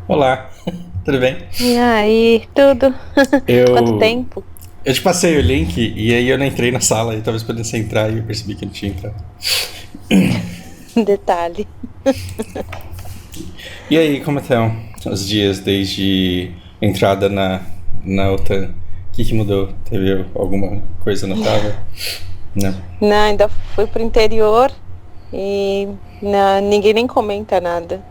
Olá, tudo bem? E aí, tudo? Quanto Eu, tempo? eu te passei o link e aí eu não entrei na sala e talvez pudesse entrar e eu percebi que não tinha entrado. Detalhe. E aí, como estão os dias desde a entrada na OTAN? O que mudou? Teve alguma coisa notável? Não. Não, ainda fui pro interior e ninguém nem comenta nada.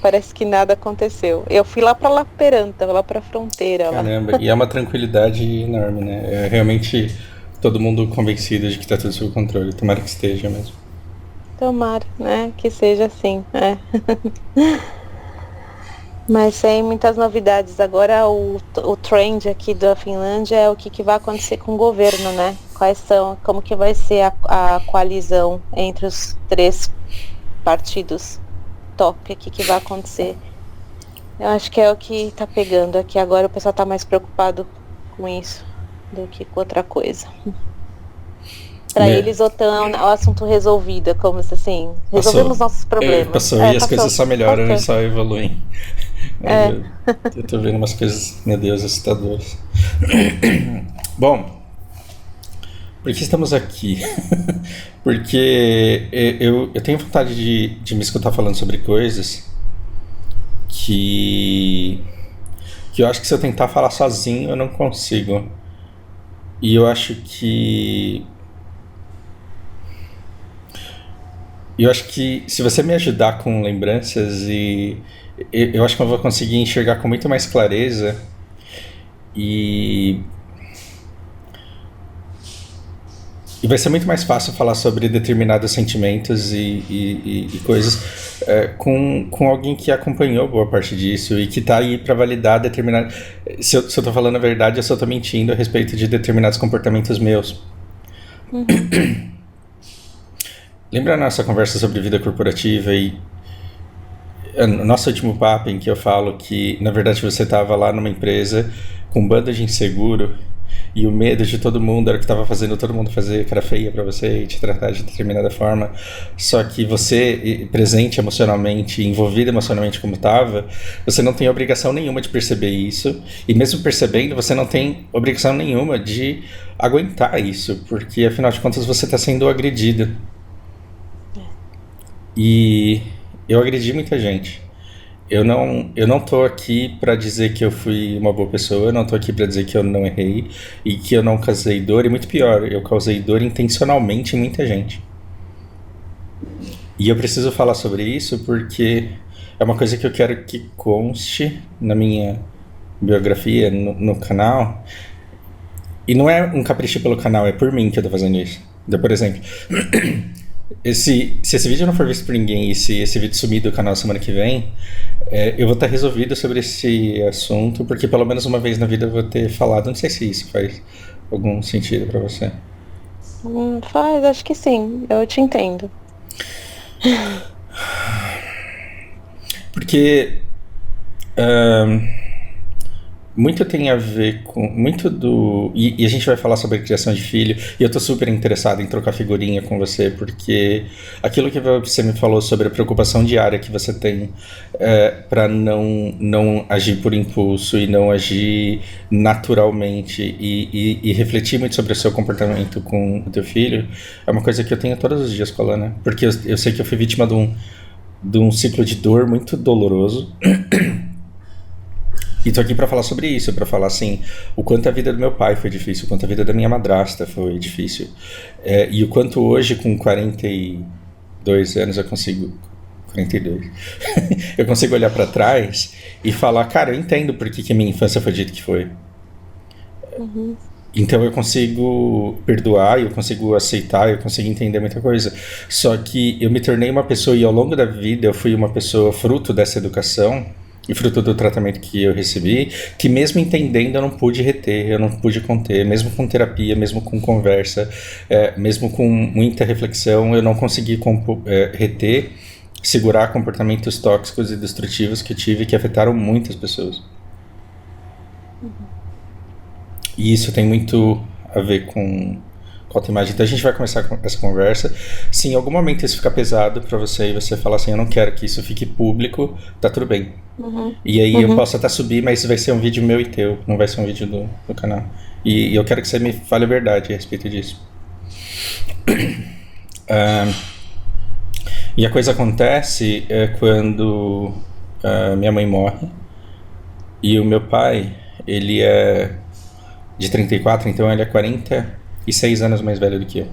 Parece que nada aconteceu. Eu fui lá pra La Peranta, lá pra fronteira lá. Caramba, e é uma tranquilidade enorme, né? É realmente todo mundo convencido de que está tudo sob controle. Tomara que esteja mesmo. Tomara, né? Que seja assim. Mas sem muitas novidades. Agora o trend aqui da Finlândia é o que vai acontecer com o governo, né? Como que vai ser a coalizão entre os três partidos top aqui que vai acontecer. Eu acho que é o que tá pegando aqui agora. O pessoal tá mais preocupado com isso do que com outra coisa. Para Me- eles, OTAN é o assunto resolvido, é como se assim, Passou. resolvemos nossos problemas. Passou e as coisas Passou. só melhoram e Passou. só evoluem. Mas É. eu tô vendo umas coisas, meu Deus, assustadoras. Bom, por que estamos aqui? Porque eu tenho vontade de me escutar falando sobre coisas que, que eu acho que se eu tentar falar sozinho eu não consigo. E eu acho que. Eu acho que se você me ajudar com lembranças e. Eu acho que eu vou conseguir enxergar com muito mais clareza e vai ser muito mais fácil falar sobre determinados sentimentos e coisas com alguém que acompanhou boa parte disso e que está aí para validar determinado. Se eu tô falando a verdade ou se eu tô mentindo a respeito de determinados comportamentos meus. Uhum. Lembra a nossa conversa sobre vida corporativa e o nosso último papo em que eu falo que na verdade você estava lá numa empresa com um bando de inseguro e o medo de todo mundo era o que estava fazendo todo mundo fazer cara feia para você e te tratar de determinada forma. Só que você, presente emocionalmente, envolvido emocionalmente como estava, você não tem obrigação nenhuma de perceber isso. E mesmo percebendo, você não tem obrigação nenhuma de aguentar isso, porque afinal de contas você está sendo agredido. E eu agredi muita gente. Eu não tô aqui pra dizer que eu fui uma boa pessoa, eu não tô aqui pra dizer que eu não errei e que eu não causei dor, e muito pior, eu causei dor intencionalmente em muita gente. E eu preciso falar sobre isso porque é uma coisa que eu quero que conste na minha biografia, no canal. E não é um capricho pelo canal, é por mim que eu tô fazendo isso. Então, por exemplo, se esse vídeo não for visto por ninguém e se esse vídeo sumir do canal semana que vem, eu vou estar resolvido sobre esse assunto, porque pelo menos uma vez na vida eu vou ter falado. Não sei se isso faz algum sentido pra você. Faz, acho que sim, eu te entendo. Porque ahn, muito tem a ver com. Muito do. E a gente vai falar sobre a criação de filho. E eu tô super interessado em trocar figurinha com você, porque aquilo que você me falou sobre a preocupação diária que você tem para não agir por impulso e não agir naturalmente e refletir muito sobre o seu comportamento com o teu filho, é uma coisa que eu tenho todos os dias com a Lana. Porque eu sei que eu fui vítima de um ciclo de dor muito doloroso. E tô aqui pra falar sobre isso, pra falar assim, o quanto a vida do meu pai foi difícil, o quanto a vida da minha madrasta foi difícil. E o quanto hoje, com 42 anos, eu consigo. 42. Eu consigo olhar pra trás e falar, cara, eu entendo por que a minha infância foi do jeito que foi. Uhum. Então eu consigo perdoar, eu consigo aceitar, eu consigo entender muita coisa. Só que eu me tornei uma pessoa e ao longo da vida eu fui uma pessoa fruto dessa educação e fruto do tratamento que eu recebi, que mesmo entendendo eu não pude reter, eu não pude conter, mesmo com terapia, mesmo com conversa, mesmo com muita reflexão, eu não consegui reter, segurar comportamentos tóxicos e destrutivos que eu tive que afetaram muitas pessoas. Uhum. E isso tem muito a ver com com autoimagem. Então a gente vai começar com essa conversa. Se em algum momento isso ficar pesado pra você e você falar assim, eu não quero que isso fique público, tá tudo bem. E aí eu posso até subir, mas vai ser um vídeo meu e teu, não vai ser um vídeo do canal. E eu quero que você me fale a verdade a respeito disso. E a coisa acontece quando minha mãe morre e o meu pai, ele é de 34, então ele é 46 anos mais velho do que eu.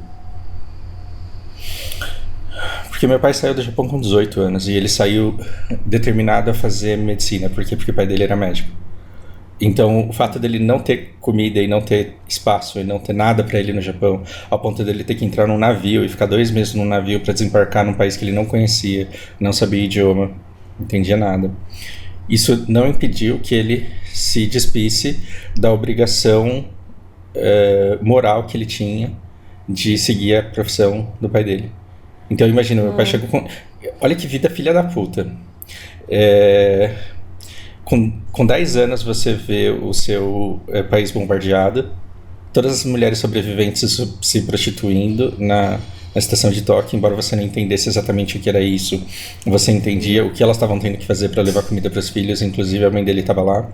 Porque meu pai saiu do Japão com 18 anos e ele saiu determinado a fazer medicina. Por quê? Porque o pai dele era médico. Então, o fato dele não ter comida e não ter espaço e não ter nada pra ele no Japão, ao ponto dele ter que entrar num navio e ficar 2 meses num navio pra desembarcar num país que ele não conhecia, não sabia idioma, não entendia nada. Isso não impediu que ele se despisse da obrigação moral que ele tinha de seguir a profissão do pai dele. Então, imagina, meu pai chegou com... Olha que vida filha da puta. Com 10 anos você vê o seu país bombardeado, todas as mulheres sobreviventes se prostituindo na estação de Tóquio, embora você não entendesse exatamente o que era isso. Você entendia o que elas estavam tendo que fazer para levar comida para os filhos, inclusive a mãe dele estava lá.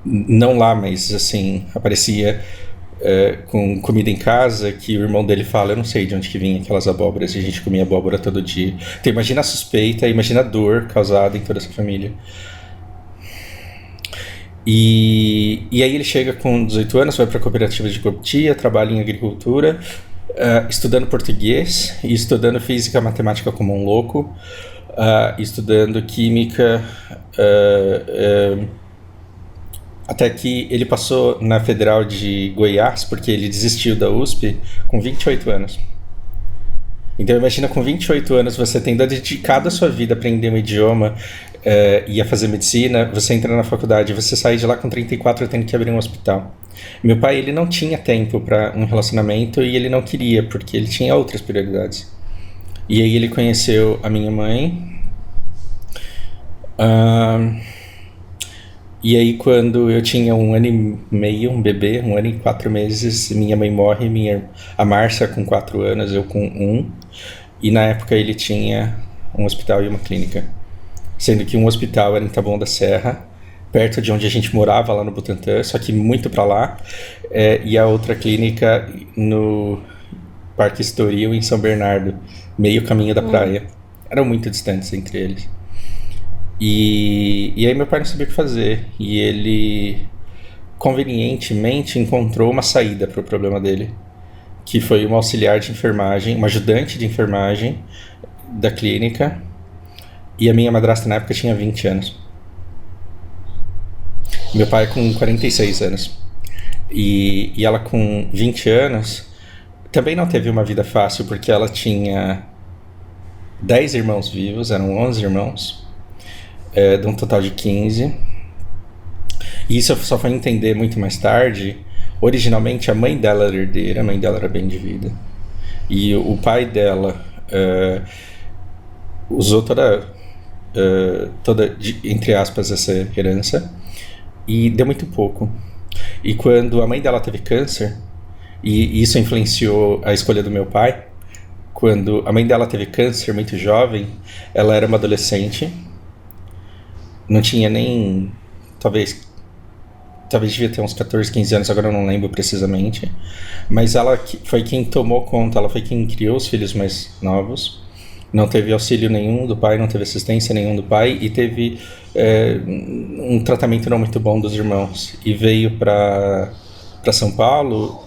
Não lá, mas assim, aparecia com comida em casa, que o irmão dele fala, eu não sei de onde que vinha aquelas abóboras, e a gente comia abóbora todo dia. Então imagina a suspeita, imagina a dor causada em toda essa família. E aí ele chega com 18 anos, vai para a cooperativa de Cotia, trabalha em agricultura, estudando português e estudando física, matemática como um louco, estudando química, até que ele passou na Federal de Goiás, porque ele desistiu da USP com 28 anos. Então imagina com 28 anos você tendo dedicado a sua vida a aprender um idioma e a fazer medicina, você entra na faculdade, você sai de lá com 34 tendo que abrir um hospital. Meu pai, ele não tinha tempo para um relacionamento e ele não queria, porque ele tinha outras prioridades. E aí ele conheceu a minha mãe. E aí quando eu tinha 1 ano e meio, um bebê, 1 ano e 4 meses, minha mãe morre, a Márcia com 4 anos, eu com 1. E na época ele tinha um hospital e uma clínica. Sendo que um hospital era em Taboão da Serra, perto de onde a gente morava, lá no Butantã, só que muito pra lá. E a outra clínica no Parque Estoril, em São Bernardo, meio caminho da praia. Eram muito distantes entre eles. E aí meu pai não sabia o que fazer. E ele, convenientemente, encontrou uma saída para o problema dele, que foi uma auxiliar de enfermagem, uma ajudante de enfermagem da clínica. E a minha madrasta na época tinha 20 anos. Meu pai com 46 anos. E ela com 20 anos também não teve uma vida fácil, porque ela tinha 10 irmãos vivos, eram 11 irmãos. De um total de 15. E isso eu só fui entender muito mais tarde. Originalmente a mãe dela era herdeira, a mãe dela era bem de vida. E o pai dela usou toda entre aspas, essa herança, e deu muito pouco. E quando a mãe dela teve câncer, e isso influenciou a escolha do meu pai, quando a mãe dela teve câncer muito jovem, ela era uma adolescente, não tinha nem, talvez devia ter uns 14, 15 anos, agora eu não lembro precisamente, mas ela foi quem tomou conta, ela foi quem criou os filhos mais novos, não teve auxílio nenhum do pai, não teve assistência nenhum do pai, e teve um tratamento não muito bom dos irmãos, e veio para São Paulo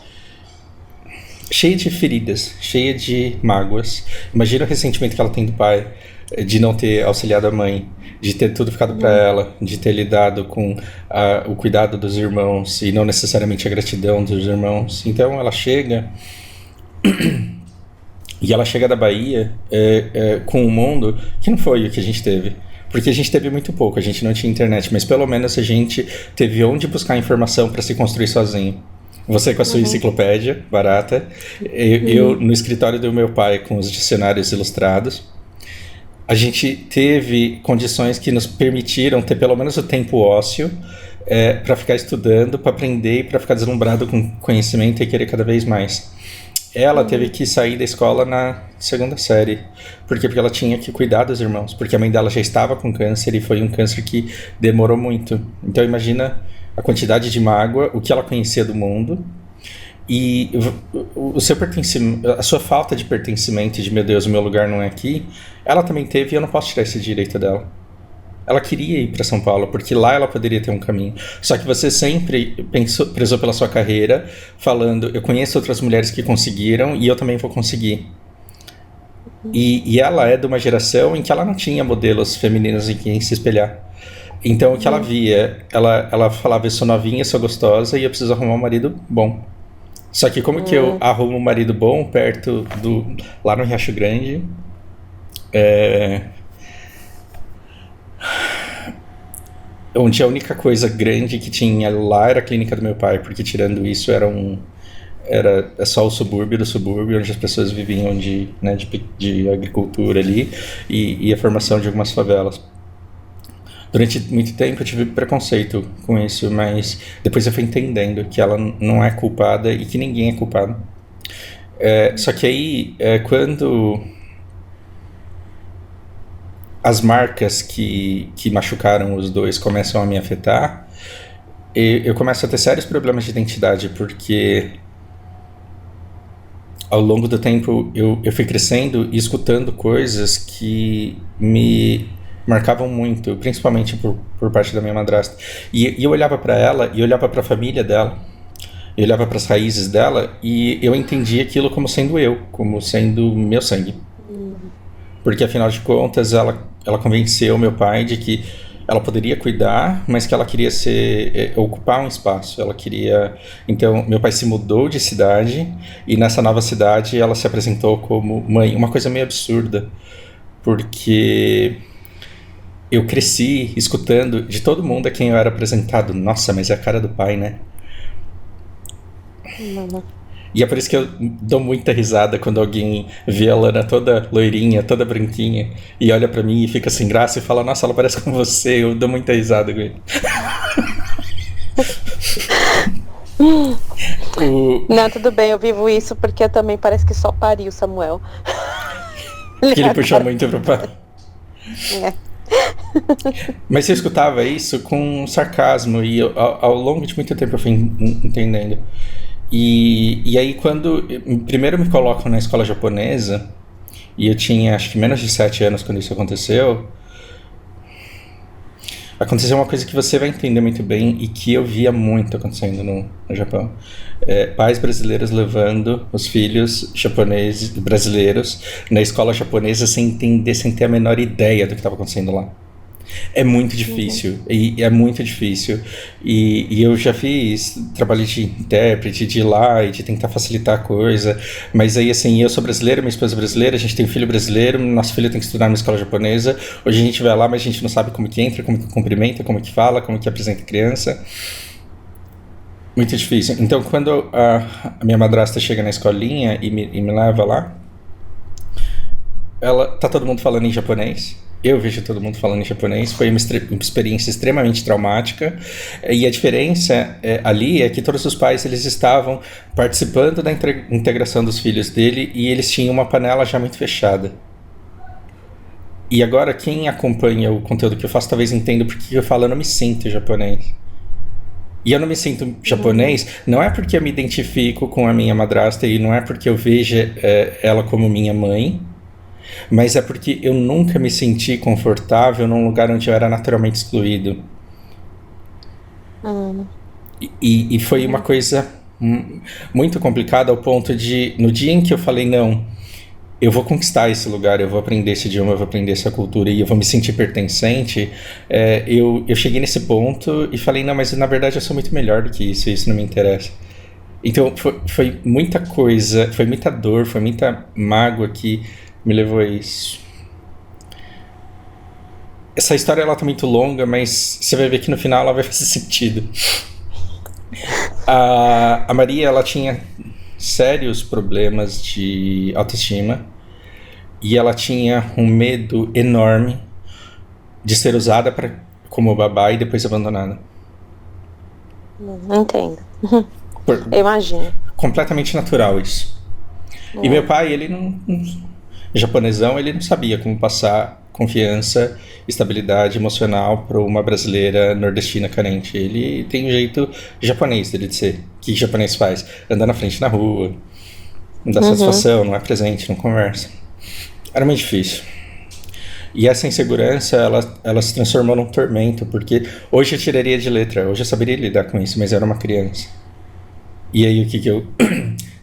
cheia de feridas, cheia de mágoas. Imagina o ressentimento que ela tem do pai, de não ter auxiliado a mãe, de ter tudo ficado para ela, de ter lidado com o cuidado dos irmãos e não necessariamente a gratidão dos irmãos. Então ela chega e ela chega da Bahia com um mundo que não foi o que a gente teve, porque a gente teve muito pouco, a gente não tinha internet, mas pelo menos a gente teve onde buscar informação para se construir sozinho. Você com a sua enciclopédia barata, eu no escritório do meu pai com os dicionários ilustrados. A gente teve condições que nos permitiram ter pelo menos o tempo ósseo para ficar estudando, para aprender, para ficar deslumbrado com conhecimento e querer cada vez mais. Ela teve que sair da escola na segunda série. Por quê? Porque ela tinha que cuidar dos irmãos. Porque a mãe dela já estava com câncer e foi um câncer que demorou muito. Então imagina a quantidade de mágoa, o que ela conhecia do mundo e o seu pertencimento, a sua falta de pertencimento, de meu Deus, o meu lugar não é aqui, ela também teve e eu não posso tirar esse direito dela. Ela queria ir para São Paulo, porque lá ela poderia ter um caminho. Só que você sempre prezou pela sua carreira, falando, eu conheço outras mulheres que conseguiram e eu também vou conseguir. E ela é de uma geração em que ela não tinha modelos femininos em quem se espelhar. Então o que ela via, ela falava, eu sou novinha, sou gostosa e eu preciso arrumar um marido bom. Só que como que eu arrumo um marido bom perto lá no Riacho Grande? Onde a única coisa grande que tinha lá era a clínica do meu pai, porque tirando isso é só o subúrbio do subúrbio, onde as pessoas viviam de agricultura ali e a formação de algumas favelas. Durante muito tempo eu tive preconceito com isso, mas depois eu fui entendendo que ela não é culpada e que ninguém é culpado. Só que aí, quando as marcas que machucaram os dois começam a me afetar, eu começo a ter sérios problemas de identidade, porque ao longo do tempo eu fui crescendo e escutando coisas que me marcavam muito, principalmente por parte da minha madrasta. E eu olhava para ela, e eu olhava para a família dela, eu olhava para as raízes dela, e eu entendia aquilo como sendo eu, como sendo meu sangue. Porque afinal de contas ela convenceu meu pai de que ela poderia cuidar, mas que ela queria ocupar um espaço. Ela queria. Então meu pai se mudou de cidade e nessa nova cidade ela se apresentou como mãe. Uma coisa meio absurda, porque eu cresci escutando de todo mundo a quem eu era apresentado. Nossa, mas é a cara do pai, né? E é por isso que eu dou muita risada quando alguém vê a Lana toda loirinha, toda branquinha, e olha pra mim e fica sem graça e fala, nossa, ela parece com você. Eu dou muita risada com ele. Não, tudo bem, eu vivo isso porque eu também parece que só pari o Samuel. Que ele puxou muito pro pai. Mas você escutava isso com sarcasmo e ao longo de muito tempo eu fui entendendo. E aí quando primeiro me colocam na escola japonesa, e eu tinha acho que menos de 7 anos quando isso aconteceu uma coisa que você vai entender muito bem e que eu via muito acontecendo no Japão. Pais brasileiros levando os filhos japoneses, brasileiros na escola japonesa sem entender, sem ter a menor ideia do que estava acontecendo lá. É muito difícil, e é muito difícil, e eu já fiz trabalho de intérprete, de ir lá e de tentar facilitar a coisa, mas aí assim, eu sou brasileiro, minha esposa é brasileira, a gente tem um filho brasileiro, nosso filho tem que estudar numa escola japonesa, hoje a gente vai lá, mas a gente não sabe como que entra, como que cumprimenta, como que fala, como que apresenta a criança. Muito difícil. Então quando a minha madrasta chega na escolinha e me leva lá, tá todo mundo falando em japonês. Eu vejo todo mundo falando em japonês. Foi uma experiência extremamente traumática. E a diferença ali é que todos os pais eles estavam participando da integração dos filhos dele e eles tinham uma panela já muito fechada. E agora quem acompanha o conteúdo que eu faço talvez entenda porque eu falo, eu não me sinto japonês. E eu não me sinto japonês, não é porque eu me identifico com a minha madrasta e não é porque eu vejo ela como minha mãe, mas é porque eu nunca me senti confortável num lugar onde eu era naturalmente excluído. E foi uma coisa muito complicada ao ponto de, no dia em que eu falei, não, eu vou conquistar esse lugar, eu vou aprender esse idioma, eu vou aprender essa cultura e eu vou me sentir pertencente, eu cheguei nesse ponto e falei, não, mas na verdade eu sou muito melhor do que isso não me interessa. Então foi muita coisa, foi muita dor, foi muita mágoa que me levou a isso. Essa história ela tá muito longa, mas você vai ver que no final ela vai fazer sentido. A Maria ela tinha sérios problemas de autoestima e ela tinha um medo enorme de ser usada como babá e depois abandonada. Entendo. Por- Eu imagino. Completamente natural isso. E meu pai, ele japonesão, ele não sabia como passar confiança, estabilidade emocional para uma brasileira nordestina carente. Ele tem um jeito japonês dele de ser. O que japonês faz? Andar na frente na rua, não dá satisfação, não é presente, não conversa. Era muito difícil. E essa insegurança, ela se transformou num tormento, porque hoje eu tiraria de letra, hoje eu saberia lidar com isso, mas eu era uma criança. E aí o que eu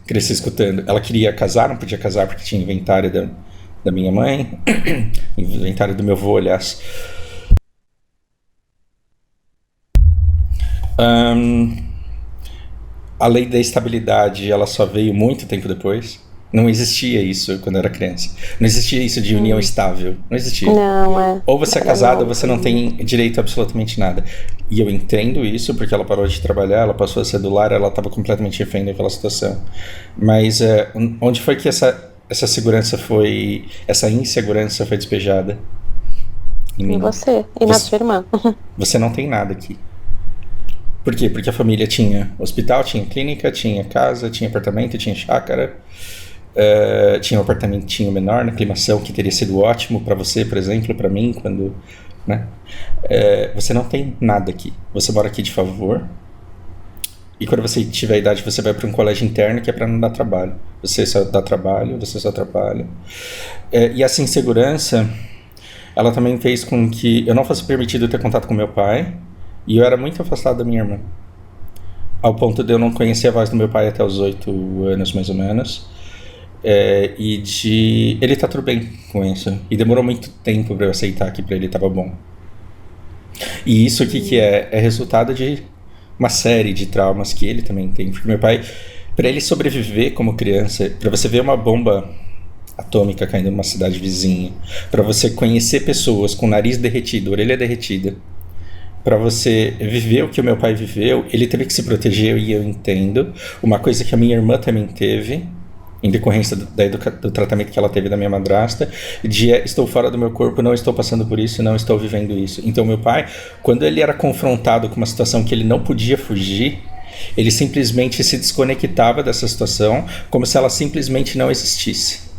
cresci escutando? Ela queria casar, não podia casar porque tinha inventário da minha mãe, inventário do meu avô, aliás. A lei da estabilidade, ela só veio muito tempo depois. Não existia isso quando eu era criança. Não existia isso de união estável. Não existia. Não, é. Ou você é casado ou você não tem direito a absolutamente nada. E eu entendo isso porque ela parou de trabalhar, ela passou a ser do lar, ela estava completamente refém daquela situação. Mas onde foi que essa segurança foi... Essa insegurança foi despejada? Em mim. Em você e na sua irmã. Você não tem nada aqui. Por quê? Porque a família tinha hospital, tinha clínica, tinha casa, tinha apartamento, tinha chácara. Tinha um apartamentinho menor na aclimação que teria sido ótimo para você, por exemplo, para mim, quando, né? Você não tem nada aqui. Você mora aqui de favor. E quando você tiver idade, você vai para um colégio interno que é para não dar trabalho. Você só dá trabalho, você só trabalha. E essa insegurança, ela também fez com que eu não fosse permitido ter contato com meu pai. E eu era muito afastado da minha irmã. Ao ponto de eu não conhecer a voz do meu pai até os 8 anos, mais ou menos. Ele tá tudo bem com isso. E demorou muito tempo para eu aceitar que para ele tava bom. E isso aqui que é resultado de uma série de traumas que ele também tem. Porque meu pai, para ele sobreviver como criança, para você ver uma bomba atômica caindo numa cidade vizinha, para você conhecer pessoas com nariz derretido, orelha derretida, para você viver o que o meu pai viveu, ele teve que se proteger, e eu entendo. Uma coisa que a minha irmã também teve, em decorrência do tratamento que ela teve da minha madrasta, de estou fora do meu corpo, não estou passando por isso, não estou vivendo isso. Então meu pai, quando ele era confrontado com uma situação que ele não podia fugir, ele simplesmente se desconectava dessa situação, como se ela simplesmente não existisse.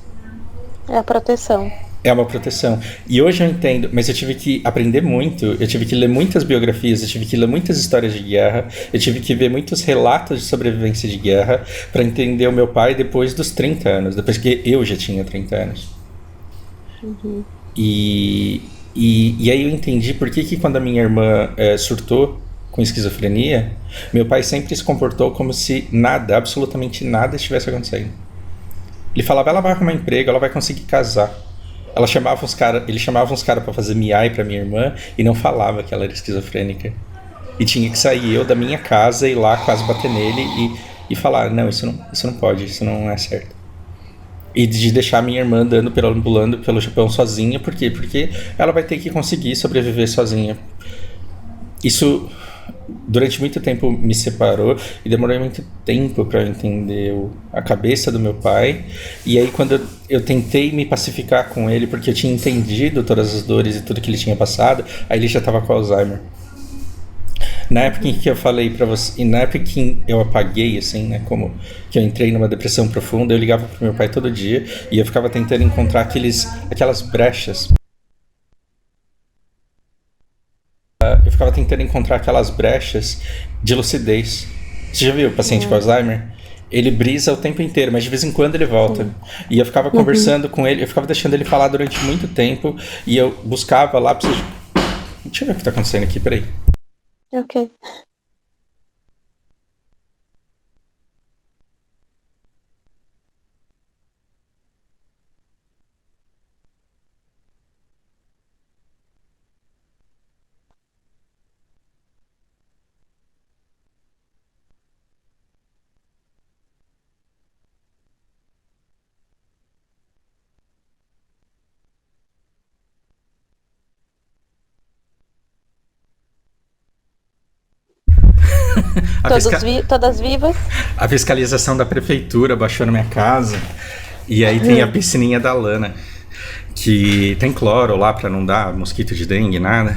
É a proteção. É uma proteção. E hoje eu entendo, mas eu tive que aprender muito, eu tive que ler muitas biografias, eu tive que ler muitas histórias de guerra, eu tive que ver muitos relatos de sobrevivência de guerra para entender o meu pai depois dos 30 anos, depois que eu já tinha 30 anos. E aí eu entendi por que quando a minha irmã surtou com esquizofrenia, meu pai sempre se comportou como se nada, absolutamente nada estivesse acontecendo. Ele falava, ela vai arrumar emprego, ela vai conseguir casar. Ele chamava uns caras pra fazer miai pra minha irmã e não falava que ela era esquizofrênica. E tinha que sair eu da minha casa e ir lá quase bater nele e falar, não, isso não pode, isso não é certo. E de deixar a minha irmã andando, ambulando pelo Japão sozinha. Por quê? Porque ela vai ter que conseguir sobreviver sozinha. Isso durante muito tempo me separou e demorou muito tempo para entender a cabeça do meu pai. E aí quando eu tentei me pacificar com ele, porque eu tinha entendido todas as dores e tudo que ele tinha passado, aí ele já estava com Alzheimer. Na época em que eu falei para você, e na época que eu apaguei, assim, né, como que eu entrei numa depressão profunda, eu ligava pro meu pai todo dia e eu ficava tentando encontrar aquelas brechas. Eu ficava tentando encontrar aquelas brechas de lucidez. Você já viu o paciente com Alzheimer? Ele brisa o tempo inteiro, mas de vez em quando ele volta. E eu ficava conversando com ele, eu ficava deixando ele falar durante muito tempo, e eu buscava lá, deixa eu ver o que tá acontecendo aqui, peraí. Ok. Todas vivas? A fiscalização da prefeitura baixou na minha casa. E aí tem a piscininha da Lana, que tem cloro lá pra não dar mosquito de dengue, nada.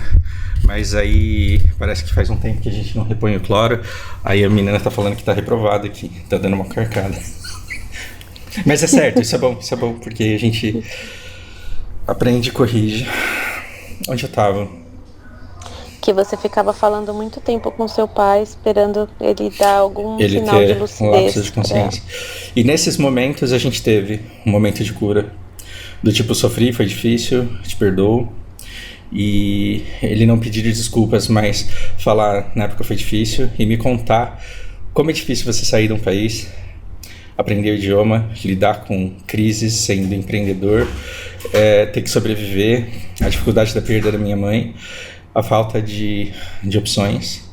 Mas aí parece que faz um tempo que a gente não repõe o cloro. Aí a menina tá falando que tá reprovada aqui, tá dando uma carcada. Mas é certo, isso é bom, porque a gente aprende e corrige. Onde eu tava? Que você ficava falando muito tempo com seu pai, esperando ele dar algum Ele sinal de ter lucidez. um lapso de consciência. E nesses momentos a gente teve um momento de cura. Do tipo, sofri, foi difícil, te perdoo. E ele não pedir desculpas, mas falar na época foi difícil e me contar como é difícil você sair de um país, aprender o idioma, lidar com crises sendo empreendedor, ter que sobreviver, a dificuldade da perda da minha mãe, a falta de opções.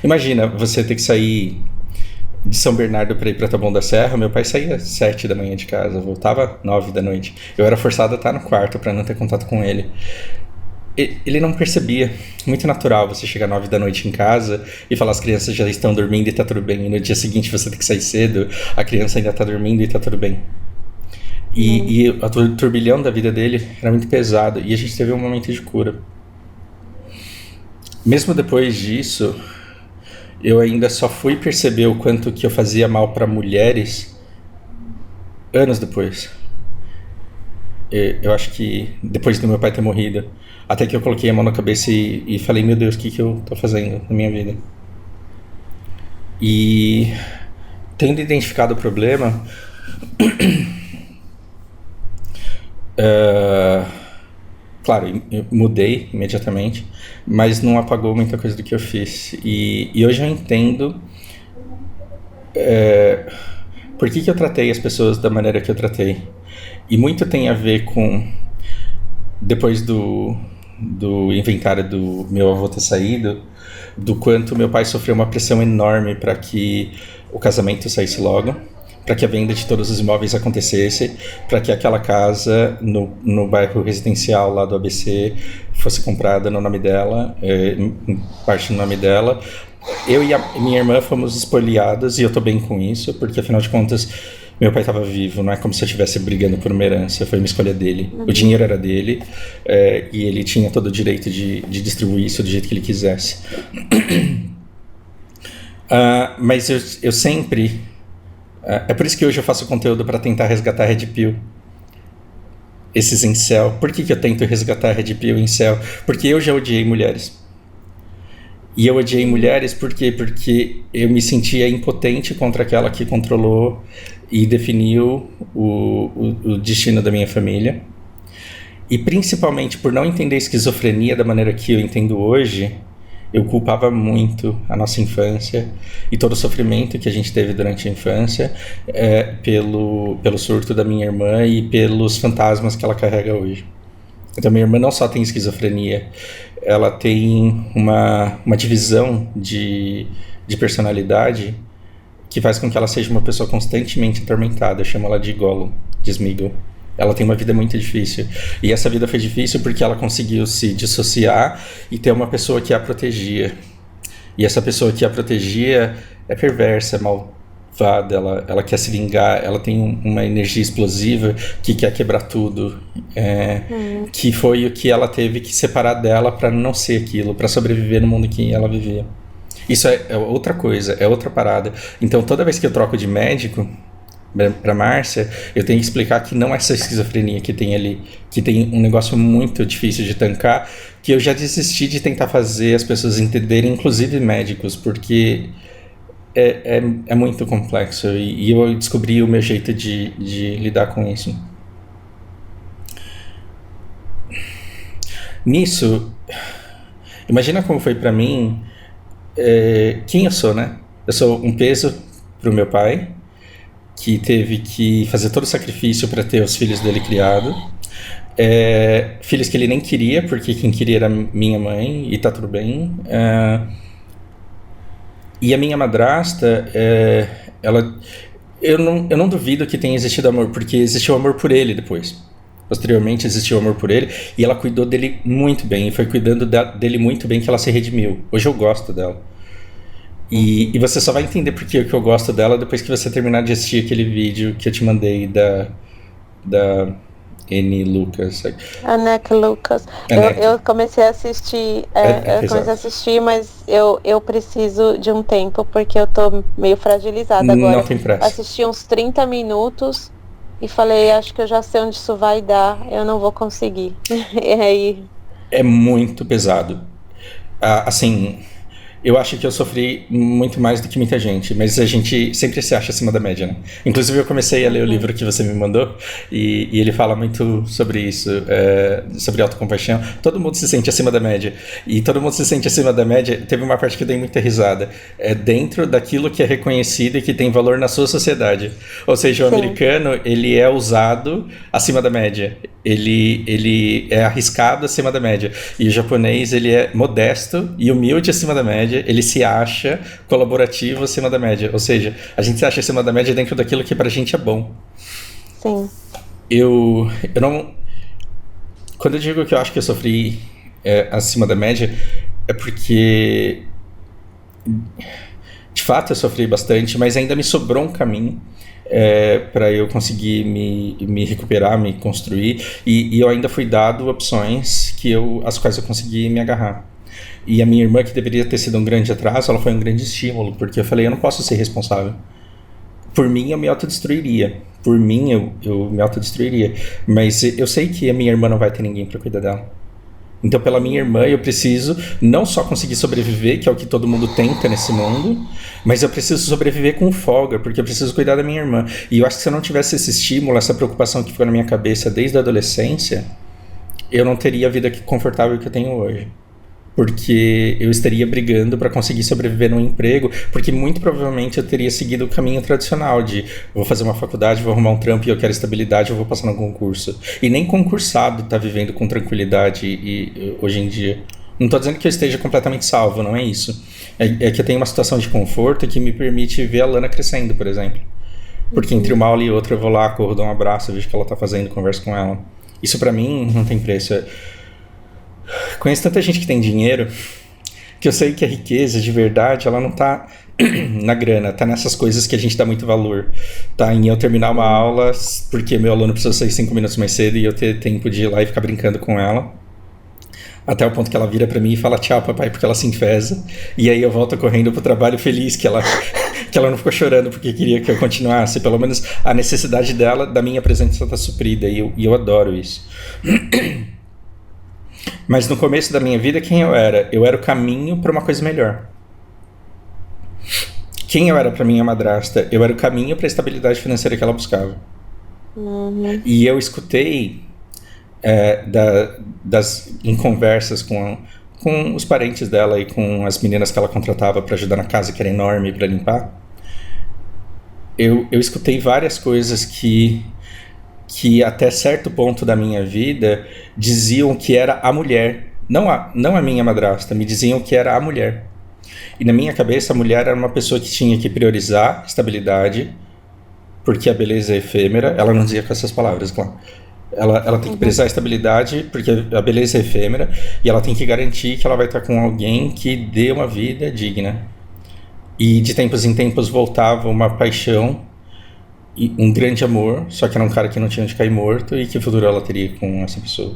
Imagina você ter que sair de São Bernardo para ir para Taboão da Serra. Meu pai saía às 7 da manhã de casa, voltava 9 da noite. Eu era forçado a estar no quarto para não ter contato com ele. Ele não percebia. Muito natural você chegar 9 da noite em casa e falar as crianças já estão dormindo e tá tudo bem. E no dia seguinte você tem que sair cedo, a criança ainda tá dormindo e tá tudo bem. E o turbilhão da vida dele era muito pesado. E a gente teve um momento de cura. Mesmo depois disso, eu ainda só fui perceber o quanto que eu fazia mal para mulheres anos depois. Eu acho que depois do meu pai ter morrido, até que eu coloquei a mão na cabeça e falei, meu Deus, o que eu tô fazendo na minha vida? E tendo identificado o problema, claro, eu mudei imediatamente, mas não apagou muita coisa do que eu fiz. E hoje eu entendo por que eu tratei as pessoas da maneira que eu tratei. E muito tem a ver com, depois do inventário do meu avô ter saído, do quanto meu pai sofreu uma pressão enorme para que o casamento saísse logo, para que a venda de todos os imóveis acontecesse, para que aquela casa no bairro residencial lá do ABC fosse comprada no nome dela, em parte no nome dela. Eu e a minha irmã fomos espoliados, e eu tô bem com isso, porque afinal de contas meu pai estava vivo, não é como se eu estivesse brigando por uma herança, foi uma escolha dele. O dinheiro era dele, e ele tinha todo o direito de distribuir isso do jeito que ele quisesse. Mas eu sempre... é por isso que hoje eu faço conteúdo para tentar resgatar Red Pill. Esses incel. Por que eu tento resgatar Red Pill e incel? Porque eu já odiei mulheres. E eu odiei mulheres por quê? Porque eu me sentia impotente contra aquela que controlou e definiu o destino da minha família. E principalmente por não entender esquizofrenia da maneira que eu entendo hoje, eu culpava muito a nossa infância e todo o sofrimento que a gente teve durante a infância pelo surto da minha irmã e pelos fantasmas que ela carrega hoje. Então minha irmã não só tem esquizofrenia, ela tem uma divisão de personalidade que faz com que ela seja uma pessoa constantemente atormentada. Eu chamo ela de Gollum, de Sméagol. Ela tem uma vida muito difícil. E essa vida foi difícil porque ela conseguiu se dissociar e ter uma pessoa que a protegia. E essa pessoa que a protegia é perversa, é malvada, ela quer se vingar, ela tem uma energia explosiva que quer quebrar tudo. Que foi o que ela teve que separar dela para não ser aquilo, para sobreviver no mundo que ela vivia. Isso é outra coisa, é outra parada. Então toda vez que eu troco de médico pra Márcia, eu tenho que explicar que não é essa esquizofrenia que tem ali, que tem um negócio muito difícil de tancar, que eu já desisti de tentar fazer as pessoas entenderem, inclusive médicos, porque é muito complexo e eu descobri o meu jeito de lidar com isso. Nisso, imagina como foi pra mim, quem eu sou, né? Eu sou um peso pro meu pai, que teve que fazer todo o sacrifício para ter os filhos dele criados. Filhos que ele nem queria, porque quem queria era minha mãe, e tá tudo bem. E a minha madrasta, eu não duvido que tenha existido amor, porque existiu amor por ele depois. Posteriormente existiu amor por ele, e ela cuidou dele muito bem, e foi cuidando dele muito bem que ela se redimiu. Hoje eu gosto dela. E você só vai entender por que eu gosto dela depois que você terminar de assistir aquele vídeo que eu te mandei N. Lucas. Anneke Lucas. Eu comecei a assistir, comecei a assistir, mas eu preciso de um tempo porque eu tô meio fragilizada agora. Não tem pressa. Assisti uns 30 minutos e falei, acho que eu já sei onde isso vai dar, eu não vou conseguir. E aí... É muito pesado. Assim, eu acho que eu sofri muito mais do que muita gente, mas a gente sempre se acha acima da média, né? Inclusive eu comecei a ler o livro que você me mandou e ele fala muito sobre isso, sobre autocompaixão. Todo mundo se sente acima da média e todo mundo se sente acima da média. Teve uma parte que eu dei muita risada. É dentro daquilo que é reconhecido e que tem valor na sua sociedade. Ou seja, o americano, ele é usado acima da média. Ele é arriscado acima da média. E o japonês, ele é modesto e humilde acima da média. Ele se acha colaborativo acima da média. Ou seja, a gente se acha acima da média dentro daquilo que pra gente é bom. Sim. Eu não... Quando eu digo que eu acho que eu sofri acima da média, é porque... De fato eu sofri bastante, mas ainda me sobrou um caminho para eu conseguir me recuperar, me construir, e eu ainda fui dado opções às quais eu consegui me agarrar. E a minha irmã, que deveria ter sido um grande atraso, ela foi um grande estímulo, porque eu falei, eu não posso ser responsável. Por mim, eu me autodestruiria. Por mim, eu me autodestruiria. Mas eu sei que a minha irmã não vai ter ninguém para cuidar dela. Então, pela minha irmã, eu preciso não só conseguir sobreviver, que é o que todo mundo tenta nesse mundo, mas eu preciso sobreviver com folga, porque eu preciso cuidar da minha irmã. E eu acho que se eu não tivesse esse estímulo, essa preocupação que ficou na minha cabeça desde a adolescência, eu não teria a vida confortável que eu tenho hoje. Porque eu estaria brigando para conseguir sobreviver num emprego, porque muito provavelmente eu teria seguido o caminho tradicional de vou fazer uma faculdade, vou arrumar um trampo e eu quero estabilidade, eu vou passar num concurso. E nem concursado tá vivendo com tranquilidade hoje em dia. Não estou dizendo que eu esteja completamente salvo, não é isso. É que eu tenho uma situação de conforto que me permite ver a Lana crescendo, por exemplo. Porque entre uma aula e outra eu vou lá, corro, dou um abraço, vejo o que ela tá fazendo, converso com ela. Isso para mim não tem preço. Conheço tanta gente que tem dinheiro que eu sei que a riqueza de verdade ela não tá na grana, tá nessas coisas que a gente dá muito valor. Tá em eu terminar uma aula porque meu aluno precisou sair 5 minutos mais cedo e eu ter tempo de ir lá e ficar brincando com ela. Até o ponto que ela vira pra mim e fala tchau, papai, porque ela se enfesa. E aí eu volto correndo pro trabalho feliz que ela não ficou chorando porque queria que eu continuasse. Pelo menos a necessidade dela, da minha presença tá suprida e eu adoro isso. Mas no começo da minha vida, quem eu era? Eu era o caminho para uma coisa melhor. Quem eu era para minha madrasta? Eu era o caminho para a estabilidade financeira que ela buscava. Uhum. E eu escutei em conversas com os parentes dela e com as meninas que ela contratava para ajudar na casa, que era enorme, para limpar. Eu escutei várias coisas que até certo ponto da minha vida diziam que era a mulher, não a minha madrasta, me diziam que era a mulher. E na minha cabeça a mulher era uma pessoa que tinha que priorizar estabilidade, porque a beleza é efêmera. Ela não dizia com essas palavras, claro. Ela tem que priorizar a estabilidade, porque a beleza é efêmera, e ela tem que garantir que ela vai estar com alguém que dê uma vida digna. E de tempos em tempos voltava uma paixão, um grande amor, só que era um cara que não tinha onde cair morto, e que futuro ela teria com essa pessoa.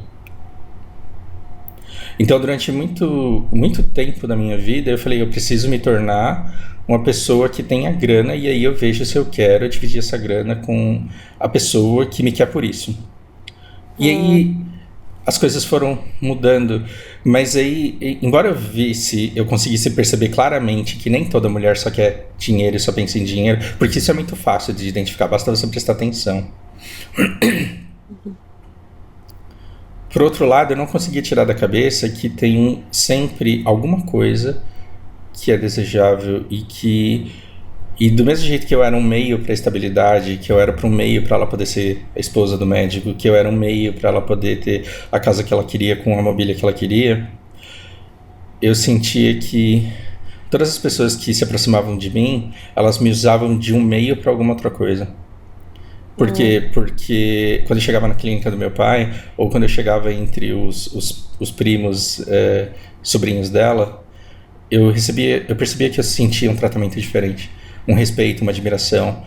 Então durante muito, muito tempo da minha vida eu falei, eu preciso me tornar uma pessoa que tenha grana, e aí eu vejo se eu quero dividir essa grana com a pessoa que me quer por isso. E aí as coisas foram mudando, mas aí, embora eu conseguisse perceber claramente que nem toda mulher só quer dinheiro e só pensa em dinheiro, porque isso é muito fácil de identificar, basta você prestar atenção. Por outro lado, eu não conseguia tirar da cabeça que tem sempre alguma coisa que é desejável e do mesmo jeito que eu era um meio para a estabilidade, que eu era para um meio para ela poder ser a esposa do médico, que eu era um meio para ela poder ter a casa que ela queria com a mobília que ela queria, eu sentia que todas as pessoas que se aproximavam de mim, elas me usavam de um meio para alguma outra coisa. Por quê? Porque quando eu chegava na clínica do meu pai, ou quando eu chegava entre os primos, sobrinhos dela, eu percebia que eu sentia um tratamento diferente. um respeito, uma admiração.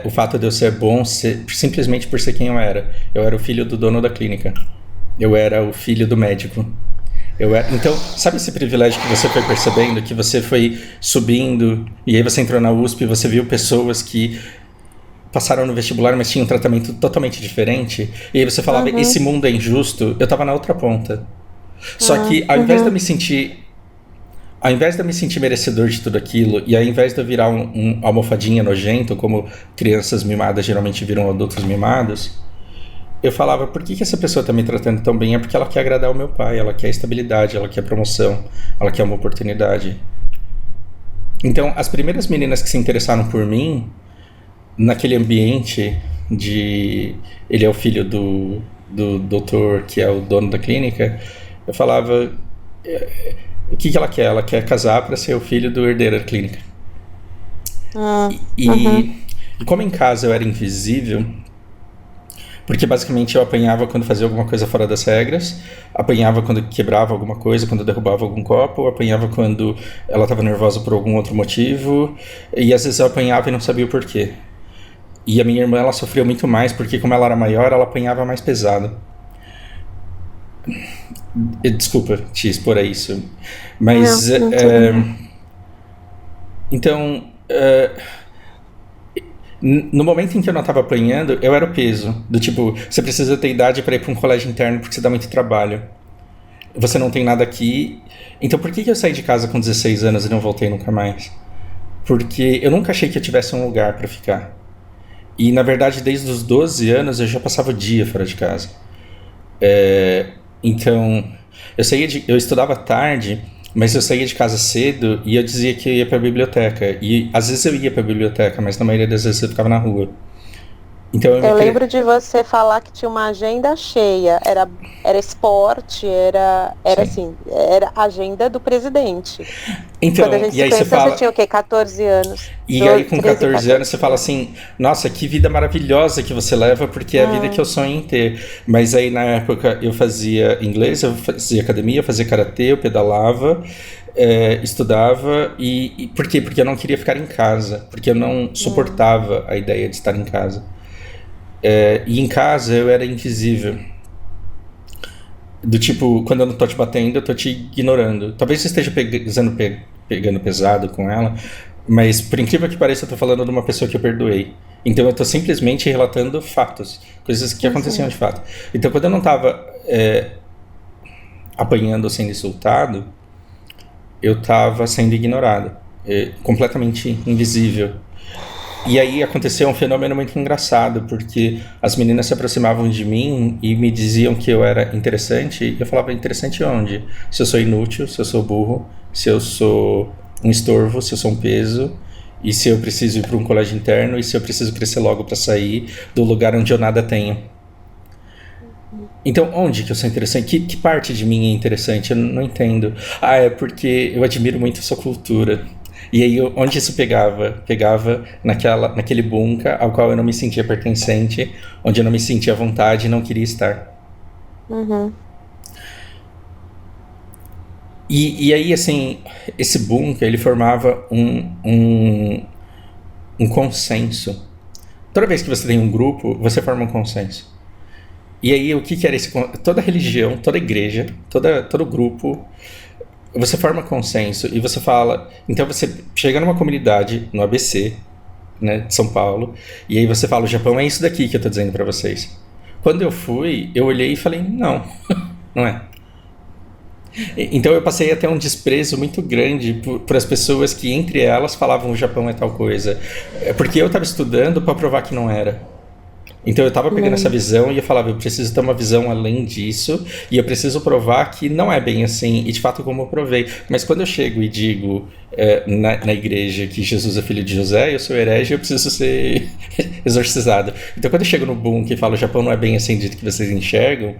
O fato de eu ser bom simplesmente por ser quem eu era. Eu era o filho do dono da clínica. Eu era o filho do médico. Então, sabe esse privilégio que você foi percebendo, que você foi subindo, e aí você entrou na USP e você viu pessoas que passaram no vestibular, mas tinham um tratamento totalmente diferente, e aí você falava, esse mundo é injusto, eu tava na outra ponta. Só que ao invés de eu me sentir merecedor de tudo aquilo, e ao invés de eu virar um almofadinha nojento, como crianças mimadas geralmente viram adultos mimados, eu falava, por que essa pessoa tá me tratando tão bem? É porque ela quer agradar o meu pai, ela quer estabilidade, ela quer promoção, ela quer uma oportunidade. Então, as primeiras meninas que se interessaram por mim, naquele ambiente de... Ele é o filho do doutor, que é o dono da clínica, eu falava, o que ela quer? Ela quer casar para ser o filho do herdeiro da clínica. E como em casa eu era invisível, porque basicamente eu apanhava quando fazia alguma coisa fora das regras, apanhava quando quebrava alguma coisa, quando derrubava algum copo, apanhava quando ela estava nervosa por algum outro motivo, e às vezes eu apanhava e não sabia o porquê. E a minha irmã, ela sofreu muito mais, porque como ela era maior, ela apanhava mais pesado. Desculpa te expor a isso, mas então no momento em que eu não estava apanhando, eu era o peso do tipo, você precisa ter idade para ir para um colégio interno porque você dá muito trabalho, você não tem nada aqui. Então por que eu saí de casa com 16 anos e não voltei nunca mais? Porque eu nunca achei que eu tivesse um lugar para ficar, e na verdade desde os 12 anos eu já passava o dia fora de casa. Então, eu estudava tarde, mas eu saía de casa cedo e eu dizia que eu ia para a biblioteca. E às vezes eu ia para a biblioteca, mas na maioria das vezes eu ficava na rua. Então eu lembro de você falar que tinha uma agenda cheia, era esporte, era assim, era agenda do presidente. Então, quando a gente e aí se você conheceu, fala... você tinha o quê? 14 anos? E aí com 14 anos você fala assim, nossa, que vida maravilhosa que você leva, porque é a vida que eu sonho em ter. Mas aí na época eu fazia inglês, eu fazia academia, eu fazia karatê, eu pedalava, estudava. E por quê? Porque eu não queria ficar em casa, porque eu não suportava a ideia de estar em casa. E em casa eu era invisível. Do tipo, quando eu não tô te batendo, eu tô te ignorando. Talvez você esteja pegando pesado com ela, mas por incrível que pareça, eu tô falando de uma pessoa que eu perdoei. Então eu tô simplesmente relatando fatos, coisas que aconteciam de fato. Então quando eu não tava apanhando ou sendo insultado, eu tava sendo ignorado, completamente invisível. E aí aconteceu um fenômeno muito engraçado, porque as meninas se aproximavam de mim e me diziam que eu era interessante, e eu falava, interessante onde? Se eu sou inútil, se eu sou burro, se eu sou um estorvo, se eu sou um peso, e se eu preciso ir para um colégio interno, e se eu preciso crescer logo para sair do lugar onde eu nada tenho. Então, onde que eu sou interessante? Que parte de mim é interessante? Eu não entendo. É porque eu admiro muito a sua cultura. E aí, onde isso pegava? Pegava naquele bunker ao qual eu não me sentia pertencente, onde eu não me sentia à vontade e não queria estar. E aí, assim, esse bunker, ele formava um consenso. Toda vez que você tem um grupo, você forma um consenso. E aí, o que era esse... Toda religião, toda igreja, todo grupo... Você forma consenso e você fala... Então você chega numa comunidade, no ABC, né, de São Paulo, e aí você fala, o Japão é isso daqui que eu tô dizendo pra vocês. Quando eu fui, eu olhei e falei, não, não é. Então eu passei a ter um desprezo muito grande por as pessoas que entre elas falavam o Japão é tal coisa. Porque eu tava estudando pra provar que não era. Então eu tava pegando essa visão e eu falava, eu preciso ter uma visão além disso, e eu preciso provar que não é bem assim, e de fato como eu provei. Mas quando eu chego e digo na igreja que Jesus é filho de José, eu sou herege, eu preciso ser exorcizado. Então quando eu chego no bunker e falo, o Japão não é bem assim do que vocês enxergam,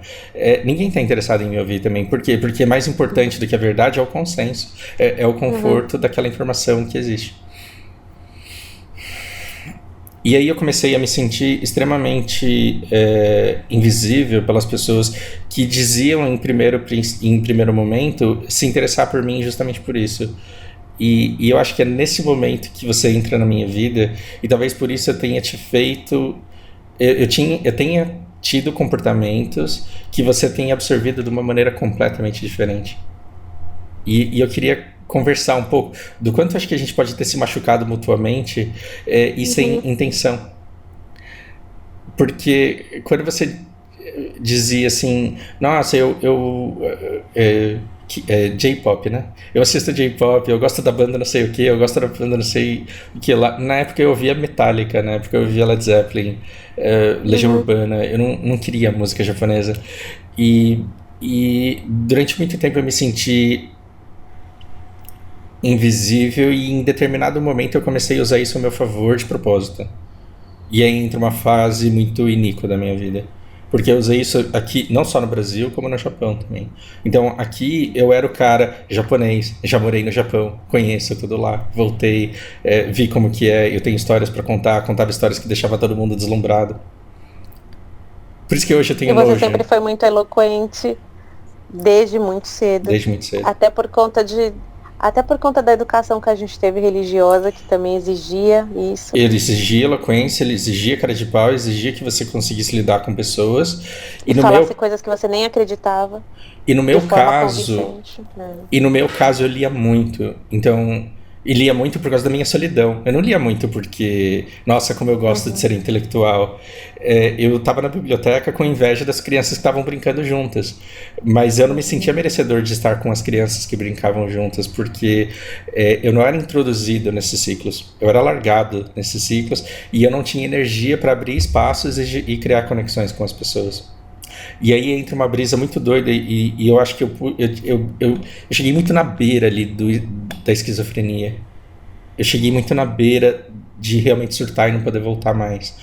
ninguém tá interessado em me ouvir também. Por quê? Porque mais importante do que a verdade é o consenso, é o conforto daquela informação que existe. E aí eu comecei a me sentir extremamente invisível pelas pessoas que diziam em primeiro momento se interessar por mim justamente por isso. E eu acho que é nesse momento que você entra na minha vida, e talvez por isso eu tenha te feito. Eu tenha tido comportamentos que você tenha absorvido de uma maneira completamente diferente. E eu queria conversar um pouco do quanto acho que a gente pode ter se machucado mutuamente e sem intenção. Porque quando você dizia assim, nossa, J-pop, né? Eu assisto J-pop, eu gosto da banda não sei o que, eu gosto da banda não sei o que lá. Na época eu ouvia Metallica, na época eu ouvia Led Zeppelin, Legião Urbana, eu não queria música japonesa. E durante muito tempo eu me senti invisível e em determinado momento eu comecei a usar isso a meu favor de propósito. E aí entra uma fase muito iníqua da minha vida. Porque eu usei isso aqui, não só no Brasil, como no Japão também. Então, aqui eu era o cara japonês, já morei no Japão, conheço tudo lá, voltei, vi como que é, eu tenho histórias para contar, contava histórias que deixava todo mundo deslumbrado. Por isso que hoje eu tenho nojo. E você nojo. sempre foi muito eloquente desde muito cedo. Desde muito cedo. Até por conta da educação que a gente teve religiosa, que também exigia isso. Ele exigia eloquência, ele exigia cara de pau, exigia que você conseguisse lidar com pessoas. E falasse coisas que você nem acreditava. E no meu caso, eu lia muito. Então, e lia muito por causa da minha solidão. Eu não lia muito porque, nossa, como eu gosto de ser intelectual. Eu estava na biblioteca com inveja das crianças que estavam brincando juntas. Mas eu não me sentia merecedor de estar com as crianças que brincavam juntas, porque eu não era introduzido nesses ciclos. Eu era largado nesses ciclos e eu não tinha energia para abrir espaços e criar conexões com as pessoas. E aí entra uma brisa muito doida e eu acho que eu cheguei muito na beira ali da esquizofrenia. Eu cheguei muito na beira de realmente surtar e não poder voltar mais.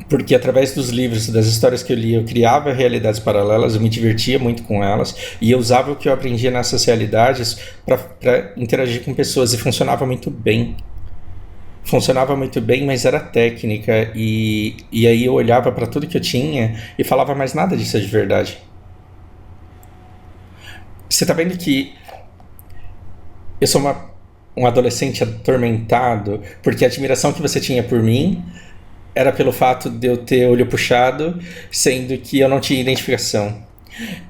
Porque através dos livros, das histórias que eu lia, eu criava realidades paralelas, eu me divertia muito com elas e eu usava o que eu aprendia nessas realidades para interagir com pessoas e funcionava muito bem. Funcionava muito bem, mas era técnica e aí eu olhava para tudo que eu tinha e falava, mas nada disso é de verdade. Você tá vendo que eu sou um adolescente atormentado porque a admiração que você tinha por mim era pelo fato de eu ter olho puxado, sendo que eu não tinha identificação.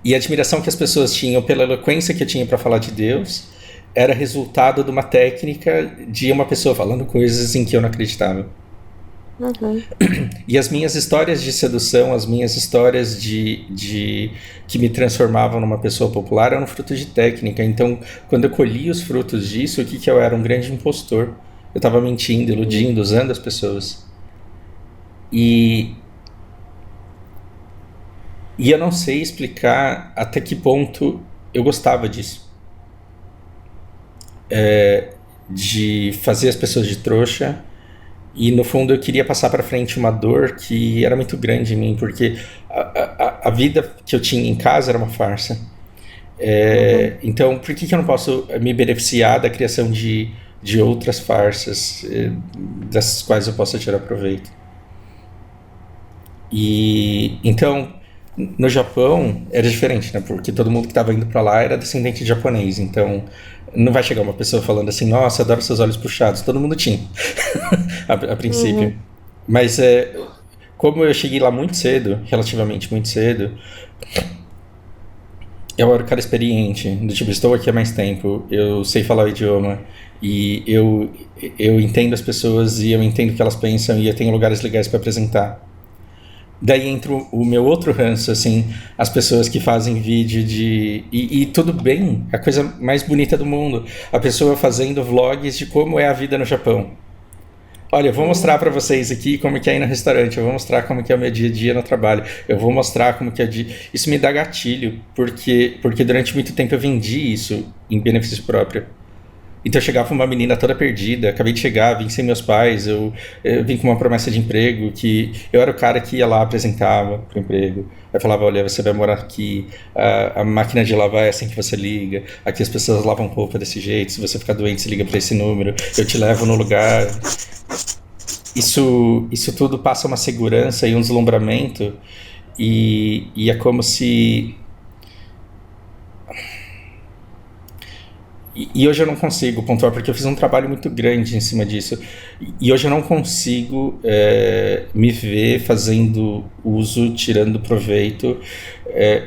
E a admiração que as pessoas tinham pela eloquência que eu tinha para falar de Deus era resultado de uma técnica de uma pessoa falando coisas em que eu não acreditava. E as minhas histórias de sedução, as minhas histórias que me transformavam numa pessoa popular eram fruto de técnica. Então, quando eu colhi os frutos disso, o que eu era? Um grande impostor. Eu estava mentindo, iludindo, usando as pessoas. E eu não sei explicar até que ponto eu gostava disso. De fazer as pessoas de trouxa. E no fundo eu queria passar para frente uma dor que era muito grande em mim, porque a vida que eu tinha em casa era uma farsa. Então por que eu não posso me beneficiar da criação de outras farsas das quais eu possa tirar proveito? E então no Japão era diferente, né? Porque todo mundo que estava indo para lá era descendente de japonês, então não vai chegar uma pessoa falando assim, nossa, adoro seus olhos puxados. Todo mundo tinha, a princípio. Mas como eu cheguei lá muito cedo, relativamente muito cedo, eu era um cara experiente, do tipo, estou aqui há mais tempo, eu sei falar o idioma, e eu entendo as pessoas, e eu entendo o que elas pensam, e eu tenho lugares legais para apresentar. Daí entra o meu outro ranço, assim, as pessoas que fazem vídeo e tudo bem, a coisa mais bonita do mundo. A pessoa fazendo vlogs de como é a vida no Japão. Olha, eu vou mostrar pra vocês aqui como que é ir no restaurante, eu vou mostrar como que é o meu dia a dia no trabalho, eu vou mostrar como que é o dia... Isso me dá gatilho, porque durante muito tempo eu vendi isso em benefício próprio. Então eu chegava uma menina toda perdida, acabei de chegar, vim sem meus pais, eu vim com uma promessa de emprego, que eu era o cara que ia lá, apresentava pro emprego. Aí falava, olha, você vai morar aqui, a máquina de lavar é assim que você liga, aqui as pessoas lavam roupa desse jeito, se você ficar doente, você liga para esse número, eu te levo no lugar. Isso tudo passa uma segurança e um deslumbramento, e é como se... E hoje eu não consigo pontuar, porque eu fiz um trabalho muito grande em cima disso. E hoje eu não consigo me ver fazendo uso, tirando proveito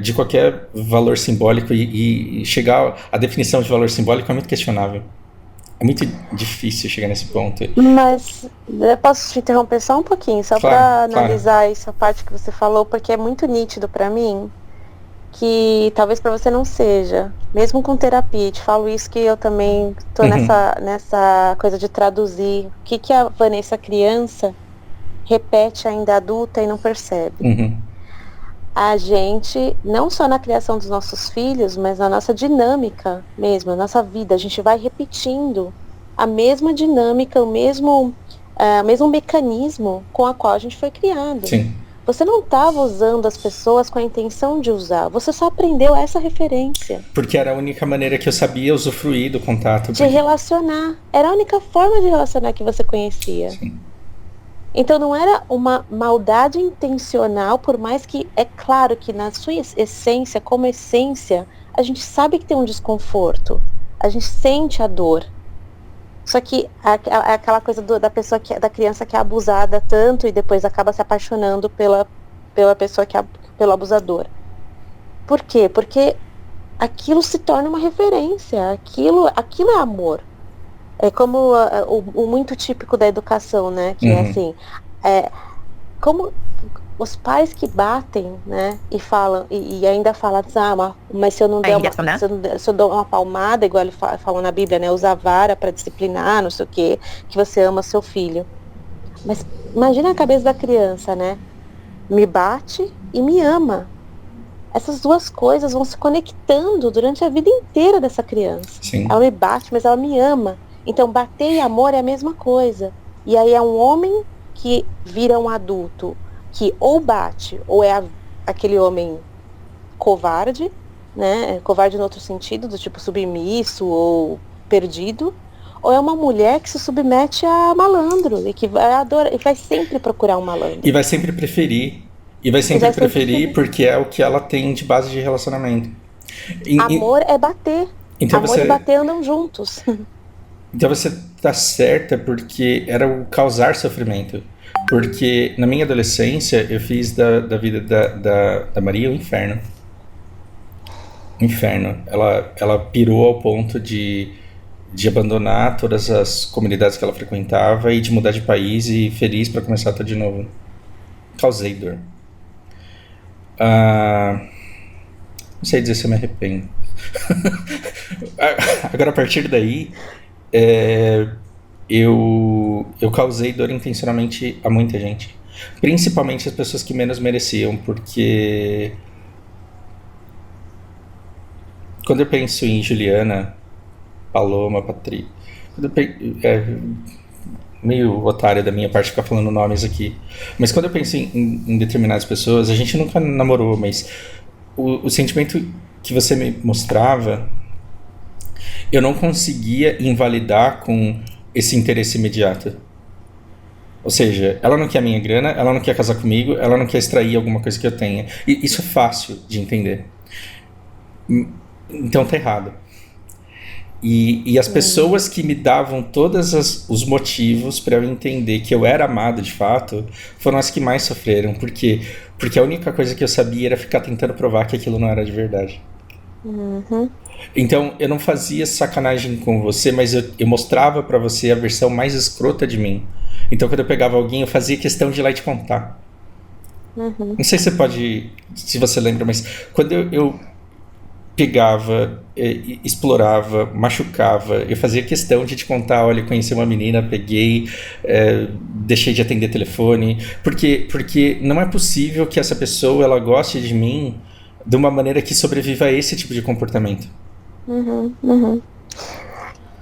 de qualquer valor simbólico. E chegar à definição de valor simbólico é muito questionável. É muito difícil chegar nesse ponto. Mas eu posso te interromper só um pouquinho, só Claro, para claro. analisar essa parte que você falou, porque é muito nítido para mim, que talvez para você não seja. Mesmo com terapia, te falo isso que eu também tô nessa coisa de traduzir o que a Vanessa criança repete ainda adulta e não percebe. A gente, não só na criação dos nossos filhos, mas na nossa dinâmica mesmo, na nossa vida, a gente vai repetindo a mesma dinâmica, o mesmo mecanismo com a qual a gente foi criado. Sim. Você não estava usando as pessoas com a intenção de usar, você só aprendeu essa referência. Porque era a única maneira que eu sabia usufruir do contato. De relacionar. Era a única forma de relacionar que você conhecia. Sim. Então não era uma maldade intencional, por mais que é claro que na sua essência, como essência, a gente sabe que tem um desconforto. A gente sente a dor. Só que aquela coisa da pessoa da criança que é abusada tanto e depois acaba se apaixonando pela pessoa pelo abusador. Por quê? Porque aquilo se torna uma referência. Aquilo é amor. É como o muito típico da educação, né? Que é assim, como os pais que batem, né? E falam, e ainda falam, mas se eu não der se eu dou uma palmada, igual ele fala na Bíblia, né? Usar vara para disciplinar, não sei o quê, que você ama seu filho. Mas imagina a cabeça da criança, né? Me bate e me ama. Essas duas coisas vão se conectando durante a vida inteira dessa criança. Sim. Ela me bate, mas ela me ama. Então, bater e amor é a mesma coisa. E aí é um homem que vira um adulto que ou bate, ou é aquele homem covarde, né? Covarde no outro sentido, do tipo submisso ou perdido. Ou é uma mulher que se submete a malandro e que vai adorar, e vai sempre procurar um malandro. E vai sempre preferir. Porque é o que ela tem de base de relacionamento. Amor é bater. Então amor e bater andam juntos. Então você tá certa, porque era o causar sofrimento. Porque na minha adolescência eu fiz da vida da Maria um inferno. Ela pirou ao ponto de abandonar todas as comunidades que ela frequentava e de mudar de país e feliz para começar tudo de novo. Causei dor. Não sei dizer se eu me arrependo. Agora, a partir daí, eu causei dor intencionalmente a muita gente. Principalmente as pessoas que menos mereciam, porque quando eu penso em Juliana, Paloma, Patrícia, meio otário da minha parte ficar falando nomes aqui, mas quando eu penso em determinadas pessoas, a gente nunca namorou, mas o sentimento que você me mostrava, eu não conseguia invalidar com esse interesse imediato. Ou seja, ela não quer a minha grana, ela não quer casar comigo, ela não quer extrair alguma coisa que eu tenha. E isso é fácil de entender. Então tá errado. E as pessoas que me davam todos os motivos para eu entender que eu era amado de fato foram as que mais sofreram. Por quê? Porque a única coisa que eu sabia era ficar tentando provar que aquilo não era de verdade. Então eu não fazia sacanagem com você, mas eu mostrava para você a versão mais escrota de mim. Então quando eu pegava alguém, eu fazia questão de ir lá e te contar. Não sei se você lembra, mas quando eu pegava, explorava, machucava, eu fazia questão de te contar, olha, conheci uma menina, peguei, deixei de atender telefone, porque não é possível que essa pessoa ela goste de mim de uma maneira que sobreviva a esse tipo de comportamento.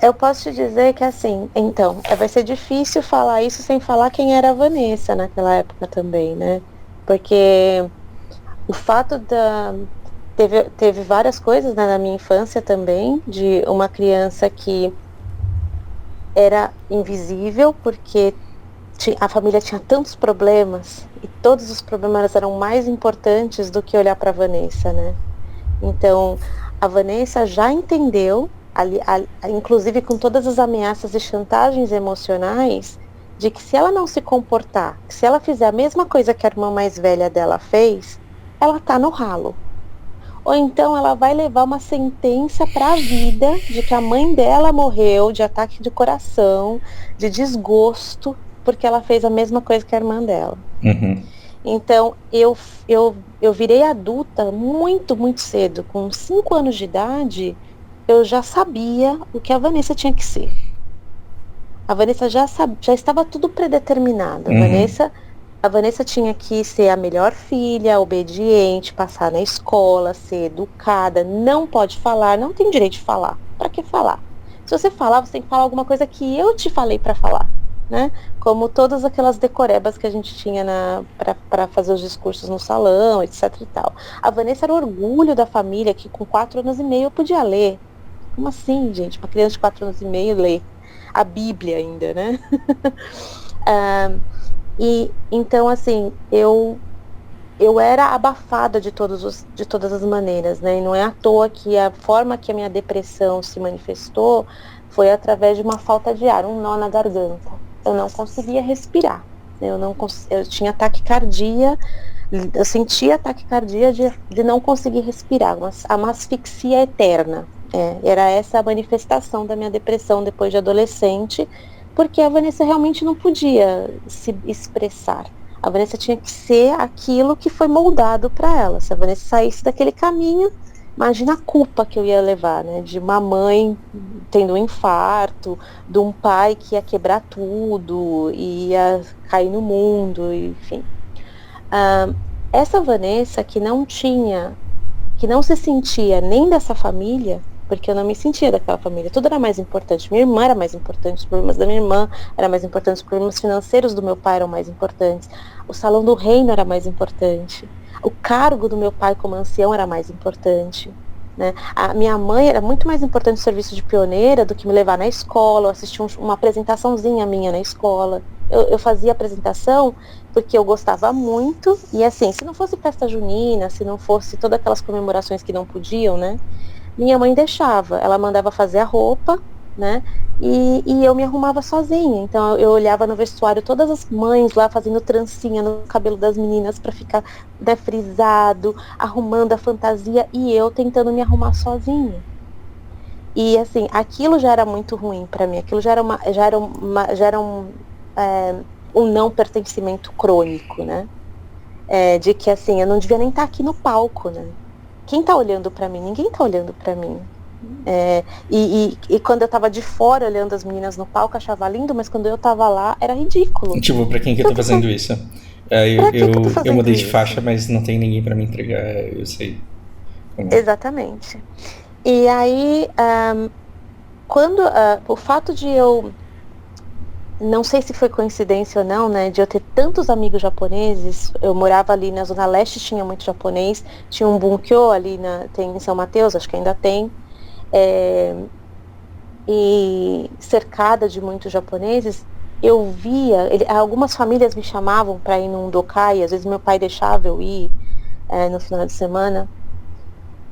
Eu posso te dizer que assim, então, vai ser difícil falar isso sem falar quem era a Vanessa naquela época também, né? Porque o fato teve várias coisas, né, na minha infância também, de uma criança que era invisível porque a família tinha tantos problemas e todos os problemas eram mais importantes do que olhar para a Vanessa, né? Então, a Vanessa já entendeu inclusive com todas as ameaças e chantagens emocionais, de que se ela não se comportar, que se ela fizer a mesma coisa que a irmã mais velha dela fez, ela tá no ralo. Ou então ela vai levar uma sentença para a vida de que a mãe dela morreu de ataque de coração, de desgosto, porque ela fez a mesma coisa que a irmã dela. Uhum. Então, eu virei adulta muito, muito cedo. Com 5 anos de idade, eu já sabia o que a Vanessa tinha que ser. A Vanessa já estava tudo predeterminado. A Vanessa tinha que ser a melhor filha, obediente, passar na escola, ser educada, não pode falar, não tem direito de falar. Para que falar? Se você falar, você tem que falar alguma coisa que eu te falei para falar, né? Como todas aquelas decorebas que a gente tinha para fazer os discursos no salão, etc e tal. A Vanessa era o orgulho da família, que com 4 anos e meio eu podia ler. Como assim, gente? Uma criança de 4 anos e meio ler a Bíblia ainda, né? E então, assim, eu era abafada de todas as maneiras, né? E não é à toa que a forma que a minha depressão se manifestou foi através de uma falta de ar, um nó na garganta. Eu não conseguia respirar. Eu tinha taquicardia, eu sentia taquicardia de não conseguir respirar, uma asfixia eterna. Era essa a manifestação da minha depressão depois de adolescente, porque a Vanessa realmente não podia se expressar. A Vanessa tinha que ser aquilo que foi moldado para ela. Se a Vanessa saísse daquele caminho, imagina a culpa que eu ia levar, né? De uma mãe tendo um infarto, de um pai que ia quebrar tudo, ia cair no mundo, enfim. Essa Vanessa que não se sentia nem dessa família, porque eu não me sentia daquela família, tudo era mais importante. Minha irmã era mais importante, os problemas da minha irmã eram mais importantes, os problemas financeiros do meu pai eram mais importantes, o salão do reino era mais importante, o cargo do meu pai como ancião era mais importante, né? A minha mãe era muito mais importante o serviço de pioneira do que me levar na escola, ou assistir uma apresentaçãozinha minha na escola. Eu fazia apresentação porque eu gostava muito, e assim, se não fosse festa junina, se não fosse todas aquelas comemorações que não podiam, né? Minha mãe deixava, ela mandava fazer a roupa, né? E eu me arrumava sozinha. Então eu olhava no vestuário todas as mães lá fazendo trancinha no cabelo das meninas para ficar defrisado, arrumando a fantasia, e eu tentando me arrumar sozinha. E assim, aquilo já era muito ruim para mim. Aquilo já era um não pertencimento crônico, né? De que assim, eu não devia nem estar aqui no palco, né? Quem tá olhando para mim? Ninguém tá olhando para mim. E quando eu tava de fora olhando as meninas no palco, achava lindo, mas quando eu tava lá, era ridículo. Tipo, pra quem que eu tô fazendo isso? Eu mudei de faixa, mas não tem ninguém pra me entregar, eu sei. Exatamente. E aí, o fato de eu, não sei se foi coincidência ou não, né, de eu ter tantos amigos japoneses, eu morava ali na Zona Leste, tinha muito japonês, tinha um Bunkyo ali, tem em São Mateus, acho que ainda tem, e cercada de muitos japoneses, eu via, algumas famílias me chamavam para ir num dokai, às vezes meu pai deixava eu ir no final de semana,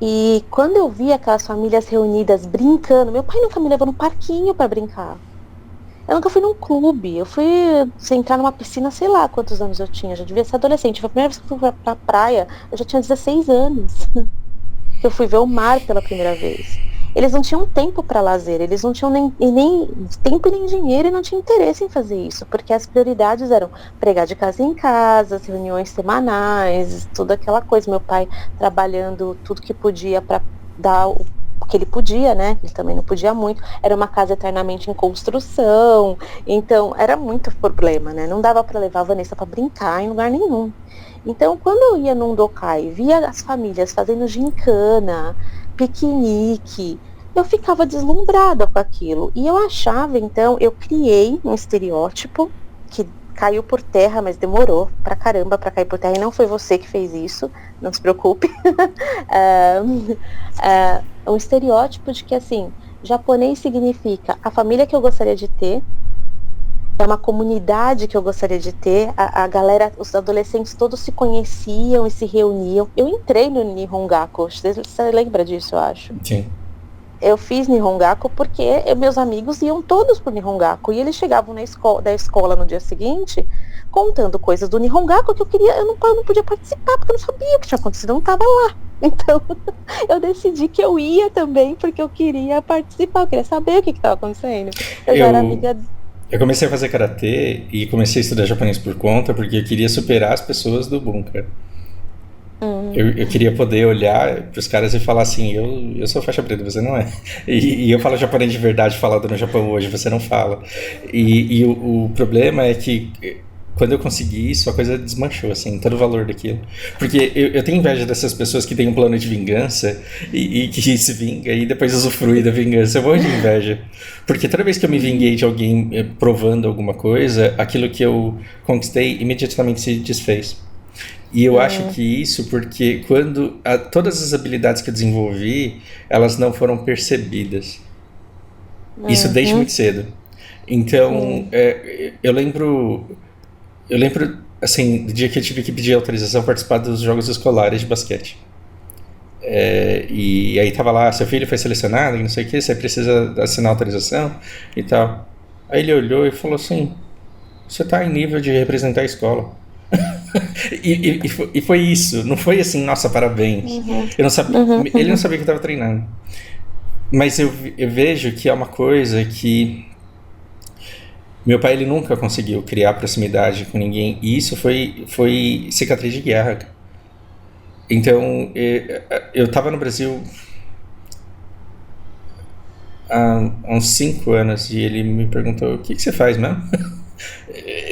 e quando eu via aquelas famílias reunidas brincando, meu pai nunca me levou no parquinho para brincar. Eu nunca fui num clube, eu fui entrar numa piscina, sei lá quantos anos eu tinha, já devia ser adolescente. Foi a primeira vez que eu fui pra praia, eu já tinha 16 anos. Eu fui ver o mar pela primeira vez. Eles não tinham tempo para lazer, eles não tinham nem tempo e nem dinheiro e não tinham interesse em fazer isso, porque as prioridades eram pregar de casa em casa, as reuniões semanais, toda aquela coisa. Meu pai trabalhando tudo que podia para dar o que ele podia, né? Ele também não podia muito. Era uma casa eternamente em construção, então era muito problema, né? Não dava para levar a Vanessa para brincar em lugar nenhum. Então, quando eu ia num dokai, via as famílias fazendo gincana, piquenique, eu ficava deslumbrada com aquilo. E eu achava, então, eu criei um estereótipo que caiu por terra, mas demorou pra caramba pra cair por terra, e não foi você que fez isso, não se preocupe. Um estereótipo de que, assim, japonês significa a família que eu gostaria de ter, é uma comunidade que eu gostaria de ter, a galera, os adolescentes todos se conheciam e se reuniam. Eu entrei no Nihongaku, você lembra disso, eu acho? Sim. eu fiz Nihongaku porque meus amigos iam todos pro Nihongaku e eles chegavam da escola no dia seguinte contando coisas do Nihongaku que eu não podia participar porque eu não sabia o que tinha acontecido, eu não estava lá. Então eu decidi que eu ia também porque eu queria participar, eu queria saber o que estava acontecendo. Eu já era amiga. Eu comecei a fazer karatê e comecei a estudar japonês por conta porque eu queria superar as pessoas do bunker. Eu queria poder olhar pros caras e falar assim, eu sou faixa preta, você não é. E eu falo japonês de verdade falado no Japão hoje, você não fala. E o problema é que quando eu consegui isso, a coisa desmanchou, assim, todo o valor daquilo. Porque eu tenho inveja dessas pessoas que têm um plano de vingança e que se vinga e depois usufrui da vingança. Eu vou de inveja. Porque toda vez que eu me vinguei de alguém provando alguma coisa, aquilo que eu conquistei imediatamente se desfez. E eu acho que isso porque quando todas as habilidades que eu desenvolvi, elas não foram percebidas. Isso desde muito cedo. Então, eu lembro, assim, do dia que eu tive que pedir autorização para participar dos jogos escolares de basquete. E aí tava lá, seu filho foi selecionado, e não sei o que, você precisa assinar autorização e tal. Aí ele olhou e falou assim, você tá em nível de representar a escola. E foi isso, não foi assim, nossa, parabéns. Eu não sabia, ele não sabia que eu estava treinando. Mas eu vejo que é uma coisa que meu pai ele nunca conseguiu criar proximidade com ninguém, e isso foi cicatriz de guerra. Então eu estava no Brasil há uns 5 anos e ele me perguntou, o que você faz mesmo?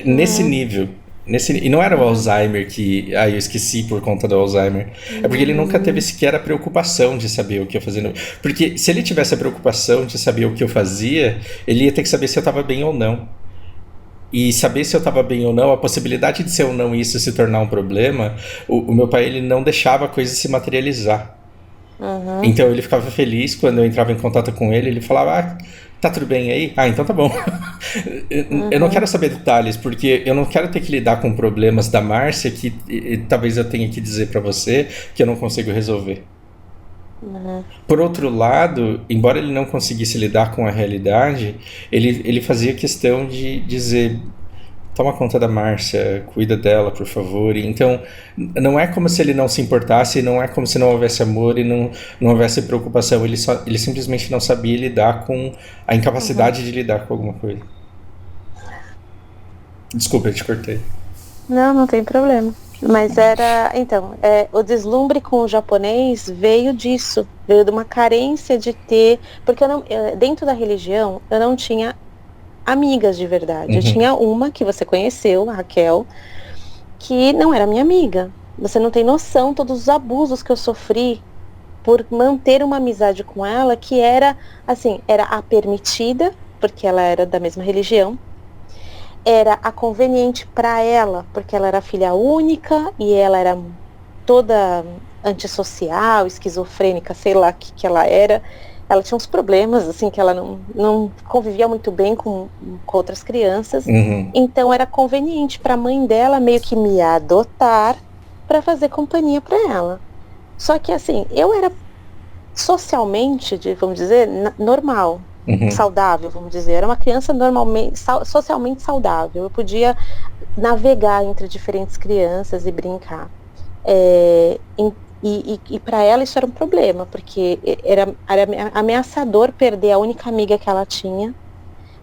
Nesse nível. E não era o Alzheimer que eu esqueci por conta do Alzheimer. É porque ele nunca teve sequer a preocupação de saber o que eu fazia. Porque se ele tivesse a preocupação de saber o que eu fazia, ele ia ter que saber se eu estava bem ou não. E saber se eu estava bem ou não, a possibilidade de ser ou não isso se tornar um problema, o meu pai ele não deixava a coisa se materializar. Então ele ficava feliz quando eu entrava em contato com ele, ele falava, tá tudo bem aí? Então tá bom. Eu não quero saber detalhes, porque eu não quero ter que lidar com problemas da Márcia que talvez eu tenha que dizer pra você que eu não consigo resolver. Por outro lado, embora ele não conseguisse lidar com a realidade, ele fazia questão de dizer, toma conta da Márcia, cuida dela, por favor. E então, não é como se ele não se importasse, não é como se não houvesse amor e não houvesse preocupação. Ele simplesmente não sabia lidar com a incapacidade de lidar com alguma coisa. Desculpa, eu te cortei. Não tem problema. Mas o deslumbre com o japonês veio disso, veio de uma carência de ter, porque dentro da religião eu não tinha amigas de verdade. Eu tinha uma que você conheceu, a Raquel, que não era minha amiga. Você não tem noção todos os abusos que eu sofri por manter uma amizade com ela, que era a permitida, porque ela era da mesma religião, era a conveniente para ela, porque ela era filha única e ela era toda antissocial, esquizofrênica, sei lá o que ela era. Ela tinha uns problemas, assim, que ela não convivia muito bem com outras crianças. Então era conveniente para a mãe dela meio que me adotar para fazer companhia para ela. Só que, assim, eu era socialmente, vamos dizer, normal, saudável, vamos dizer. Era uma criança socialmente saudável. Eu podia navegar entre diferentes crianças e brincar. E para ela isso era um problema, porque era ameaçador perder a única amiga que ela tinha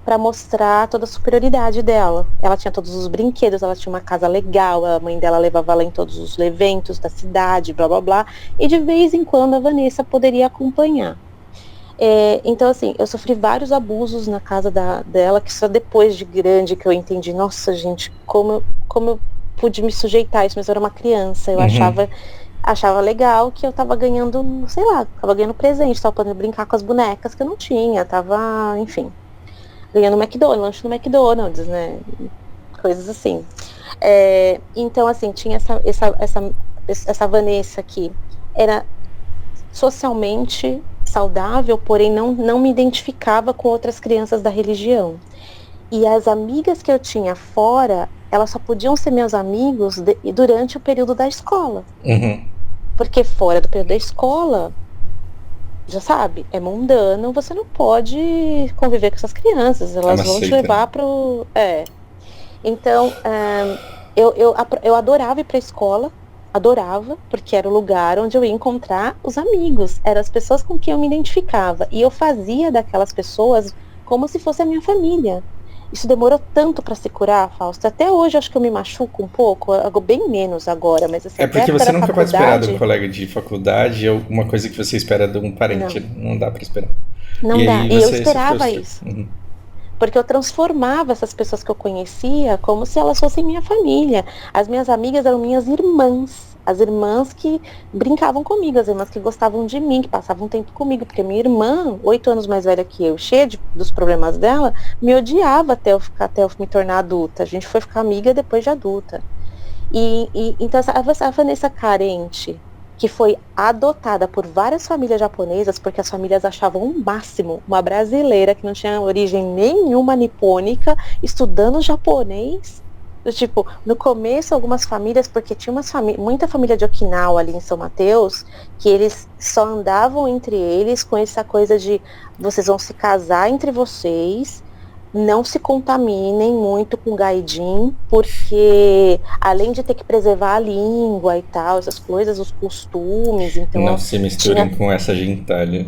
para mostrar toda a superioridade dela. Ela tinha todos os brinquedos, ela tinha uma casa legal, a mãe dela levava ela em todos os eventos da cidade, blá blá blá, e de vez em quando a Vanessa poderia acompanhar. Então, assim, eu sofri vários abusos na casa dela, que só depois de grande que eu entendi, nossa, gente, como eu pude me sujeitar a isso, mas eu era uma criança, eu achava legal que eu tava ganhando, sei lá, tava ganhando presente, tava podendo brincar com as bonecas que eu não tinha, tava, enfim, ganhando lanche no McDonald's, né, coisas assim. Então, assim, tinha essa Vanessa que era socialmente saudável, porém não me identificava com outras crianças da religião. E as amigas que eu tinha fora, elas só podiam ser meus amigos durante o período da escola. Porque fora do período da escola, já sabe, é mundano, você não pode conviver com essas crianças, elas uma vão te seita. levar pro... Então, eu adorava ir pra escola, adorava, porque era o lugar onde eu ia encontrar os amigos, eram as pessoas com quem eu me identificava, e eu fazia daquelas pessoas como se fosse a minha família. Isso demorou tanto para se curar, Fausto. Até hoje acho que eu me machuco um pouco, bem menos agora, mas assim, É até a porque época você da nunca pode esperar de um faculdade, colega de faculdade ou uma coisa que você espera de um parente. não, Não dá pra esperar. E não dá. aí E eu você se esperava frustra. isso. Uhum. Porque eu transformava essas pessoas que eu conhecia como se elas fossem minha família. As minhas amigas eram minhas irmãs. As irmãs que brincavam comigo, as irmãs que gostavam de mim, que passavam tempo comigo. Porque minha irmã, 8 anos mais velha que eu, cheia dos problemas dela, me odiava até eu me tornar adulta. A gente foi ficar amiga depois de adulta. Então essa Vanessa carente, que foi adotada por várias famílias japonesas, porque as famílias achavam o máximo uma brasileira que não tinha origem nenhuma nipônica, estudando japonês. Tipo, no começo, algumas famílias, porque tinha muita família de Okinawa ali em São Mateus, que eles só andavam entre eles com essa coisa de vocês vão se casar entre vocês, não se contaminem muito com gaidin, porque além de ter que preservar a língua e tal, essas coisas, os costumes, Não então se misturem tinha com essa gentalha.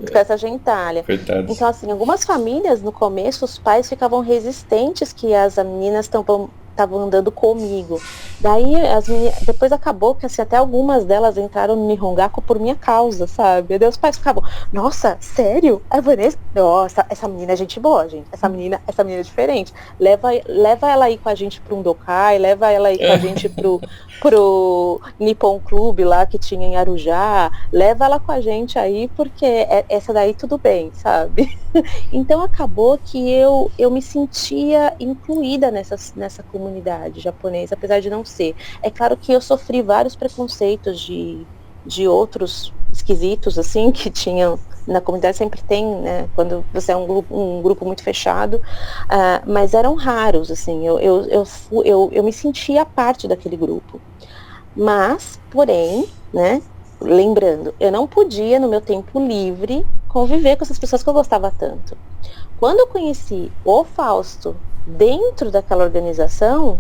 com essa gentalha. Coitados. Então, assim, algumas famílias, no começo, os pais ficavam resistentes que as meninas estavam andando comigo. Daí, depois acabou que, assim, até algumas delas entraram no Nihongaku por minha causa, sabe? E daí os pais ficavam, nossa, sério? A Vanessa? Nossa, essa menina é gente boa, gente. Essa menina é diferente. Leva ela aí com a gente para um Dokai, leva ela aí com a gente pro Nippon Club lá que tinha em Arujá, leva ela com a gente aí, porque essa daí tudo bem, sabe? Então acabou que eu me sentia incluída nessa comunidade japonesa, apesar de não ser. É claro que eu sofri vários preconceitos de outros esquisitos, assim, que tinham na comunidade, sempre tem, né, quando você é um grupo muito fechado, mas eram raros, assim, eu me sentia parte daquele grupo. Mas, porém, né, lembrando, eu não podia, no meu tempo livre, conviver com essas pessoas que eu gostava tanto. Quando eu conheci o Fausto dentro daquela organização,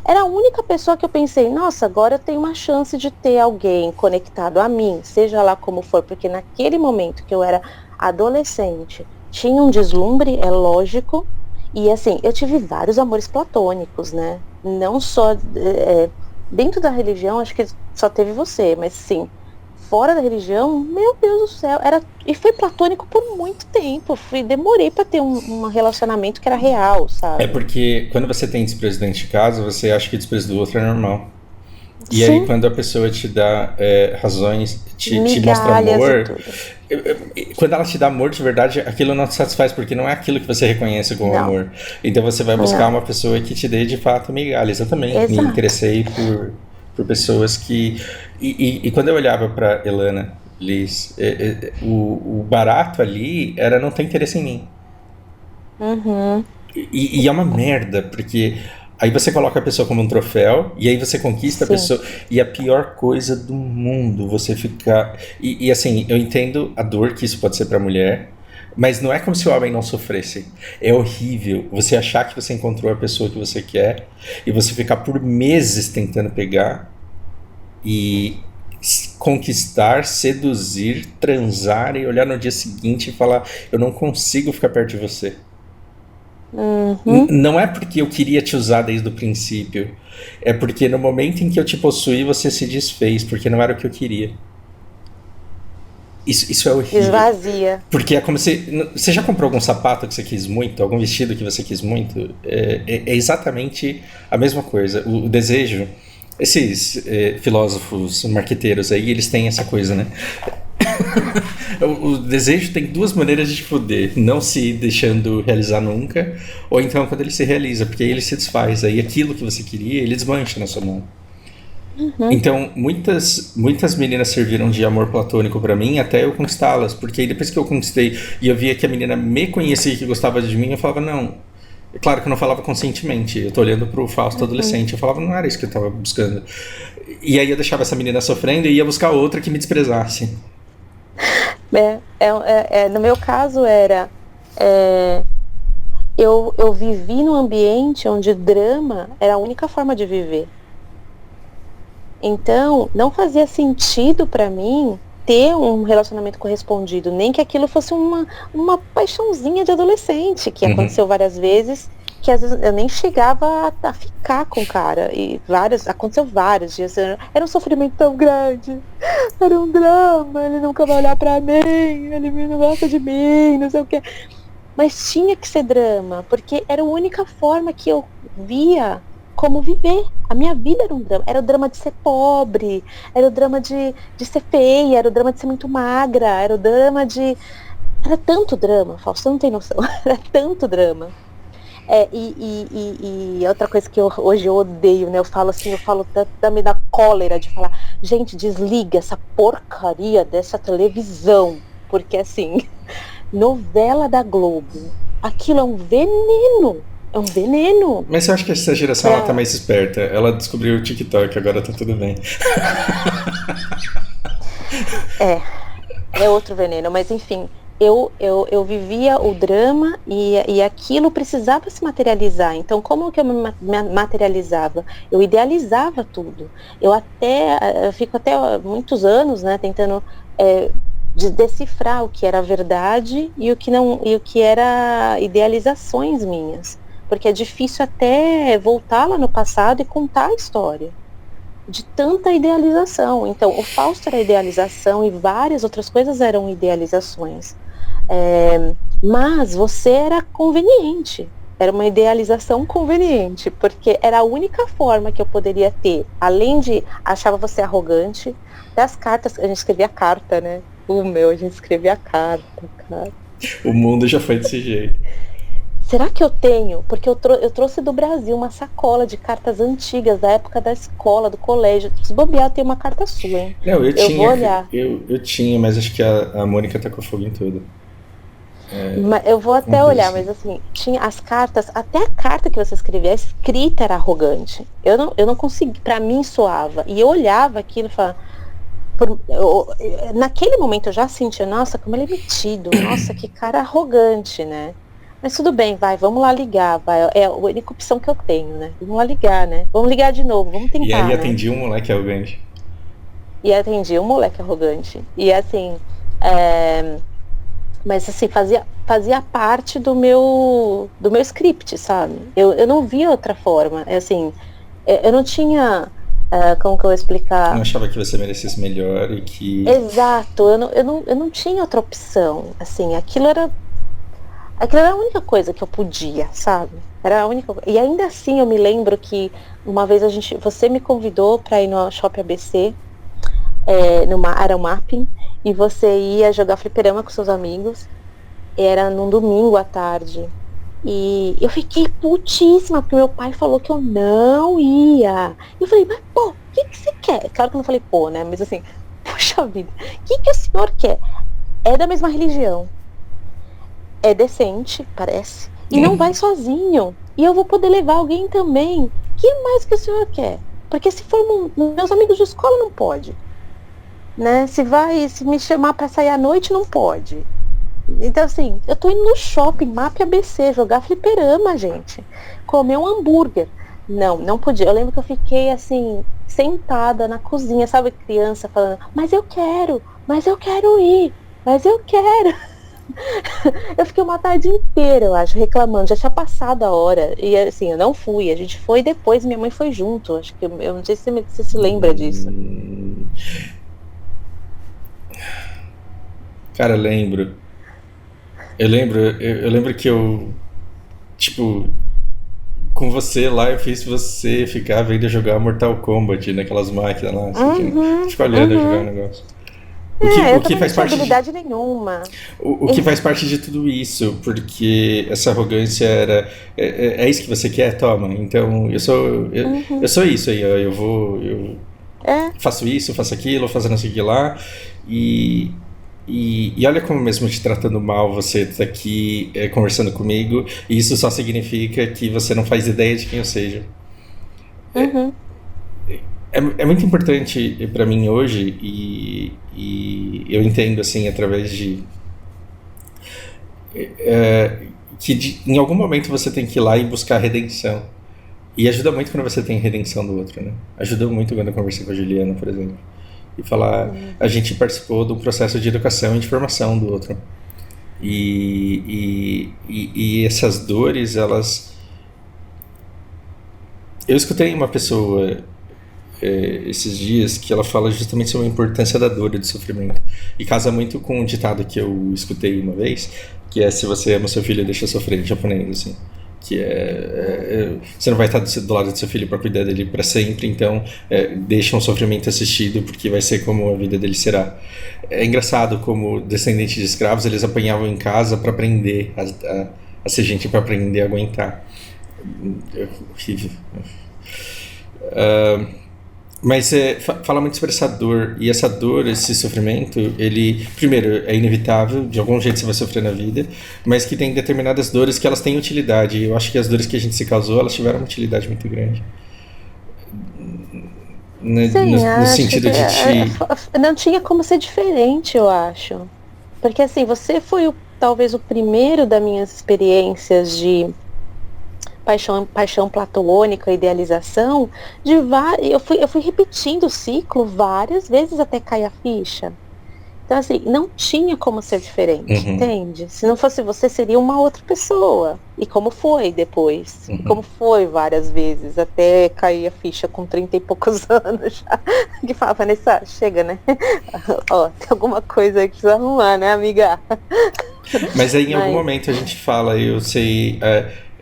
era a única pessoa que eu pensei, nossa, agora eu tenho uma chance de ter alguém conectado a mim, seja lá como for, porque naquele momento que eu era adolescente, tinha um deslumbre, é lógico, e assim, eu tive vários amores platônicos, né? Não só dentro da religião, acho que só teve você, mas sim, fora da religião, meu Deus do céu, e foi platônico por muito tempo, demorei para ter um relacionamento que era real, sabe? É porque quando você tem desprezo dentro de casa, você acha que o desprezo do outro é normal. E Sim. aí quando a pessoa te dá razões, te mostra Migalhas e amor, tudo. quando ela te dá amor de verdade, aquilo não te satisfaz, porque não é aquilo que você reconhece como Não. amor. Então você vai buscar Não. uma pessoa que te dê de fato migalhas. Eu também me Exato. interessei por pessoas que... E quando eu olhava pra Elana, Liz, o barato ali era não ter interesse em mim. Uhum. E é uma merda, porque aí você coloca a pessoa como um troféu, e aí você conquista a Sim. pessoa, e a pior coisa do mundo, você ficar... E assim, eu entendo a dor que isso pode ser pra mulher, mas não é como se o homem não sofresse. É horrível você achar que você encontrou a pessoa que você quer, e você ficar por meses tentando pegar, e conquistar, seduzir, transar, e olhar no dia seguinte e falar, eu não consigo ficar perto de você. Uhum. Não é porque eu queria te usar desde o princípio. É porque no momento em que eu te possuí, você se desfez, porque não era o que eu queria. Isso é horrível. Esvazia. Porque é como se... Você já comprou algum sapato que você quis muito? Algum vestido que você quis muito? É exatamente a mesma coisa. O desejo... Esses filósofos marqueteiros aí, eles têm essa coisa, né? O desejo tem duas maneiras de te foder. Não se deixando realizar nunca, ou então quando ele se realiza, porque aí ele se desfaz. Aí aquilo que você queria, ele desmancha na sua mão. Uhum. Então, muitas meninas serviram de amor platônico pra mim até eu conquistá-las. Porque aí depois que eu conquistei e eu via que a menina me conhecia e que gostava de mim, eu falava, não... É claro que eu não falava conscientemente. Eu tô olhando pro Fausto adolescente. Eu falava, não era isso que eu tava buscando. E aí eu deixava essa menina sofrendo e ia buscar outra que me desprezasse. No meu caso era eu vivi num ambiente onde drama era a única forma de viver. Então, não fazia sentido para mim ter um relacionamento correspondido, nem que aquilo fosse uma paixãozinha de adolescente, que aconteceu várias vezes, que às vezes eu nem chegava a ficar com o cara, e aconteceu vários dias, era um sofrimento tão grande, era um drama, ele nunca vai olhar pra mim, ele não gosta de mim, não sei o que, mas tinha que ser drama, porque era a única forma que eu via como viver. A minha vida era o drama de ser pobre, era o drama de ser feia, era o drama de ser muito magra, era o drama de... Era tanto drama, Fausto, você não tem noção, era tanto drama. E outra coisa que hoje eu odeio, né? Eu falo me dá cólera de falar, gente, desliga essa porcaria dessa televisão, porque assim, novela da Globo, aquilo é um veneno. É um veneno. Mas eu acho que essa geração ela tá mais esperta. Ela descobriu o TikTok, agora tá tudo bem. É outro veneno, mas enfim, eu vivia o drama e aquilo precisava se materializar. Então, como que eu me materializava? Eu idealizava tudo. Eu fico até muitos anos, né, tentando decifrar o que era verdade e o que não, e o que era idealizações minhas. Porque é difícil até voltar lá no passado e contar a história de tanta idealização. Então, o Fausto era idealização e várias outras coisas eram idealizações. Mas você era conveniente. Era uma idealização conveniente, porque era a única forma que eu poderia ter, além de achava você arrogante, das cartas, a gente escrevia carta, né? A gente escrevia carta, cara. O mundo já foi desse jeito. Será que eu tenho? Porque eu trouxe do Brasil uma sacola de cartas antigas, da época da escola, do colégio. Se bobear, tem uma carta sua, hein? Não, eu tinha, vou olhar. Eu tinha, mas acho que a Mônica tacou fogo em tudo. Eu vou até olhar, mas assim, tinha as cartas, até a carta que você escrevia, a escrita era arrogante. Eu não consegui, pra mim soava. E eu olhava aquilo e falava... naquele momento eu já sentia, nossa, como ele é metido, nossa, que cara arrogante, né? Mas tudo bem, vamos lá ligar, é a única opção que eu tenho, né? Vamos lá ligar, né? Vamos ligar de novo, vamos tentar. E aí né? atendi um moleque arrogante. E assim, mas assim, fazia parte do meu script, sabe? Eu não via outra forma, assim, eu não tinha... como que eu vou explicar? Eu não achava que você merecesse melhor e que... Exato, eu não tinha outra opção, assim, aquilo era a única coisa que eu podia, sabe? Era a única. E ainda assim eu me lembro que uma vez você me convidou para ir no Shopping ABC, era um mapping, e você ia jogar fliperama com seus amigos. Era num domingo à tarde. E eu fiquei putíssima, porque meu pai falou que eu não ia. E eu falei, mas pô, o que você quer? Claro que eu não falei pô, né? Mas assim, puxa vida, o que o senhor quer? É da mesma religião. É decente, parece. E não vai sozinho. E eu vou poder levar alguém também. Que mais que o senhor quer? Porque se for meus amigos de escola, não pode. Né? Se me chamar pra sair à noite, não pode. Então, assim, eu tô indo no shopping, Map ABC, jogar fliperama, gente. Comer um hambúrguer. Não podia. Eu lembro que eu fiquei, assim, sentada na cozinha, sabe, criança falando, mas eu quero ir, mas eu quero. Eu fiquei uma tarde inteira, eu acho, reclamando. Já tinha passado a hora. E assim, eu não fui. A gente foi depois, minha mãe foi junto. Acho que eu não sei se você se lembra disso. Cara, eu lembro. Eu lembro que eu, tipo, com você lá, eu fiz você ficar vendo jogar Mortal Kombat naquelas máquinas lá. Você fica olhando eu jogar o negócio. O que faz parte habilidade nenhuma. O que faz parte de tudo isso, porque essa arrogância era é isso que você quer, toma. Então eu sou isso aí, eu faço isso, faço aquilo, faço não sei o que lá e olha como mesmo te tratando mal, você tá aqui conversando comigo, e isso só significa que você não faz ideia de quem eu seja. É muito importante para mim hoje e e eu entendo, assim, através de... em algum momento você tem que ir lá e buscar redenção. E ajuda muito quando você tem redenção do outro, né? Ajuda muito quando eu conversei com a Juliana, por exemplo. E falar, a gente participou de um processo de educação e de formação do outro. E essas dores, elas... Eu escutei uma pessoa esses dias que ela fala justamente sobre a importância da dor e do sofrimento. E casa muito com um ditado que eu escutei uma vez, que é: se você ama seu filho, deixa sofrer, em japonês, assim. Que você não vai estar do lado do seu filho para cuidar dele para sempre, então deixa um sofrimento assistido, porque vai ser como a vida dele será. É engraçado como descendentes de escravos, eles apanhavam em casa para aprender a ser gente, para aprender a aguentar. É horrível. Mas fala muito sobre essa dor, e essa dor, esse sofrimento, ele, primeiro, é inevitável, de algum jeito você vai sofrer na vida, mas que tem determinadas dores que elas têm utilidade, e eu acho que as dores que a gente se causou, elas tiveram uma utilidade muito grande. Sim, no sentido de não tinha como ser diferente, eu acho. Porque assim, você foi talvez o primeiro das minhas experiências de paixão platônica, idealização, eu fui repetindo o ciclo várias vezes até cair a ficha. Então, assim, não tinha como ser diferente, entende? Se não fosse você, seria uma outra pessoa. E como foi depois? Como foi várias vezes, até cair a ficha com 30 e poucos anos já. Que fala, Vanessa, chega, né? Ó, tem alguma coisa aí que precisa arrumar, né, amiga? Mas aí, em algum momento, a gente fala, eu sei...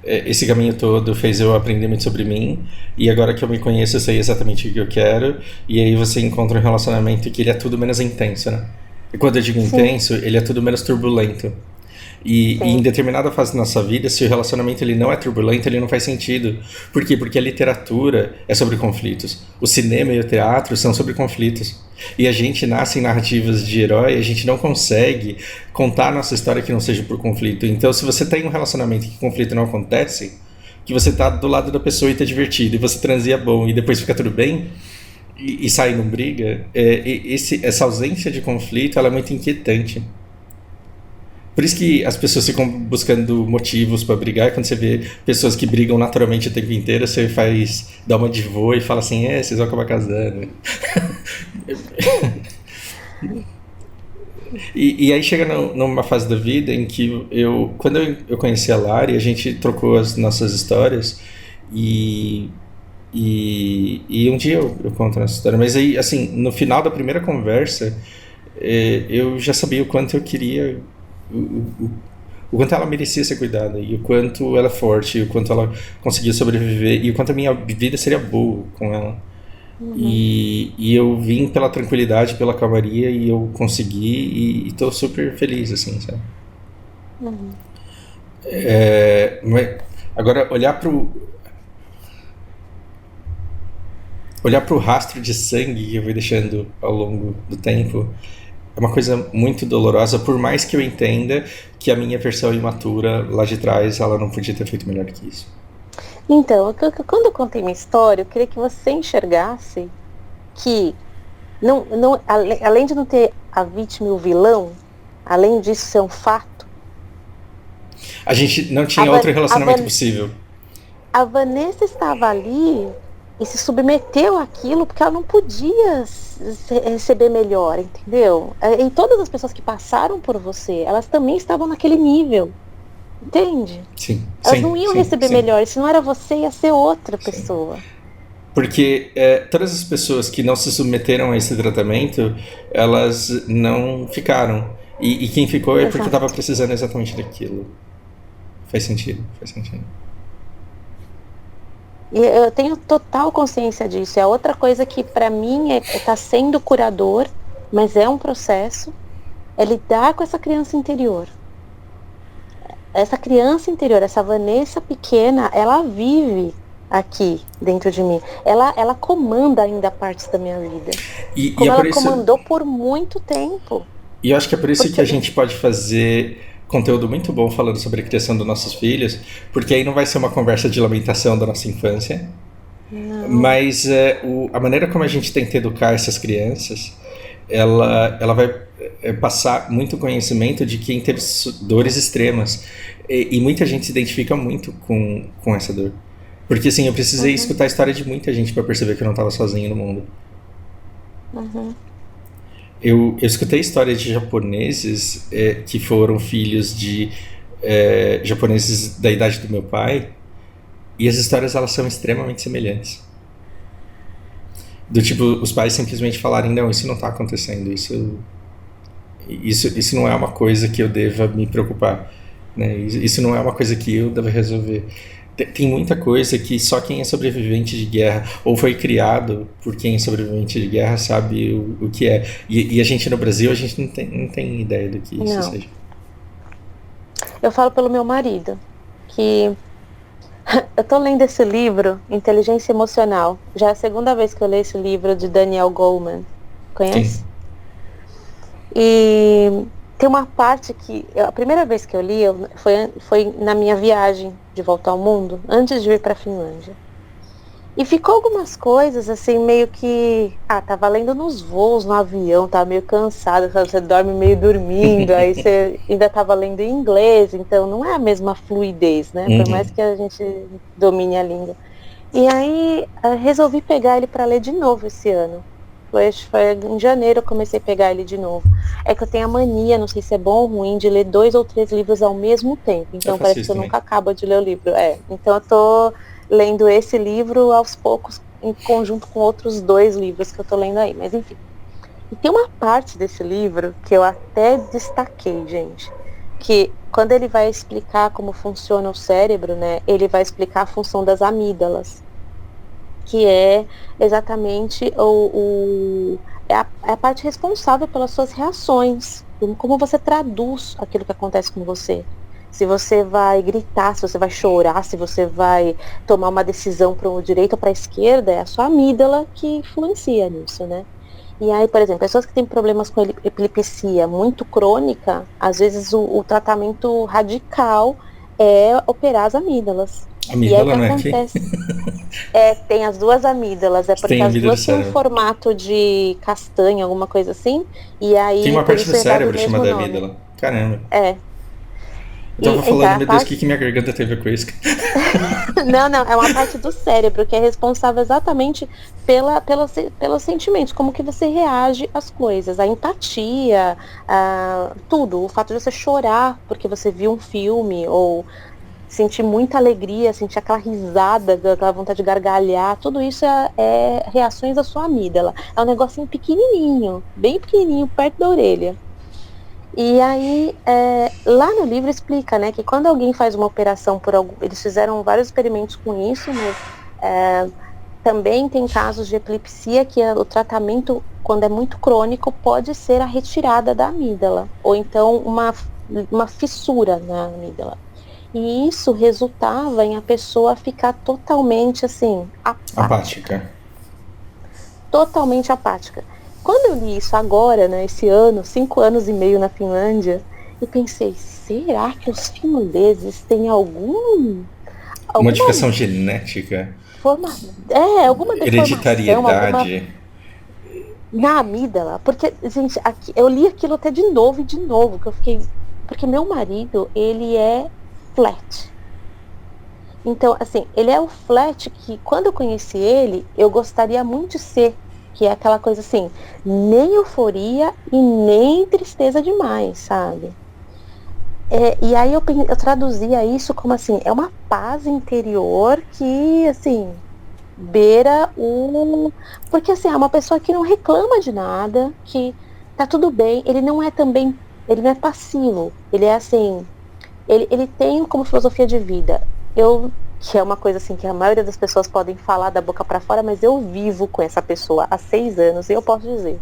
esse caminho todo fez eu aprender muito sobre mim, e agora que eu me conheço, eu sei exatamente o que eu quero, e aí você encontra um relacionamento que ele é tudo menos intenso, né? E quando eu digo intenso, ele é tudo menos turbulento. E em determinada fase da nossa vida, se o relacionamento ele não é turbulento, ele não faz sentido. Por quê? Porque a literatura é sobre conflitos. O cinema e o teatro são sobre conflitos. E a gente nasce em narrativas de herói, a gente não consegue contar a nossa história que não seja por conflito. Então, se você tem um relacionamento em que conflito não acontece, que você tá do lado da pessoa e tá divertido, e você transia bom e depois fica tudo bem, e sai e não briga, essa ausência de conflito ela é muito inquietante. Por isso que as pessoas ficam buscando motivos para brigar. Quando você vê pessoas que brigam naturalmente o tempo inteiro, você dá uma de vô e fala assim, vocês vão acabar casando. E aí chega numa fase da vida em que quando eu conheci a Lari, a gente trocou as nossas histórias e um dia eu conto essa história. Mas aí, assim, no final da primeira conversa, eu já sabia o quanto eu queria... O quanto ela merecia ser cuidada, e o quanto ela é forte, e o quanto ela conseguia sobreviver, e o quanto a minha vida seria boa com ela. E eu vim pela tranquilidade, pela calmaria, e eu consegui, e tô super feliz, assim, sabe? Agora, olhar pro rastro de sangue que eu fui deixando ao longo do tempo é uma coisa muito dolorosa, por mais que eu entenda que a minha versão imatura lá de trás, ela não podia ter feito melhor que isso. Então, quando eu contei minha história, eu queria que você enxergasse que, além de não ter a vítima e o vilão, além disso ser um fato... A gente não tinha outro relacionamento possível. A Vanessa estava ali e se submeteu àquilo porque ela não podia receber melhor, entendeu? E todas as pessoas que passaram por você, elas também estavam naquele nível, entende? Sim. Elas não iam receber melhor, se não era você, ia ser outra pessoa. Porque todas as pessoas que não se submeteram a esse tratamento, elas não ficaram. E quem ficou é porque estava precisando exatamente daquilo. Faz sentido. E eu tenho total consciência disso. É outra coisa que pra mim tá sendo curador, mas é um processo, é lidar com essa criança interior. Essa criança interior, essa Vanessa pequena, ela vive aqui dentro de mim. Ela comanda ainda partes da minha vida. Como ela comandou por muito tempo. E eu acho que é por isso que a gente pode fazer conteúdo muito bom falando sobre a criação dos nossos filhos, porque aí não vai ser uma conversa de lamentação da nossa infância, mas a maneira como a gente tenta educar essas crianças ela vai passar muito conhecimento de quem teve dores extremas. E muita gente se identifica muito com essa dor. Porque assim, eu precisei escutar a história de muita gente para perceber que eu não estava sozinho no mundo. Eu escutei histórias de japoneses que foram filhos de japoneses da idade do meu pai, e as histórias elas são extremamente semelhantes. Do tipo, os pais simplesmente falarem, não, isso não está acontecendo, isso não é uma coisa que eu deva me preocupar, né? Isso não é uma coisa que eu deva resolver. Tem muita coisa que só quem é sobrevivente de guerra ou foi criado por quem é sobrevivente de guerra sabe o que é. E a gente no Brasil, a gente não tem ideia do que isso seja. Eu falo pelo meu marido, que eu tô lendo esse livro, Inteligência Emocional. Já é a segunda vez que eu leio esse livro de Daniel Goleman. Conhece? Sim. E tem uma parte que... A primeira vez que eu li foi na minha viagem de volta ao mundo, antes de ir pra Finlândia. E ficou algumas coisas, assim, meio que... tava lendo nos voos, no avião, tava meio cansado, você dorme meio dormindo, aí você ainda tava lendo em inglês, então não é a mesma fluidez, né? Por mais que a gente domine a língua. E aí, resolvi pegar ele para ler de novo esse ano. Foi em janeiro eu comecei a pegar ele de novo. É que eu tenho a mania, não sei se é bom ou ruim, de ler 2 ou 3 livros ao mesmo tempo. Então parece que eu nunca acabo de ler o livro. Então eu tô lendo esse livro aos poucos, em conjunto com outros 2 livros que eu tô lendo aí. Mas enfim. E tem uma parte desse livro que eu até destaquei, gente. Que quando ele vai explicar como funciona o cérebro, né? Ele vai explicar a função das amígdalas. Que é exatamente a parte responsável pelas suas reações, como você traduz aquilo que acontece com você. Se você vai gritar, se você vai chorar, se você vai tomar uma decisão para o direito ou para a esquerda, é a sua amígdala que influencia nisso, né? E aí, por exemplo, pessoas que têm problemas com epilepsia muito crônica, às vezes o tratamento radical é operar as amígdalas. Amígdala não é que acontece? Tem as 2 amígdalas, porque as 2 têm um formato de castanha, alguma coisa assim, e aí... Tem uma parte do cérebro chamada amígdala. Caramba. Eu tava falando, meu Deus, o que minha garganta teve a ver com isso? Não, é uma parte do cérebro que é responsável exatamente pelos sentimentos, como que você reage às coisas, a empatia, tudo, o fato de você chorar porque você viu um filme, ou sentir muita alegria, sentir aquela risada, aquela vontade de gargalhar, tudo isso é reações da sua amígdala. É um negocinho pequenininho, bem pequenininho, perto da orelha. E aí, lá no livro explica, né, que quando alguém faz uma operação eles fizeram vários experimentos com isso, mas também tem casos de epilepsia que o tratamento, quando é muito crônico, pode ser a retirada da amígdala, ou então uma fissura na amígdala. E isso resultava em a pessoa ficar totalmente, assim, apática. Totalmente apática. Quando eu li isso agora, né, esse ano, 5 anos e meio na Finlândia, eu pensei, será que os finlandeses têm alguma modificação genética? Alguma deformação, hereditariedade na amígdala? Porque, gente, eu li aquilo até de novo, que eu fiquei... Porque meu marido, ele é flat. Então, assim, ele é o flat que, quando eu conheci ele, eu gostaria muito de ser. Que é aquela coisa assim, nem euforia e nem tristeza demais, sabe? E aí eu traduzia isso como assim, é uma paz interior que, assim, beira porque assim, é uma pessoa que não reclama de nada, que tá tudo bem, ele não é passivo, ele é assim, ele tem como filosofia de vida, que é uma coisa assim que a maioria das pessoas podem falar da boca para fora, mas eu vivo com essa pessoa há 6 anos e eu posso dizer,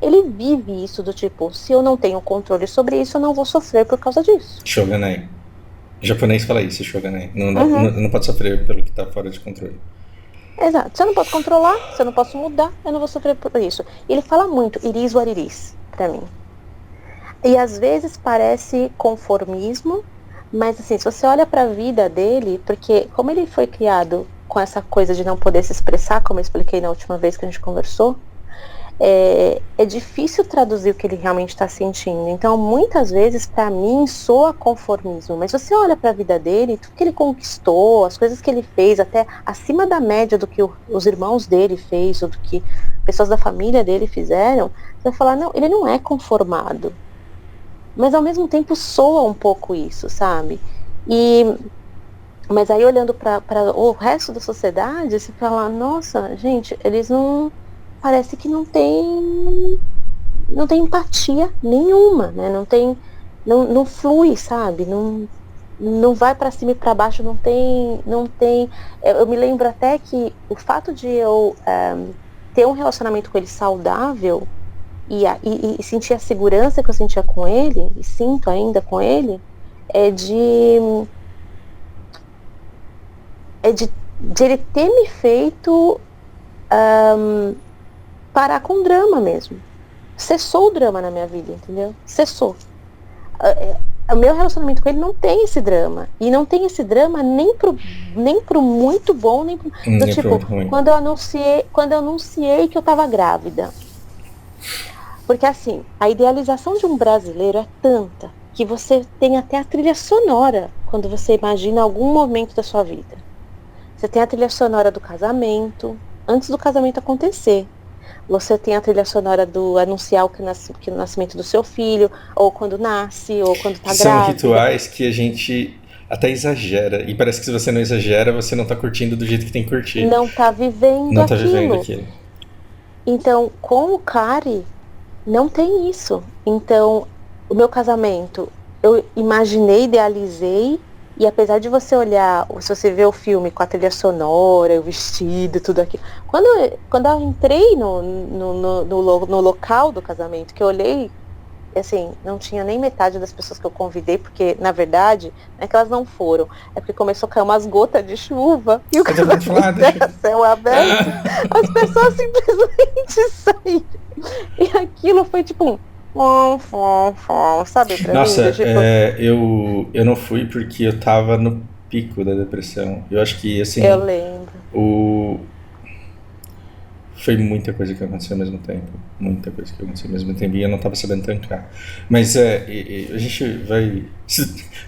ele vive isso do tipo, se eu não tenho controle sobre isso, eu não vou sofrer por causa disso. Shogunai. O japonês fala isso, Shogunai. Não pode sofrer pelo que tá fora de controle. Exato. Se eu não posso controlar, se eu não posso mudar, eu não vou sofrer por isso. E ele fala muito, it is what it is, pra mim. E às vezes parece conformismo, mas assim, se você olha para a vida dele, porque como ele foi criado com essa coisa de não poder se expressar, como eu expliquei na última vez que a gente conversou, é difícil traduzir o que ele realmente está sentindo. Então, muitas vezes, para mim, soa conformismo. Mas você olha para a vida dele, tudo que ele conquistou, as coisas que ele fez, até acima da média do que os irmãos dele fez, ou do que pessoas da família dele fizeram, você vai falar, não, ele não é conformado. Mas, ao mesmo tempo, soa um pouco isso, sabe? Mas aí, olhando para o resto da sociedade, você fala, nossa, gente, eles não... Parece que não tem empatia nenhuma, né? Não flui, sabe? Não vai para cima e para baixo, não tem. Eu me lembro até que o fato de eu ter um relacionamento com ele saudável e sentir a segurança que eu sentia com ele, e sinto ainda com ele, é de ele ter me feito parar com o drama mesmo. Cessou o drama na minha vida, entendeu? Cessou. O meu relacionamento com ele não tem esse drama. E não tem esse drama nem pro muito bom, nem pro... tipo, quando eu anunciei que eu tava grávida. Porque assim, a idealização de um brasileiro é tanta que você tem até a trilha sonora quando você imagina algum momento da sua vida. Você tem a trilha sonora do casamento, antes do casamento acontecer. Você tem a trilha sonora do anunciar que o nascimento do seu filho, ou quando nasce, ou quando tá grávida. São rituais que a gente até exagera. E parece que se você não exagera, você não tá curtindo do jeito que tem que curtir. Não tá vivendo aquilo. Não tá vivendo aquilo. Então, com o Kari, não tem isso. Então, o meu casamento, eu imaginei, idealizei, e apesar de você olhar, se você vê o filme com a trilha sonora, o vestido, tudo aquilo. Quando eu entrei no local do casamento, que eu olhei, assim, não tinha nem metade das pessoas que eu convidei, porque, na verdade, não é que elas não foram, é porque começou a cair umas gotas de chuva, e o casamento era céu aberto, as pessoas simplesmente saíram. E aquilo foi tipo sabe, pra Nossa, mim, tipo... eu não fui porque eu tava no pico da depressão. Eu acho que, assim... Eu lembro. Foi muita coisa que aconteceu ao mesmo tempo. Muita coisa que aconteceu ao mesmo tempo. E eu não tava sabendo tancar. Mas a gente vai...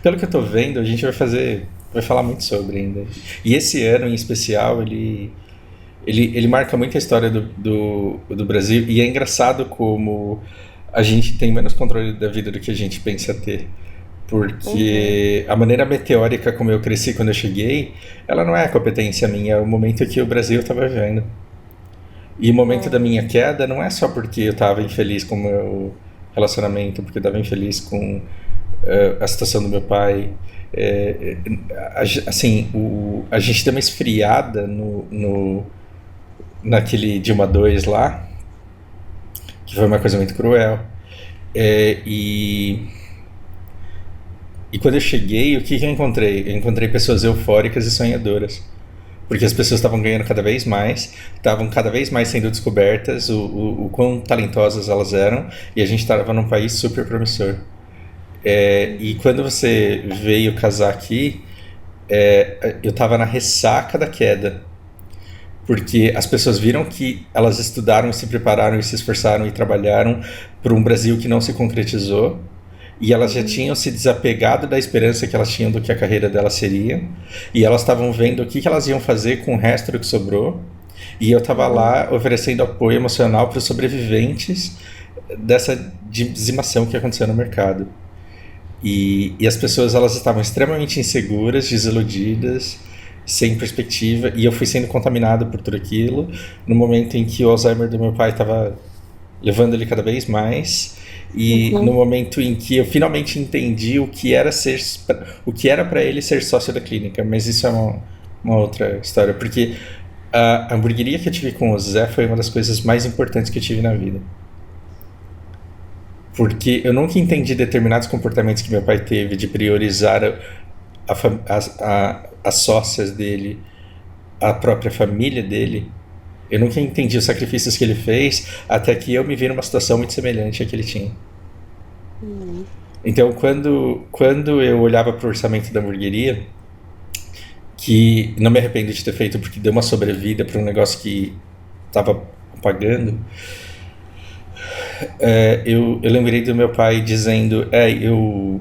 Pelo que eu tô vendo, a gente vai falar muito sobre ainda. E esse ano, em especial, ele marca muito a história do Brasil. E é engraçado como... a gente tem menos controle da vida do que a gente pensa ter. Porque a maneira meteórica como eu cresci quando eu cheguei, ela não é a competência minha, é o momento que o Brasil estava vivendo. E o momento da minha queda não é só porque eu estava infeliz com o meu relacionamento, porque eu estava infeliz com a situação do meu pai. Assim, a gente deu uma esfriada naquele Dilma 2 lá, que foi uma coisa muito cruel. E quando eu cheguei, o que eu encontrei? Eu encontrei pessoas eufóricas e sonhadoras. Porque as pessoas estavam ganhando cada vez mais, estavam cada vez mais sendo descobertas, o quão talentosas elas eram, e a gente estava num país super promissor. E quando você veio casar aqui, eu estava na ressaca da queda. Porque as pessoas viram que elas estudaram, se prepararam e se esforçaram e trabalharam para um Brasil que não se concretizou, e elas já tinham se desapegado da esperança que elas tinham do que a carreira delas seria, e elas estavam vendo o que elas iam fazer com o resto do que sobrou, e eu estava lá oferecendo apoio emocional para os sobreviventes dessa dizimação que aconteceu no mercado. E as pessoas, elas estavam extremamente inseguras, desiludidas, sem perspectiva, e eu fui sendo contaminado por tudo aquilo no momento em que o Alzheimer do meu pai estava levando ele cada vez mais, e no momento em que eu finalmente entendi o que era para ele ser sócio da clínica. Mas isso é uma outra história, porque a hamburgueria que eu tive com o Zé foi uma das coisas mais importantes que eu tive na vida, porque eu nunca entendi determinados comportamentos que meu pai teve de priorizar as sócias dele, a própria família dele. Eu nunca entendi os sacrifícios que ele fez, até que eu me vi numa situação muito semelhante à que ele tinha. Então, quando eu olhava para o orçamento da hamburgueria, que não me arrependo de ter feito porque deu uma sobrevida para um negócio que estava pagando, Eu lembrei do meu pai dizendo,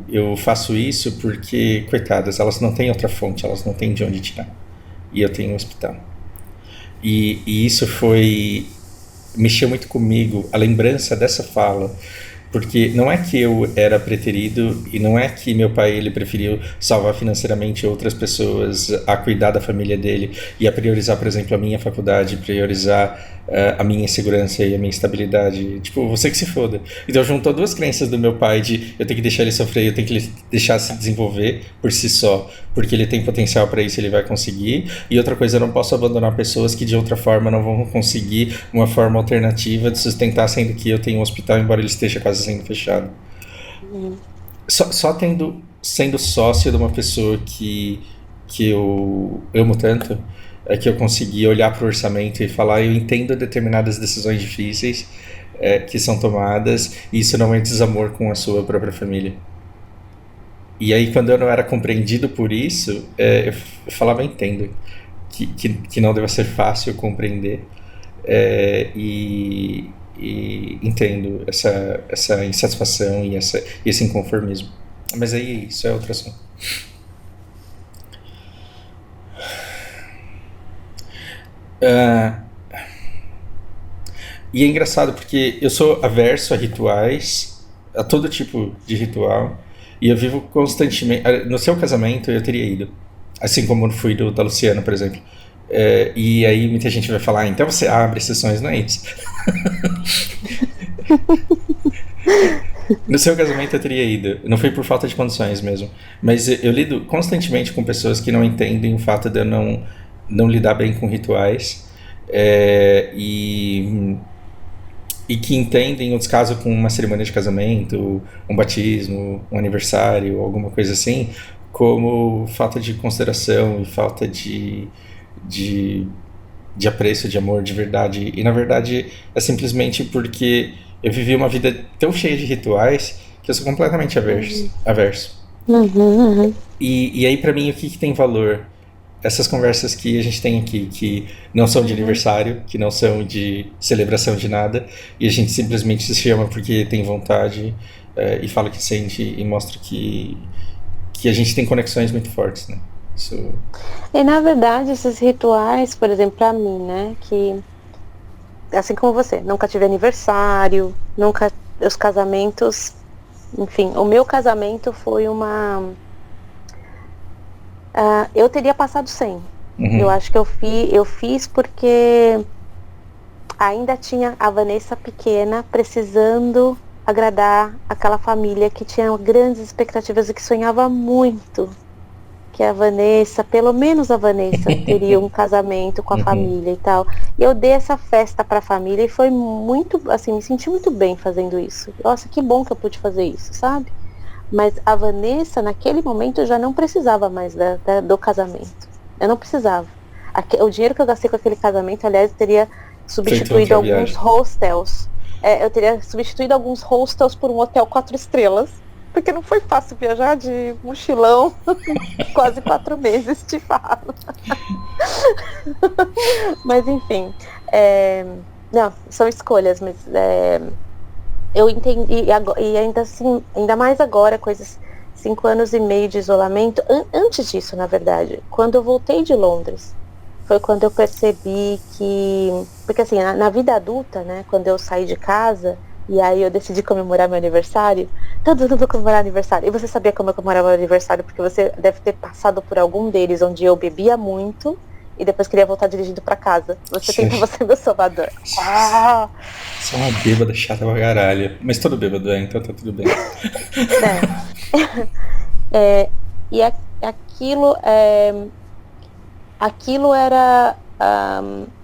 eu faço isso porque, coitadas, elas não têm outra fonte, elas não têm de onde tirar. E eu tenho um hospital. E isso mexeu muito comigo, a lembrança dessa fala, porque não é que eu era preterido e não é que meu pai ele preferiu salvar financeiramente outras pessoas a cuidar da família dele e a priorizar, por exemplo, a minha faculdade, priorizar a minha segurança e a minha estabilidade. Tipo, você que se foda. Então juntou duas crenças do meu pai de eu tenho que deixar ele sofrer, eu tenho que deixar se desenvolver por si só, porque ele tem potencial para isso, ele vai conseguir. E outra coisa, eu não posso abandonar pessoas que de outra forma não vão conseguir uma forma alternativa de sustentar, sendo que eu tenho um hospital, embora ele esteja quase sendo fechado. Só sendo sócio de uma pessoa que eu amo tanto, é que eu consegui olhar para o orçamento e falar, eu entendo determinadas decisões difíceis que são tomadas, e isso não é desamor com a sua própria família. E aí, quando eu não era compreendido por isso, eu falava, entendo, que não deve ser fácil compreender, e entendo essa insatisfação e esse inconformismo. Mas aí, isso é outro assunto. E é engraçado porque eu sou averso a rituais, a todo tipo de ritual, e eu vivo constantemente. No seu casamento eu teria ido, assim como fui da Luciana, por exemplo. E aí muita gente vai falar, então você abre sessões, não é isso? No seu casamento eu teria ido, não foi por falta de condições mesmo, mas eu lido constantemente com pessoas que não entendem o fato de eu não lidar bem com rituais, e que entendem, em outros casos, com uma cerimônia de casamento, um batismo, um aniversário, alguma coisa assim, como falta de consideração e falta de apreço, de amor, de verdade. E na verdade é simplesmente porque eu vivi uma vida tão cheia de rituais que eu sou completamente averso. E aí pra mim o que tem valor? Essas conversas que a gente tem aqui, que não são de aniversário, que não são de celebração de nada, e a gente simplesmente se chama porque tem vontade, e fala que sente e mostra que a gente tem conexões muito fortes, né? Isso... E na verdade esses rituais, por exemplo, pra mim, né, que assim como você, nunca tive aniversário, nunca, os casamentos, enfim, o meu casamento foi eu teria passado 100. Eu acho que eu fiz porque ainda tinha a Vanessa pequena precisando agradar aquela família que tinha grandes expectativas e que sonhava muito que a Vanessa, pelo menos a Vanessa, teria um casamento com a família e tal. E eu dei essa festa pra família e foi muito, assim, me senti muito bem fazendo isso. Nossa, que bom que eu pude fazer isso, sabe? Mas a Vanessa, naquele momento, já não precisava mais do casamento. Eu não precisava. O dinheiro que eu gastei com aquele casamento, aliás, eu teria substituído alguns hostels. Eu teria substituído alguns hostels por um hotel 4 estrelas. Porque não foi fácil viajar de mochilão quase 4 meses, te falo. Mas enfim, não, são escolhas, mas eu entendi, e ainda assim, ainda mais agora, com esses 5 anos e meio de isolamento, antes disso, na verdade, quando eu voltei de Londres, foi quando eu percebi que, porque assim, na vida adulta, né, quando eu saí de casa, e aí eu decidi comemorar meu aniversário, todo mundo comemorar aniversário. E você sabia como eu comemorava meu aniversário, porque você deve ter passado por algum deles, onde eu bebia muito, e depois queria voltar dirigindo pra casa. Você tentava ser meu salvador. Você é uma bêbada chata pra caralho. Mas todo bêbado então tá tudo bem. E aquilo era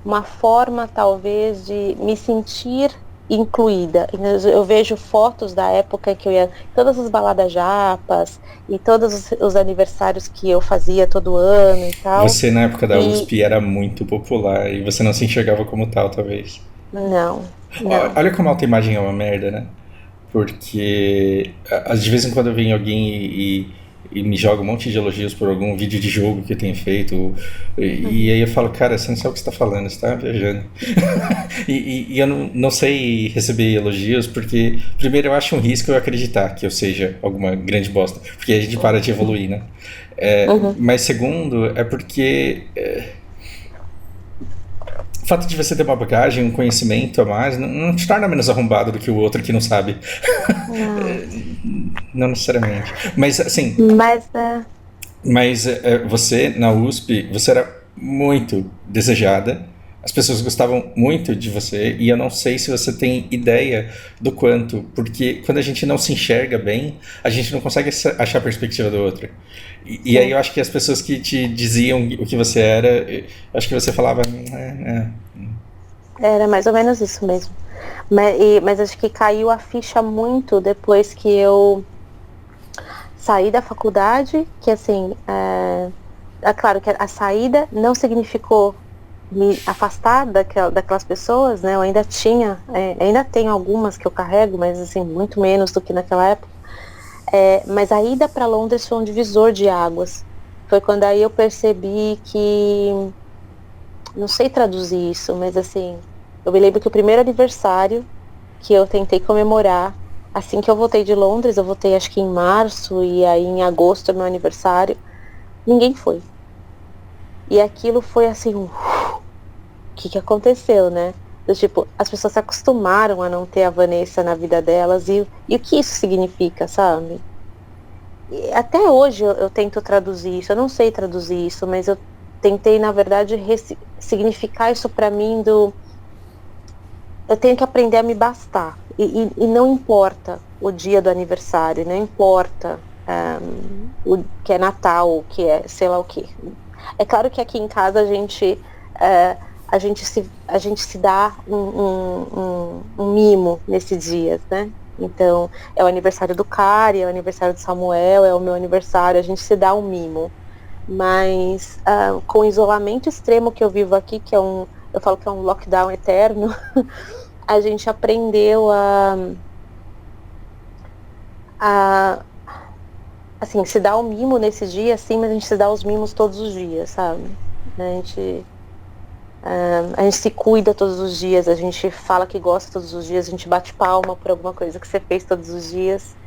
uma forma, talvez, de me sentir incluída. Eu vejo fotos da época que eu ia todas as baladas japas e todos os aniversários que eu fazia todo ano e tal. Você na época da USP era muito popular e você não se enxergava como tal, talvez. Não. Olha como a autoimagem é uma merda, né? Porque de vez em quando vem alguém e me joga um monte de elogios por algum vídeo de jogo que eu tenha feito. E aí eu falo, cara, você não sabe o que você está falando, você está viajando. E eu não sei receber elogios, porque, primeiro, eu acho um risco eu acreditar que eu seja alguma grande bosta, porque a gente para de evoluir, né? Mas, segundo, é porque o fato de você ter uma bagagem, um conhecimento a mais, não te torna menos arrombado do que o outro que não sabe. Não necessariamente. Mas, assim. Mas você, na USP, você era muito desejada. As pessoas gostavam muito de você. E eu não sei se você tem ideia do quanto. Porque quando a gente não se enxerga bem, a gente não consegue achar a perspectiva do outro. E aí eu acho que as pessoas que te diziam o que você era, acho que você falava... Era mais ou menos isso mesmo. Mas acho que caiu a ficha muito depois que eu saí da faculdade, que assim, é claro que a saída não significou me afastar daquelas pessoas, né? Eu ainda ainda tenho algumas que eu carrego, mas assim, muito menos do que naquela época. Mas a ida para Londres foi um divisor de águas. Foi quando aí eu percebi que, não sei traduzir isso, mas assim, eu me lembro que o primeiro aniversário que eu tentei comemorar, assim que eu voltei de Londres, eu voltei acho que em março, e aí em agosto é meu aniversário, ninguém foi. E aquilo foi assim, o que aconteceu, né? Tipo, as pessoas se acostumaram a não ter a Vanessa na vida delas, e o que isso significa, sabe? E até hoje eu tento traduzir isso, eu não sei traduzir isso, mas eu tentei, na verdade, significar isso pra mim eu tenho que aprender a me bastar. E não importa o dia do aniversário, não importa o que é Natal, o que é sei lá o que. É claro que aqui em casa a gente se dá um mimo nesses dias, né? Então, é o aniversário do Cari, é o aniversário do Samuel, é o meu aniversário, a gente se dá um mimo. Mas com o isolamento extremo que eu vivo aqui, eu falo que é um lockdown eterno, a gente aprendeu assim, se dá um mimo nesse dia, sim, mas a gente se dá os mimos todos os dias, sabe? A gente se cuida todos os dias, a gente fala que gosta todos os dias, a gente bate palma por alguma coisa que você fez todos os dias.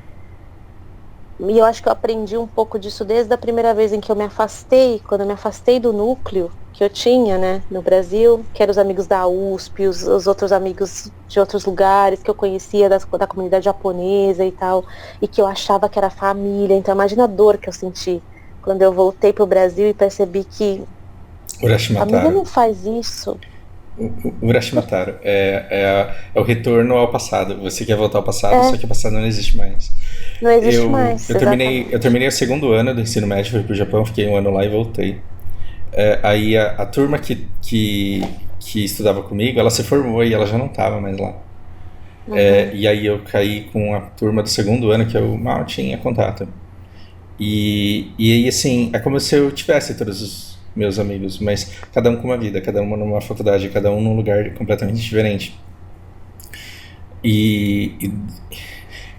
E eu acho que eu aprendi um pouco disso desde a primeira vez em que eu me afastei, quando eu me afastei do núcleo que eu tinha, né, no Brasil, que eram os amigos da USP, os outros amigos de outros lugares que eu conhecia da comunidade japonesa e tal, e que eu achava que era família. Então imagina a dor que eu senti quando eu voltei pro Brasil e percebi que a família não faz isso. Urashimataro é o retorno ao passado. Você quer voltar ao passado, só que o passado não existe mais. Não existe mais. Eu terminei o segundo ano do ensino médio, fui pro Japão, fiquei um ano lá e voltei. Aí a turma que estudava comigo, ela se formou e ela já não estava mais lá. E aí eu caí com a turma do segundo ano, que eu mal tinha contato. E aí, assim, é como se eu tivesse todos os meus amigos, mas cada um com uma vida, cada um numa faculdade, cada um num lugar completamente diferente. E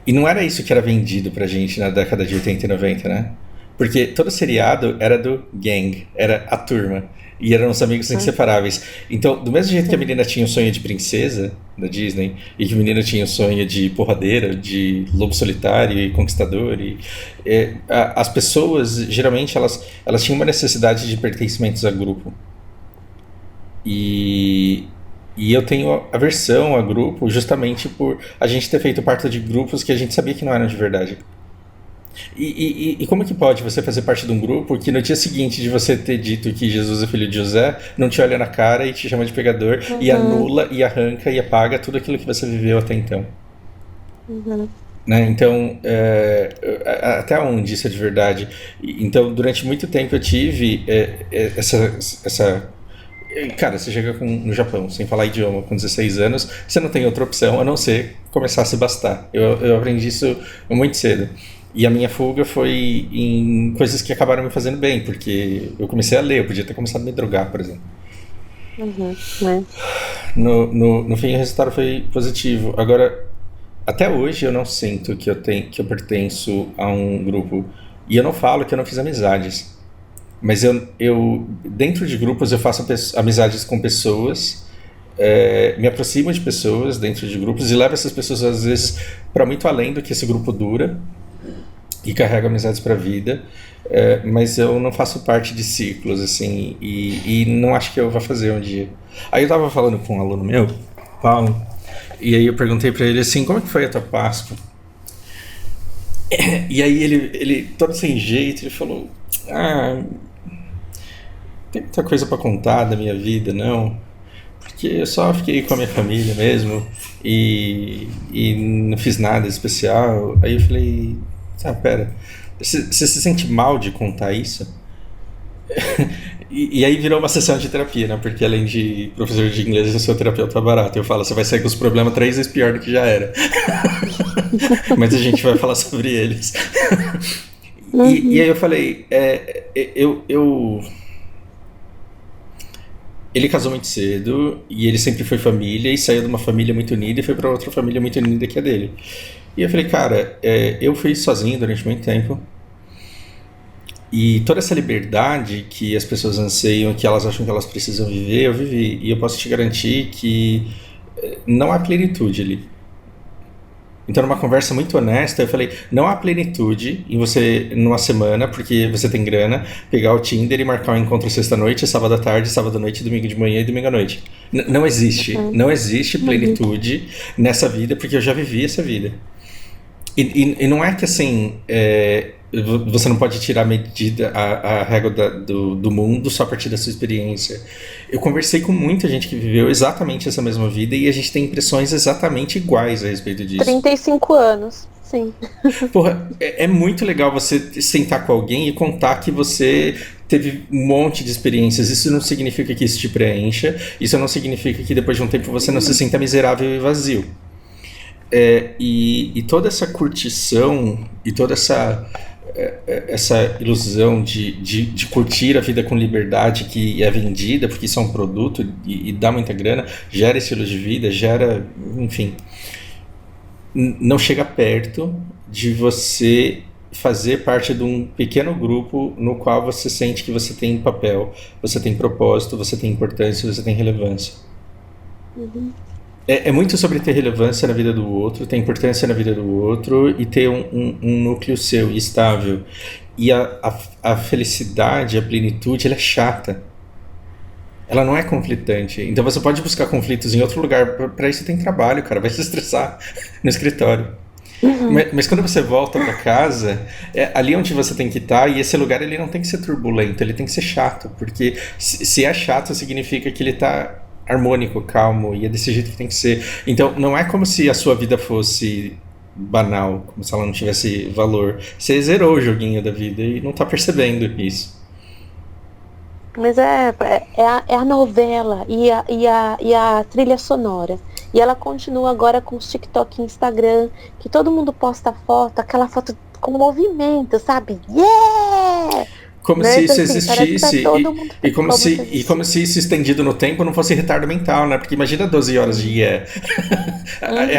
não era isso que era vendido pra gente na década de 80 e 90, né? Porque todo seriado era do gang, era a turma. E eram os amigos inseparáveis. Então, do mesmo jeito que a menina tinha o sonho de princesa da Disney, e que o menino tinha o sonho de porradeira, de lobo solitário e conquistador, as pessoas, geralmente, elas tinham uma necessidade de pertencimentos a grupo. E eu tenho aversão a grupo justamente por a gente ter feito parte de grupos que a gente sabia que não eram de verdade. E como que pode você fazer parte de um grupo que no dia seguinte de você ter dito que Jesus é filho de José, não te olha na cara e te chama de pecador, e anula, e arranca, e apaga tudo aquilo que você viveu até então? Né? Então, até onde isso é de verdade? Então, durante muito tempo eu tive essa... Cara, você chega no Japão sem falar idioma com 16 anos, você não tem outra opção a não ser começar a se bastar. Eu aprendi isso muito cedo. E a minha fuga foi em coisas que acabaram me fazendo bem, porque eu comecei a ler, eu podia ter começado a me drogar, por exemplo. No fim, o resultado foi positivo. Agora, até hoje eu não sinto que eu pertenço a um grupo. E eu não falo que eu não fiz amizades. Mas eu dentro de grupos, eu faço amizades com pessoas, me aproximo de pessoas dentro de grupos e levo essas pessoas, às vezes, para muito além do que esse grupo dura e carrego amizades para a vida. Mas eu não faço parte de ciclos, assim, e não acho que eu vá fazer um dia. Aí eu tava falando com um aluno meu, Paulo, e aí eu perguntei para ele assim, como é que foi a tua Páscoa? E aí ele todo sem jeito, ele falou, tem muita coisa para contar da minha vida, não? Porque eu só fiquei com a minha família mesmo e não fiz nada especial. Aí eu falei, pera, você se sente mal de contar isso? E aí virou uma sessão de terapia, né? Porque além de professor de inglês, eu sou terapeuta barato. Eu falo, você vai sair com os problemas 3 vezes pior do que já era. Mas a gente vai falar sobre eles. E aí eu falei, ele casou muito cedo e ele sempre foi família e saiu de uma família muito unida e foi para outra família muito unida que a dele. E eu falei, cara, eu fui sozinho durante muito tempo. E toda essa liberdade que as pessoas anseiam, que elas acham que elas precisam viver, eu vivi. E eu posso te garantir que não há plenitude ali. Então, numa conversa muito honesta, eu falei, não há plenitude em você, numa semana, porque você tem grana, pegar o Tinder e marcar um encontro sexta-noite, sábado à tarde, sábado à noite, domingo de manhã e domingo à noite. Não existe. Não existe plenitude nessa vida, porque eu já vivi essa vida. E não é que, assim, você não pode tirar a régua do mundo só a partir da sua experiência. Eu conversei com muita gente que viveu exatamente essa mesma vida e a gente tem impressões exatamente iguais a respeito disso. 35 anos, sim. Porra, é muito legal você sentar com alguém e contar que você teve um monte de experiências. Isso não significa que isso te preencha, isso não significa que depois de um tempo você não se sinta miserável e vazio. E toda essa curtição e toda essa ilusão de curtir a vida com liberdade que é vendida, porque isso é um produto e dá muita grana, gera estilo de vida, gera, enfim, não chega perto de você fazer parte de um pequeno grupo no qual você sente que você tem papel, você tem propósito, você tem importância, você tem relevância. É muito sobre ter relevância na vida do outro, ter importância na vida do outro e ter um núcleo seu estável. E a felicidade, a plenitude, ela é chata. Ela não é conflitante. Então você pode buscar conflitos em outro lugar. Para isso tem trabalho, cara. Vai se estressar no escritório. Mas quando você volta para casa, é ali onde você tem que estar, e esse lugar ele não tem que ser turbulento, ele tem que ser chato. Porque se é chato, significa que ele está harmônico, calmo, e é desse jeito que tem que ser. Então, não é como se a sua vida fosse banal, como se ela não tivesse valor. Você zerou o joguinho da vida e não tá percebendo isso. Mas é a novela e a trilha sonora. E ela continua agora com os TikTok e Instagram, que todo mundo posta foto, aquela foto com movimento, sabe? Yeah! Como se isso existisse, e como se isso estendido no tempo não fosse retardo mental, né? Porque imagina 12 horas de é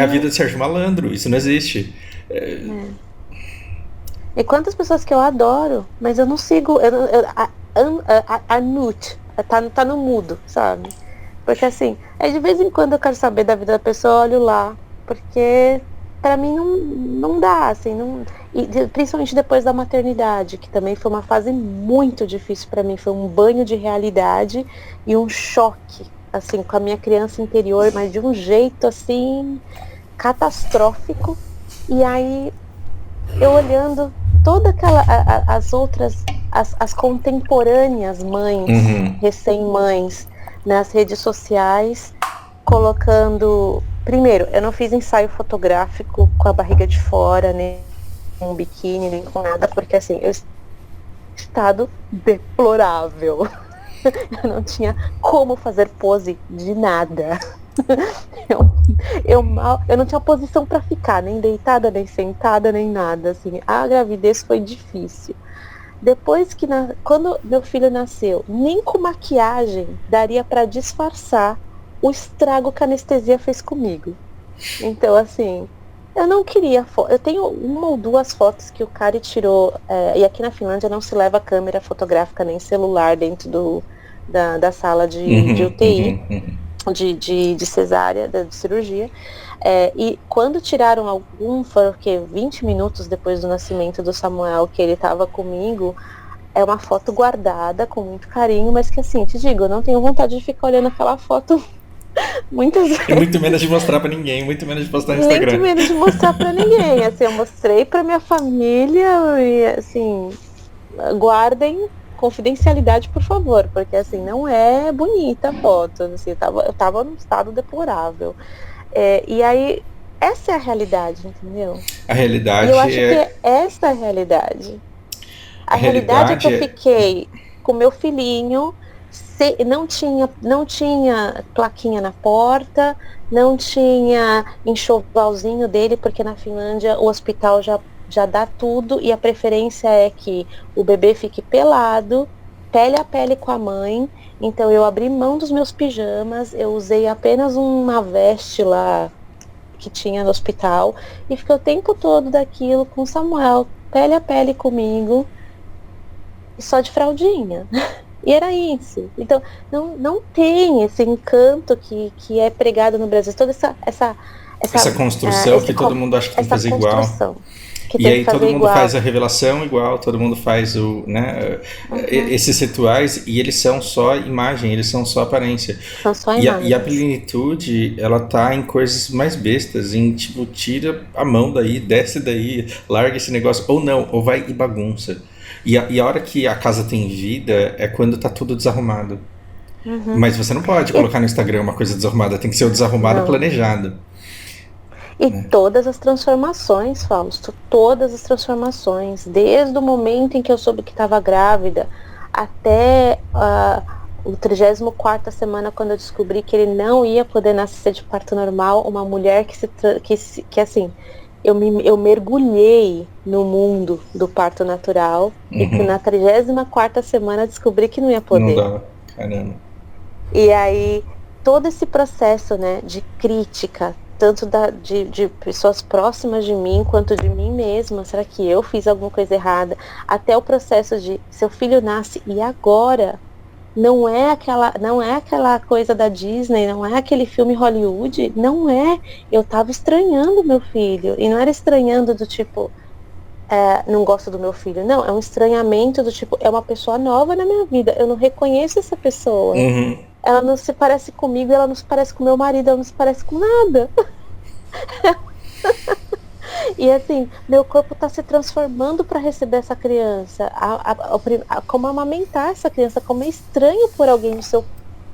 a vida de Sérgio Malandro, isso não existe. E quantas pessoas que eu adoro, mas eu não sigo, a Nut, tá no mudo, sabe? Porque assim, de vez em quando eu quero saber da vida da pessoa, olho lá, porque pra mim não dá, assim, não... E principalmente depois da maternidade, que também foi uma fase muito difícil pra mim, foi um banho de realidade e um choque, assim, com a minha criança interior, mas de um jeito, assim, catastrófico. E aí, eu olhando toda as outras, as contemporâneas mães, recém-mães, nas redes sociais, colocando... Primeiro, eu não fiz ensaio fotográfico com a barriga de fora, nem com um biquíni, nem com nada, porque assim, eu estado deplorável. Eu não tinha como fazer pose de nada. Eu não tinha posição para ficar, nem deitada, nem sentada, nem nada. Assim, a gravidez foi difícil. Depois que, quando meu filho nasceu, nem com maquiagem daria para disfarçar o estrago que a anestesia fez comigo. Então, assim, Eu não queria eu tenho uma ou duas fotos que o Kari tirou, e aqui na Finlândia não se leva câmera fotográfica nem celular dentro da sala de UTI, de cesárea, de cirurgia. E quando tiraram foram o quê? 20 minutos depois do nascimento do Samuel, que ele estava comigo, é uma foto guardada com muito carinho, mas que assim, te digo, eu não tenho vontade de ficar olhando aquela foto muitas vezes. E muito menos de mostrar pra ninguém, muito menos de postar no Instagram. Muito menos de mostrar pra ninguém. Assim, eu mostrei pra minha família e, assim, guardem confidencialidade, por favor, porque, assim, não é bonita a foto. Assim, eu tava num estado deplorável. E aí, essa é a realidade, entendeu? A realidade e eu acho que essa é a realidade. A realidade é que eu fiquei com meu filhinho, não tinha plaquinha na porta, não tinha enxovalzinho dele, porque na Finlândia o hospital já dá tudo, e a preferência é que o bebê fique pelado, pele a pele com a mãe. Então eu abri mão dos meus pijamas, eu usei apenas uma veste lá que tinha no hospital, e fiquei o tempo todo daquilo com o Samuel, pele a pele comigo, e só de fraldinha. E era isso. Então, não tem esse encanto que é pregado no Brasil. Toda essa construção que todo mundo acha que tem que fazer igual. E aí todo mundo faz a revelação igual, todo mundo faz esses rituais, e eles são só imagem, eles são só aparência. São só imagens. E a plenitude, ela tá em coisas mais bestas, em tipo, tira a mão daí, desce daí, larga esse negócio, ou não, ou vai e bagunça. E a hora que a casa tem vida é quando tá tudo desarrumado. Mas você não pode colocar no Instagram uma coisa desarrumada, tem que ser o desarrumado planejado. E todas as transformações, Fausto, todas as transformações, desde o momento em que eu soube que estava grávida, até o 34ª semana, quando eu descobri que ele não ia poder nascer de parto normal, uma mulher que assim, eu mergulhei no mundo do parto natural, e que na 34ª semana descobri que não ia poder. Não dá, caramba. E aí, todo esse processo, né, de crítica, tanto de pessoas próximas de mim, quanto de mim mesma, será que eu fiz alguma coisa errada? Até o processo de, seu filho nasce, e agora? Não é aquela coisa da Disney, não é aquele filme Hollywood, não é. Eu tava estranhando meu filho, e não era estranhando do tipo, não gosto do meu filho, não, é um estranhamento do tipo, é uma pessoa nova na minha vida, eu não reconheço essa pessoa. Ela não se parece comigo, ela não se parece com meu marido, ela não se parece com nada. E assim, meu corpo está se transformando para receber essa criança. Como amamentar essa criança, como é estranho pôr alguém no seu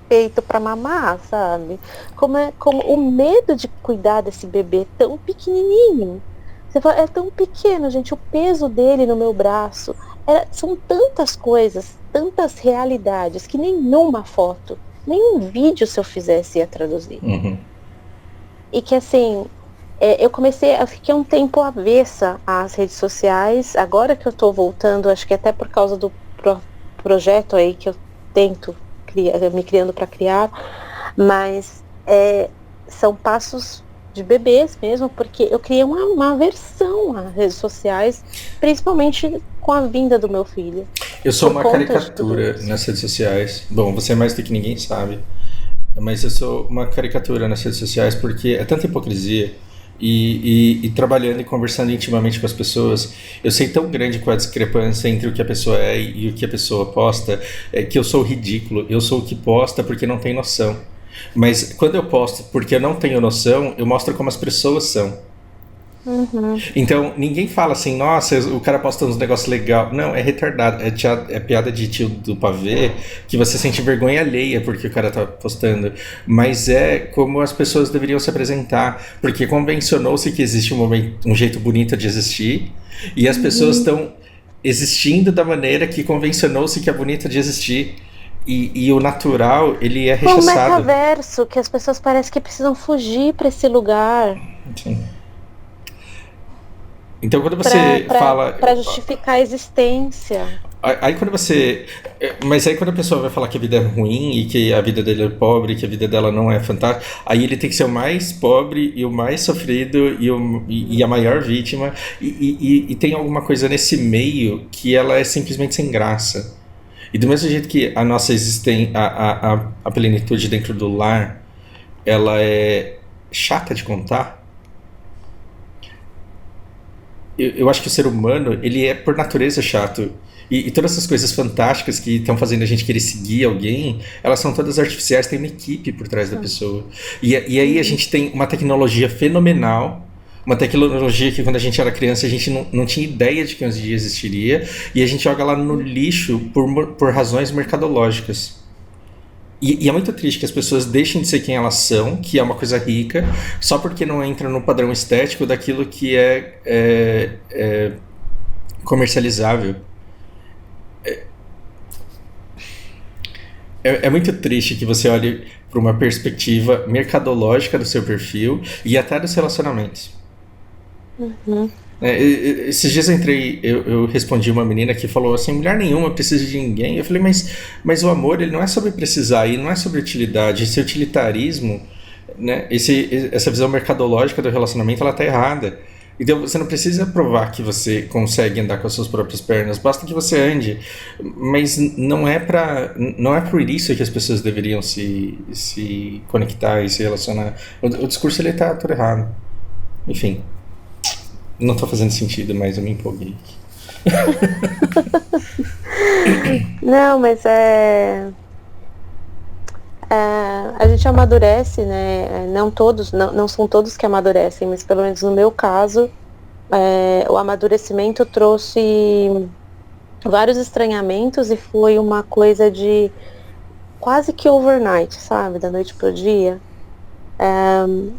peito para mamar, sabe? Como o medo de cuidar desse bebê tão pequenininho. Você fala, é tão pequeno, gente, o peso dele no meu braço. São tantas coisas, tantas realidades, que nenhuma foto, nenhum vídeo, se eu fizesse, ia traduzir. E que assim, eu fiquei um tempo avessa às redes sociais. Agora que eu tô voltando, acho que até por causa do projeto aí que eu tento me criando para criar, mas são passos de bebês mesmo, porque eu criei uma aversão às redes sociais, principalmente com a vinda do meu filho. Eu sou uma caricatura nas redes sociais. Bom, você é mais do que ninguém sabe, mas eu sou uma caricatura nas redes sociais, porque é tanta hipocrisia. E trabalhando e conversando intimamente com as pessoas, eu sei tão grande qual a discrepância entre o que a pessoa é e o que a pessoa posta, que eu sou ridículo. Eu sou o que posta porque não tem noção. Mas quando eu posto porque eu não tenho noção, eu mostro como as pessoas são. Então, ninguém fala assim, nossa, o cara posta uns negócios legais. Não, é retardado. É piada de tio do pavê, que você sente vergonha alheia porque o cara tá postando. Mas é como as pessoas deveriam se apresentar. Porque convencionou-se que existe um jeito bonito de existir, e as pessoas estão existindo da maneira que convencionou-se que é bonita de existir. E o natural, ele é rechaçado. O metaverso, que as pessoas parecem que precisam fugir para esse lugar. Sim. Então, quando você fala... Para justificar a existência. Aí quando você. Mas aí quando a pessoa vai falar que a vida é ruim e que a vida dele é pobre, que a vida dela não é fantástica, aí ele tem que ser o mais pobre e o mais sofrido e a maior vítima. E tem alguma coisa nesse meio que ela é simplesmente sem graça. E do mesmo jeito que a nossa existência, a plenitude dentro do lar, ela é chata de contar. Eu acho que o ser humano, ele é por natureza chato. E todas essas coisas fantásticas que estão fazendo a gente querer seguir alguém, elas são todas artificiais, tem uma equipe por trás da pessoa. E aí a gente tem uma tecnologia fenomenal, uma tecnologia que quando a gente era criança a gente não tinha ideia de que um dia existiria, e a gente joga lá no lixo por razões mercadológicas. E é muito triste que as pessoas deixem de ser quem elas são, que é uma coisa rica, só porque não entra no padrão estético daquilo que é comercializável. É muito triste que você olhe para uma perspectiva mercadológica do seu perfil e até dos relacionamentos. Uhum. Esses dias eu respondi uma menina que falou assim: mulher nenhuma precisa de ninguém. Eu falei, mas o amor ele não é sobre precisar, e não é sobre utilidade. Esse utilitarismo, né, essa visão mercadológica do relacionamento, ela tá errada. Então você não precisa provar que você consegue andar com as suas próprias pernas, basta que você ande. Mas não é por isso que as pessoas deveriam se conectar e se relacionar. O discurso ele tá todo errado. Enfim, não tá fazendo sentido, mas eu me empolguei. Não, mas a gente amadurece, né? Não todos, não são todos que amadurecem, mas pelo menos no meu caso, o amadurecimento trouxe vários estranhamentos e foi uma coisa de quase que overnight, sabe? Da noite pro dia.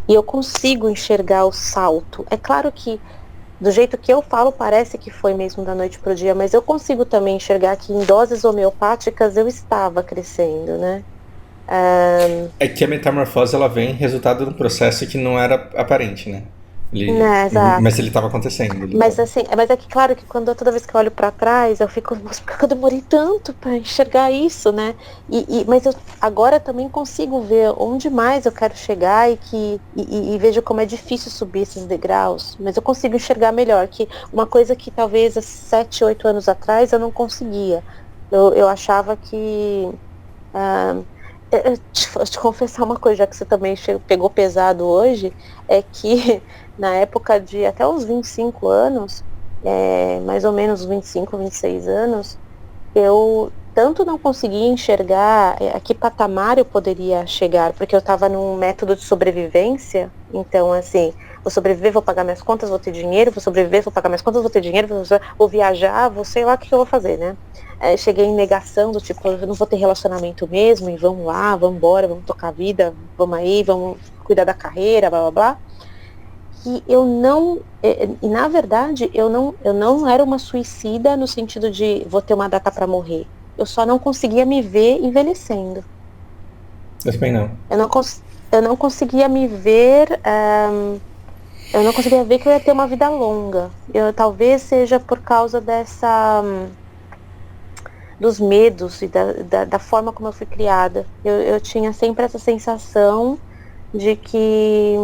E eu consigo enxergar o salto. É claro que do jeito que eu falo, parece que foi mesmo da noite pro dia, mas eu consigo também enxergar que em doses homeopáticas eu estava crescendo, né? É que a metamorfose ela vem resultado de um processo que não era aparente, né? Exato. Mas ele estava acontecendo. Mas assim, mas é que claro que toda vez que eu olho para trás, eu fico, nossa, por que eu demorei tanto para enxergar isso, né? Mas eu agora também consigo ver onde mais eu quero chegar e vejo como é difícil subir esses degraus. Mas eu consigo enxergar melhor, que uma coisa que talvez há 7, 8 anos atrás eu não conseguia. Eu achava que... te confessar uma coisa, já que você também pegou pesado hoje, é que na época de até uns 25 anos, mais ou menos 25, 26 anos, eu tanto não conseguia enxergar a que patamar eu poderia chegar, porque eu estava num método de sobrevivência, então assim, vou sobreviver, vou pagar minhas contas, vou ter dinheiro, vou sobreviver, vou pagar minhas contas, vou ter dinheiro, vou viajar, vou sei lá o que eu vou fazer, né? Cheguei em negação do tipo, eu não vou ter relacionamento mesmo, e vamos lá, vamos embora, vamos tocar a vida, vamos aí, vamos cuidar da carreira, blá blá blá. E eu não, na verdade, eu não era uma suicida no sentido de vou ter uma data para morrer. Eu só não conseguia me ver envelhecendo. Eu também não. Eu não conseguia me ver, eu não conseguia ver que eu ia ter uma vida longa. Talvez seja por causa dos medos e da forma como eu fui criada. Eu tinha sempre essa sensação de que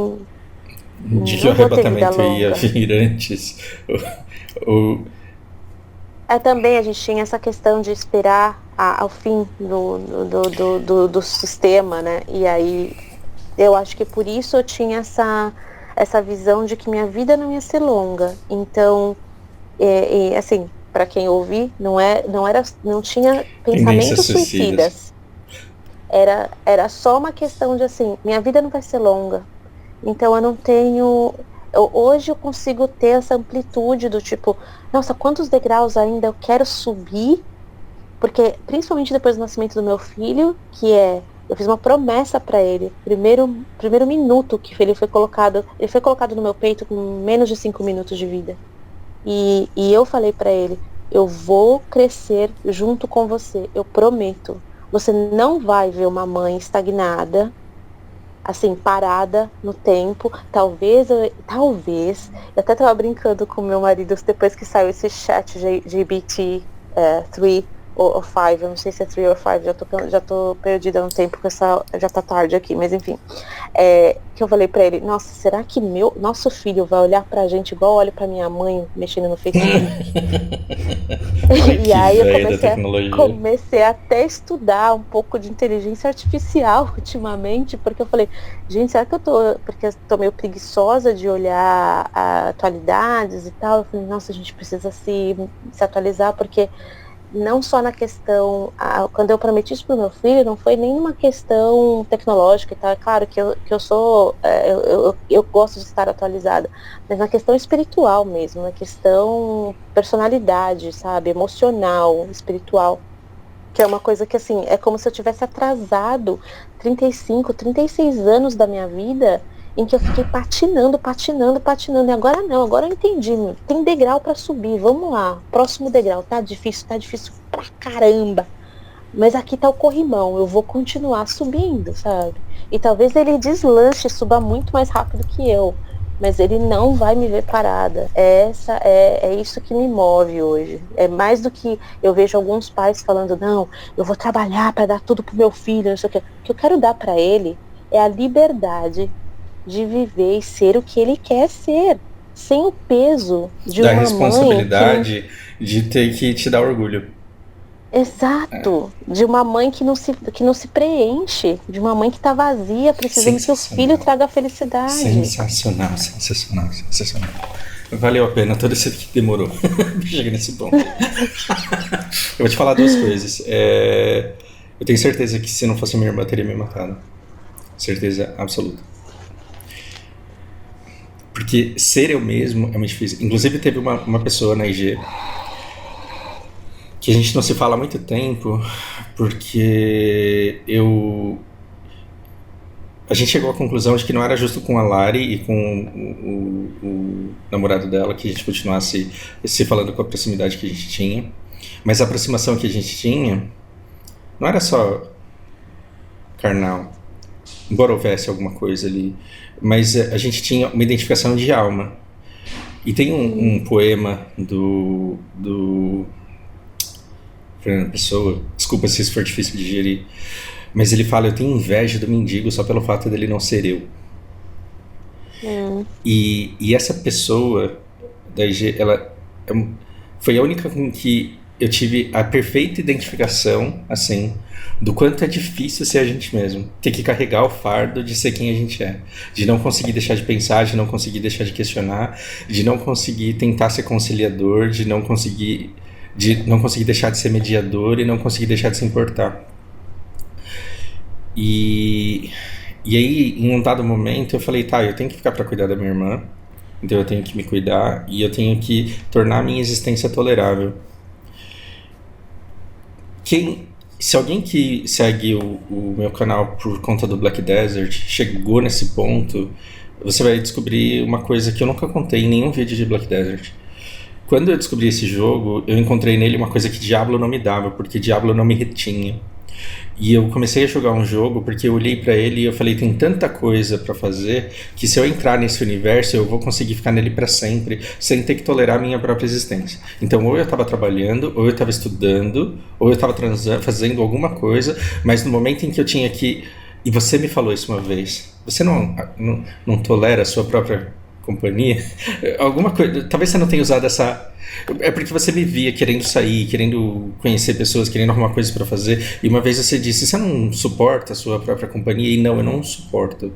o arrebatamento ia vir antes. Também a gente tinha essa questão de esperar ao fim do sistema, né? E aí eu acho que por isso eu tinha essa visão de que minha vida não ia ser longa. Então, assim, para quem ouvir, não tinha pensamentos suicidas. Era só uma questão de assim, minha vida não vai ser longa. Então eu não tenho... Hoje eu consigo ter essa amplitude do tipo, nossa, quantos degraus ainda eu quero subir? Porque, principalmente depois do nascimento do meu filho, eu fiz uma promessa para ele. Primeiro minuto que ele foi colocado no meu peito com menos de 5 minutos de vida. E eu falei para ele, eu vou crescer junto com você, eu prometo. Você não vai ver uma mãe estagnada, assim, parada no tempo. Talvez, eu até tava brincando com meu marido depois que saiu esse chat GPT 3 ou 5, eu não sei se é 3 ou 5, já tô perdida no tempo, porque já tá tarde aqui, mas enfim. Que eu falei pra ele, nossa, será que nosso filho vai olhar pra gente igual olha pra minha mãe mexendo no Facebook? E aí eu comecei até a estudar um pouco de inteligência artificial ultimamente, porque eu falei, gente, será que porque eu tô meio preguiçosa de olhar atualidades e tal? Eu falei, nossa, a gente precisa se atualizar, porque não só na questão, quando eu prometi isso pro meu filho, não foi nem uma questão tecnológica e tal, é claro que eu sou, eu gosto de estar atualizada, mas na questão espiritual mesmo, na questão personalidade, sabe, emocional, espiritual, que é uma coisa que assim, é como se eu tivesse atrasado 35, 36 anos da minha vida, em que eu fiquei patinando, e agora não, agora eu entendi, tem degrau pra subir, vamos lá, próximo degrau, tá difícil pra caramba, mas aqui tá o corrimão, eu vou continuar subindo, sabe? E talvez ele deslanche, suba muito mais rápido que eu, mas ele não vai me ver parada. É isso que me move hoje. É mais do que eu vejo alguns pais falando, não, eu vou trabalhar para dar tudo pro meu filho, não sei o que. O que eu quero dar para ele é a liberdade de viver e ser o que ele quer ser, sem o peso de uma mãe. Da responsabilidade de ter que te dar orgulho. Exato, de uma mãe que não se preenche, de uma mãe que tá vazia, precisando que o filho traga felicidade. Sensacional. Valeu a pena, todo esse que demorou pra chegar nesse ponto. Eu vou te falar duas coisas. Eu tenho certeza que se não fosse minha irmã, teria me matado. Certeza absoluta. Porque ser eu mesmo é muito difícil. Inclusive teve uma pessoa na IG que a gente não se fala há muito tempo, porque a gente chegou à conclusão de que não era justo com a Lari e com o namorado dela que a gente continuasse se falando com a proximidade que a gente tinha. Mas a aproximação que a gente tinha não era só carnal, embora houvesse alguma coisa ali, mas a gente tinha uma identificação de alma. E tem um poema do Fernando Pessoa, desculpa se isso for difícil de digerir, mas ele fala, eu tenho inveja do mendigo só pelo fato dele não ser eu. E essa pessoa da IG, ela foi a única com que eu tive a perfeita identificação, assim, do quanto é difícil ser a gente mesmo. Ter que carregar o fardo de ser quem a gente é. De não conseguir deixar de pensar, de não conseguir deixar de questionar, de não conseguir tentar ser conciliador, de não conseguir deixar de ser mediador e não conseguir deixar de se importar. E aí, em um dado momento, eu falei, tá, eu tenho que ficar pra cuidar da minha irmã, então eu tenho que me cuidar e eu tenho que tornar a minha existência tolerável. Se alguém que segue o meu canal por conta do Black Desert chegou nesse ponto, você vai descobrir uma coisa que eu nunca contei em nenhum vídeo de Black Desert. Quando eu descobri esse jogo, eu encontrei nele uma coisa que Diablo não me dava, porque Diablo não me retinha. E eu comecei a jogar um jogo porque eu olhei pra ele e eu falei, tem tanta coisa pra fazer que se eu entrar nesse universo eu vou conseguir ficar nele pra sempre, sem ter que tolerar a minha própria existência. Então ou eu tava trabalhando, ou eu tava estudando, ou eu tava fazendo alguma coisa, mas no momento em que eu tinha que... E você me falou isso uma vez, você não tolera a sua própria companhia? Alguma coisa, talvez você não tenha usado essa... É porque você me via querendo sair, querendo conhecer pessoas, querendo arrumar coisas pra fazer, e uma vez você disse, você não suporta a sua própria companhia? E não, eu não suporto.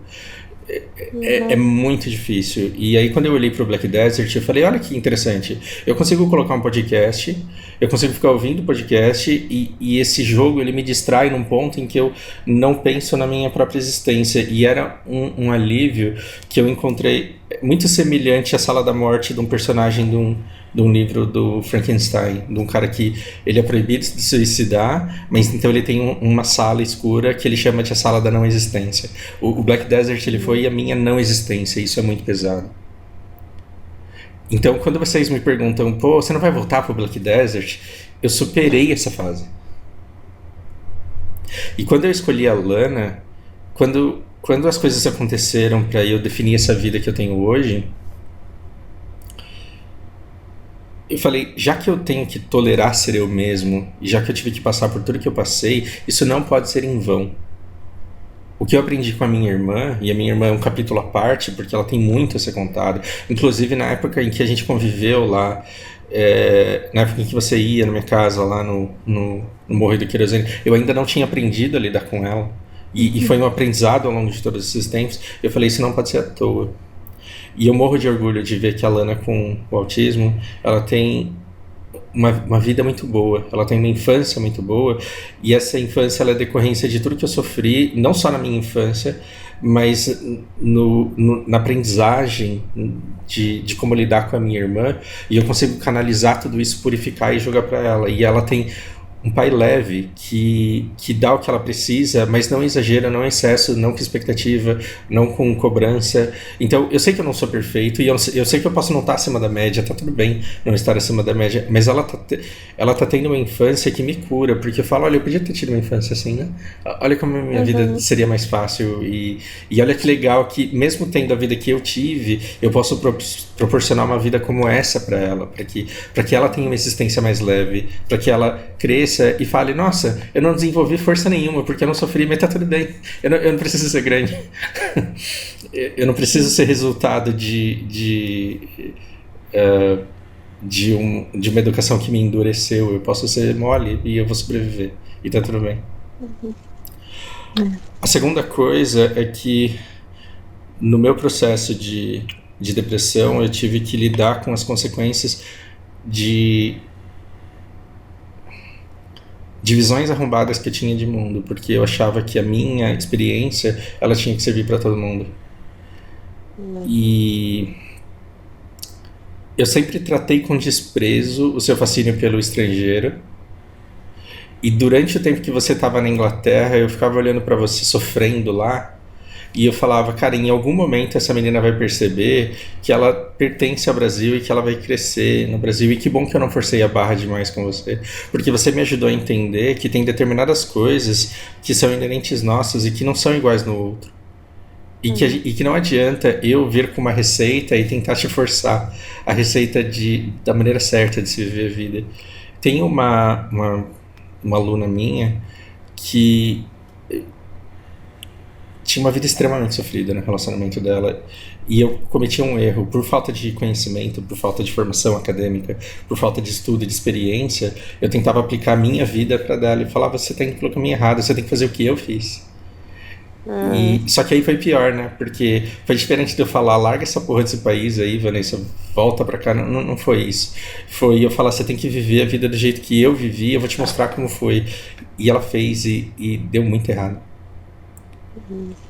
É muito difícil. E aí quando eu olhei pro Black Desert, eu falei, olha que interessante, eu consigo colocar um podcast, eu consigo ficar ouvindo podcast, e esse jogo ele me distrai num ponto em que eu não penso na minha própria existência. E era um alívio que eu encontrei muito semelhante à Sala da Morte de um personagem de um livro do Frankenstein, de um cara que ele é proibido de se suicidar, mas então ele tem uma sala escura que ele chama de a sala da não existência. O Black Desert ele foi a minha não existência, e isso é muito pesado. Então quando vocês me perguntam, pô, você não vai voltar pro Black Desert? Eu superei essa fase. E quando eu escolhi a Lana, quando as coisas aconteceram para eu definir essa vida que eu tenho hoje, eu falei, já que eu tenho que tolerar ser eu mesmo, e já que eu tive que passar por tudo que eu passei, isso não pode ser em vão. O que eu aprendi com a minha irmã, e a minha irmã é um capítulo à parte, porque ela tem muito a ser contado. Inclusive, na época em que a gente conviveu lá, na época em que você ia na minha casa, lá no Morro do Querosene, eu ainda não tinha aprendido a lidar com ela. E foi um aprendizado ao longo de todos esses tempos. Eu falei, isso não pode ser à toa. E eu morro de orgulho de ver que a Lana, com o autismo, ela tem uma vida muito boa, ela tem uma infância muito boa, e essa infância ela é decorrência de tudo que eu sofri, não só na minha infância, mas na aprendizagem de como lidar com a minha irmã, e eu consigo canalizar tudo isso, purificar e jogar para ela. E ela tem um pai leve que dá o que ela precisa, mas não exagera, não é excesso, não com expectativa, não com cobrança. Então, eu sei que eu não sou perfeito, e eu sei que eu posso não estar acima da média, tá tudo bem não estar acima da média, mas ela tá tendo uma infância que me cura, porque eu falo, olha, eu podia ter tido uma infância assim, né? Olha como a minha vida seria mais fácil, e olha que legal que, mesmo tendo a vida que eu tive, eu posso proporcionar uma vida como essa para ela, para que ela tenha uma existência mais leve, para que ela cresça e fale, nossa, eu não desenvolvi força nenhuma porque eu não sofri, mas tá tudo bem, eu não preciso ser grande. Eu não preciso ser resultado de uma educação que me endureceu. Eu posso ser mole e eu vou sobreviver, e tá tudo bem. A segunda coisa é que no meu processo de depressão eu tive que lidar com as consequências de visões arrombadas que eu tinha de mundo, porque eu achava que a minha experiência ela tinha que servir para todo mundo. E eu sempre tratei com desprezo o seu fascínio pelo estrangeiro, e durante o tempo que você estava na Inglaterra eu ficava olhando para você sofrendo lá, e eu falava, cara, em algum momento essa menina vai perceber que ela pertence ao Brasil e que ela vai crescer no Brasil. E que bom que eu não forcei a barra demais com você, porque você me ajudou a entender que tem determinadas coisas que são inerentes nossas e que não são iguais no outro. E que não adianta eu vir com uma receita e tentar te forçar a receita da maneira certa de se viver a vida. Tem uma aluna minha que tinha uma vida extremamente sofrida no relacionamento dela, e eu cometi um erro por falta de conhecimento, por falta de formação acadêmica, por falta de estudo e de experiência. Eu tentava aplicar a minha vida para dela e falava, você tem que ir pelo caminho errado, você tem que fazer o que eu fiz. Só que aí foi pior, né? Porque foi diferente de eu falar, larga essa porra desse país aí, Vanessa, volta pra cá. Não foi isso. Foi eu falar, você tem que viver a vida do jeito que eu vivi, eu vou te mostrar como foi. E ela fez e deu muito errado.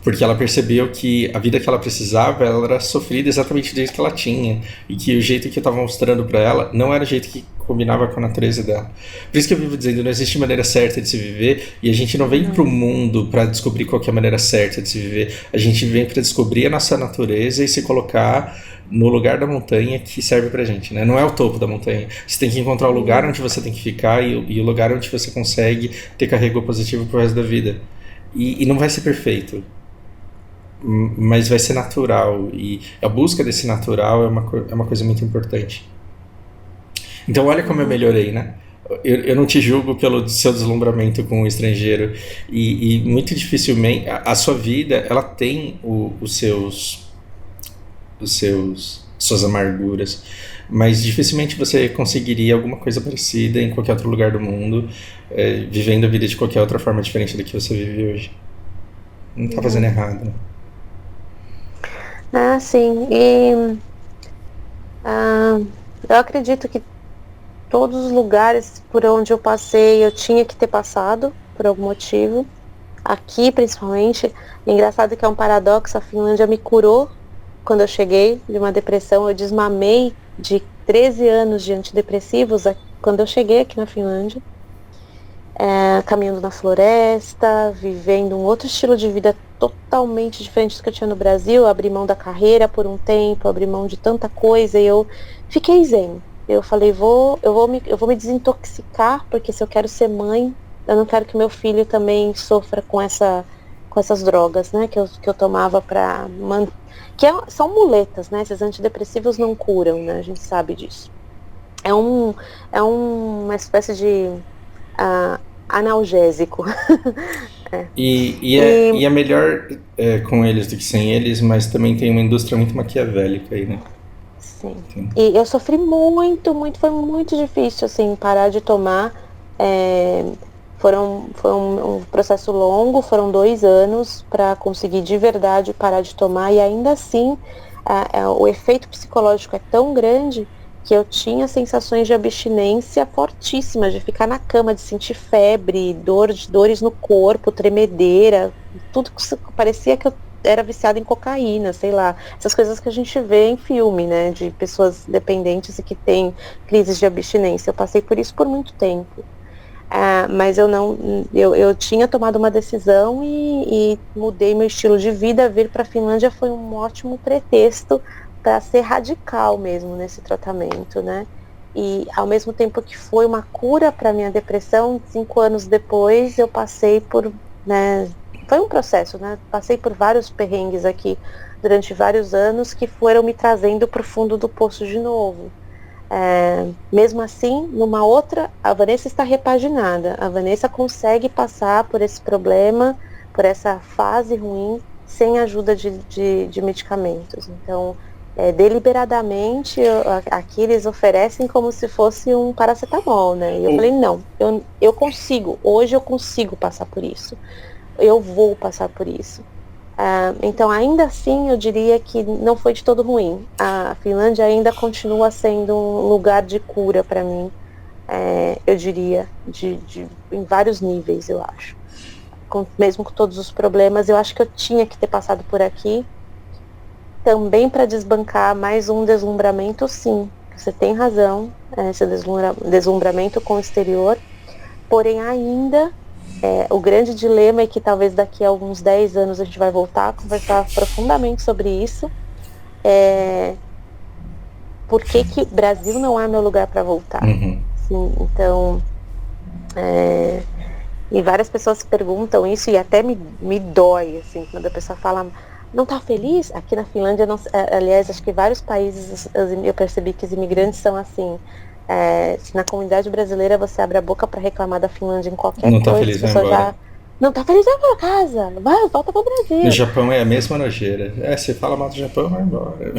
Porque ela percebeu que a vida que ela precisava, ela era sofrida exatamente do jeito que ela tinha, e que o jeito que eu estava mostrando para ela não era o jeito que combinava com a natureza dela. Por isso que eu vivo dizendo, não existe maneira certa de se viver, e a gente não vem pro mundo para descobrir qual que é a maneira certa de se viver. A gente vem para descobrir a nossa natureza e se colocar no lugar da montanha que serve pra gente, né? Não é o topo da montanha. Você tem que encontrar o lugar onde você tem que ficar, e o lugar onde você consegue ter carrego positivo pro resto da vida. E não vai ser perfeito, mas vai ser natural, e a busca desse natural é uma coisa muito importante. Então olha como eu melhorei, né? Eu não te julgo pelo seu deslumbramento com o estrangeiro, e muito dificilmente a sua vida ela tem suas amarguras, mas dificilmente você conseguiria alguma coisa parecida em qualquer outro lugar do mundo, vivendo a vida de qualquer outra forma diferente da que você vive hoje. Não tá fazendo errado, né? Ah, sim. E eu acredito que todos os lugares por onde eu passei, eu tinha que ter passado por algum motivo. Aqui, principalmente, é engraçado que é um paradoxo, a Finlândia me curou quando eu cheguei de uma depressão. Eu desmamei de 13 anos de antidepressivos quando eu cheguei aqui na Finlândia, caminhando na floresta, vivendo um outro estilo de vida totalmente diferente do que eu tinha no Brasil. Abri mão da carreira por um tempo, abri mão de tanta coisa, e eu fiquei zen. Eu falei, eu vou me desintoxicar, porque se eu quero ser mãe, eu não quero que meu filho também sofra com essas drogas, né, que eu tomava para são muletas, né? Esses antidepressivos não curam, né? A gente sabe disso. É um, uma espécie de analgésico. E é melhor com eles do que sem eles, mas também tem uma indústria muito maquiavélica aí, né? Sim. Sim. E eu sofri muito, muito, foi muito difícil, assim, parar de tomar. É, foi um processo longo, foram 2 anos para conseguir de verdade parar de tomar, e ainda assim o efeito psicológico é tão grande que eu tinha sensações de abstinência fortíssimas, de ficar na cama, de sentir febre, dores no corpo, tremedeira, tudo que parecia que eu era viciada em cocaína, sei lá, essas coisas que a gente vê em filme, né, de pessoas dependentes e que têm crises de abstinência. Eu passei por isso por muito tempo. Mas eu tinha tomado uma decisão e mudei meu estilo de vida. Vir para a Finlândia foi um ótimo pretexto para ser radical mesmo nesse tratamento, né? E ao mesmo tempo que foi uma cura para minha depressão, 5 anos depois eu passei por, né? Foi um processo, né? Passei por vários perrengues aqui durante vários anos que foram me trazendo para o fundo do poço de novo. Mesmo assim, numa outra, a Vanessa está repaginada. A Vanessa consegue passar por esse problema, por essa fase ruim, sem ajuda de medicamentos. Então, deliberadamente, aqui eles oferecem como se fosse um paracetamol, né? E eu falei, não, eu consigo, hoje eu consigo passar por isso. Eu vou passar por isso. Então, ainda assim, eu diria que não foi de todo ruim. A Finlândia ainda continua sendo um lugar de cura para mim, eu diria, em vários níveis, eu acho. Mesmo com todos os problemas, eu acho que eu tinha que ter passado por aqui, também para desbancar mais um deslumbramento, sim. Você tem razão, esse deslumbramento com o exterior, porém ainda... o grande dilema é que talvez daqui a alguns 10 anos a gente vai voltar a conversar profundamente sobre isso. Por que que Brasil não é meu lugar para voltar? Uhum. Sim, então, e várias pessoas perguntam isso e até me dói, assim, quando a pessoa fala, não tá feliz? Aqui na Finlândia, não, aliás, acho que vários países eu percebi que os imigrantes são assim. Na comunidade brasileira você abre a boca para reclamar da Finlândia em qualquer Não tá coisa, feliz, as vai pessoas embora. já não tá feliz, vai pra casa, vai, volta pro No Brasil. Japão é a mesma nojeira. Você fala mal do Japão, vai embora.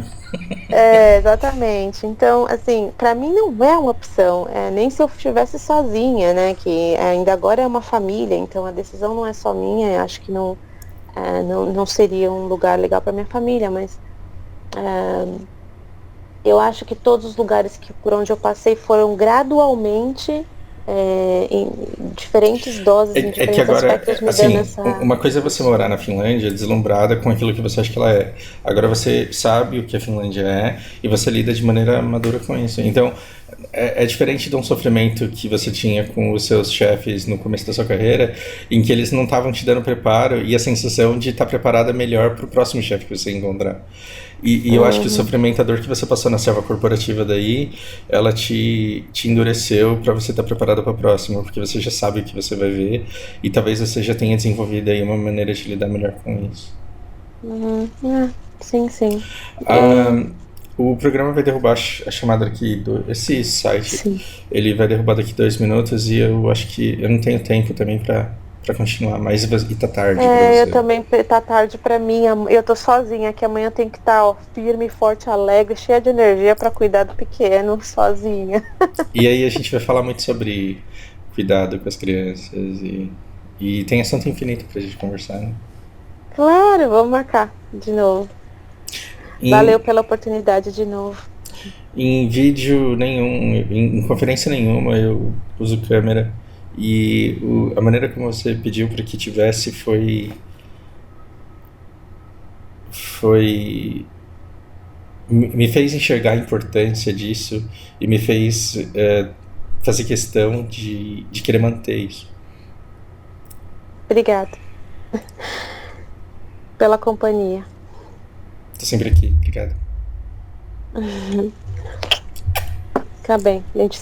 Exatamente. Então, assim, para mim não é uma opção, nem se eu estivesse sozinha, né, que ainda agora é uma família, então a decisão não é só minha, eu acho que não seria um lugar legal para minha família, mas eu acho que todos os lugares por onde eu passei foram gradualmente, em diferentes doses, em É que diferentes agora, aspectos, me dando assim, essa... uma coisa é você Isso. morar na Finlândia deslumbrada com aquilo que você acha que ela é. Agora você sabe o que a Finlândia é e você lida de maneira madura com isso. Então, é diferente de um sofrimento que você tinha com os seus chefes no começo da sua carreira, em que eles não estavam te dando preparo e a sensação de estar preparada melhor para o próximo chefe que você encontrar. E eu acho que o sofrimento, a dor que você passou na selva corporativa daí, ela te endureceu para você estar preparado para a próxima, porque você já sabe o que você vai ver e talvez você já tenha desenvolvido aí uma maneira de lidar melhor com isso. Sim, sim. O programa vai derrubar a chamada aqui esse site, Sim. ele vai derrubar daqui 2 minutos e eu acho que eu não tenho tempo também para continuar, mas e tá tarde para Eu você. também, tá tarde pra mim, eu tô sozinha aqui, amanhã tem que estar, ó, firme, forte, alegre, cheia de energia pra cuidar do pequeno, sozinha. E aí a gente vai falar muito sobre cuidado com as crianças e tem assunto infinito pra gente conversar, né? Claro, vamos marcar de novo. Valeu Em, pela oportunidade de novo. em vídeo nenhum, em conferência nenhuma eu uso câmera e a maneira como você pediu para que tivesse foi me fez enxergar a importância disso e me fez fazer questão de querer manter isso. Obrigada pela companhia. Tô sempre aqui, obrigado. Fica bem, gente.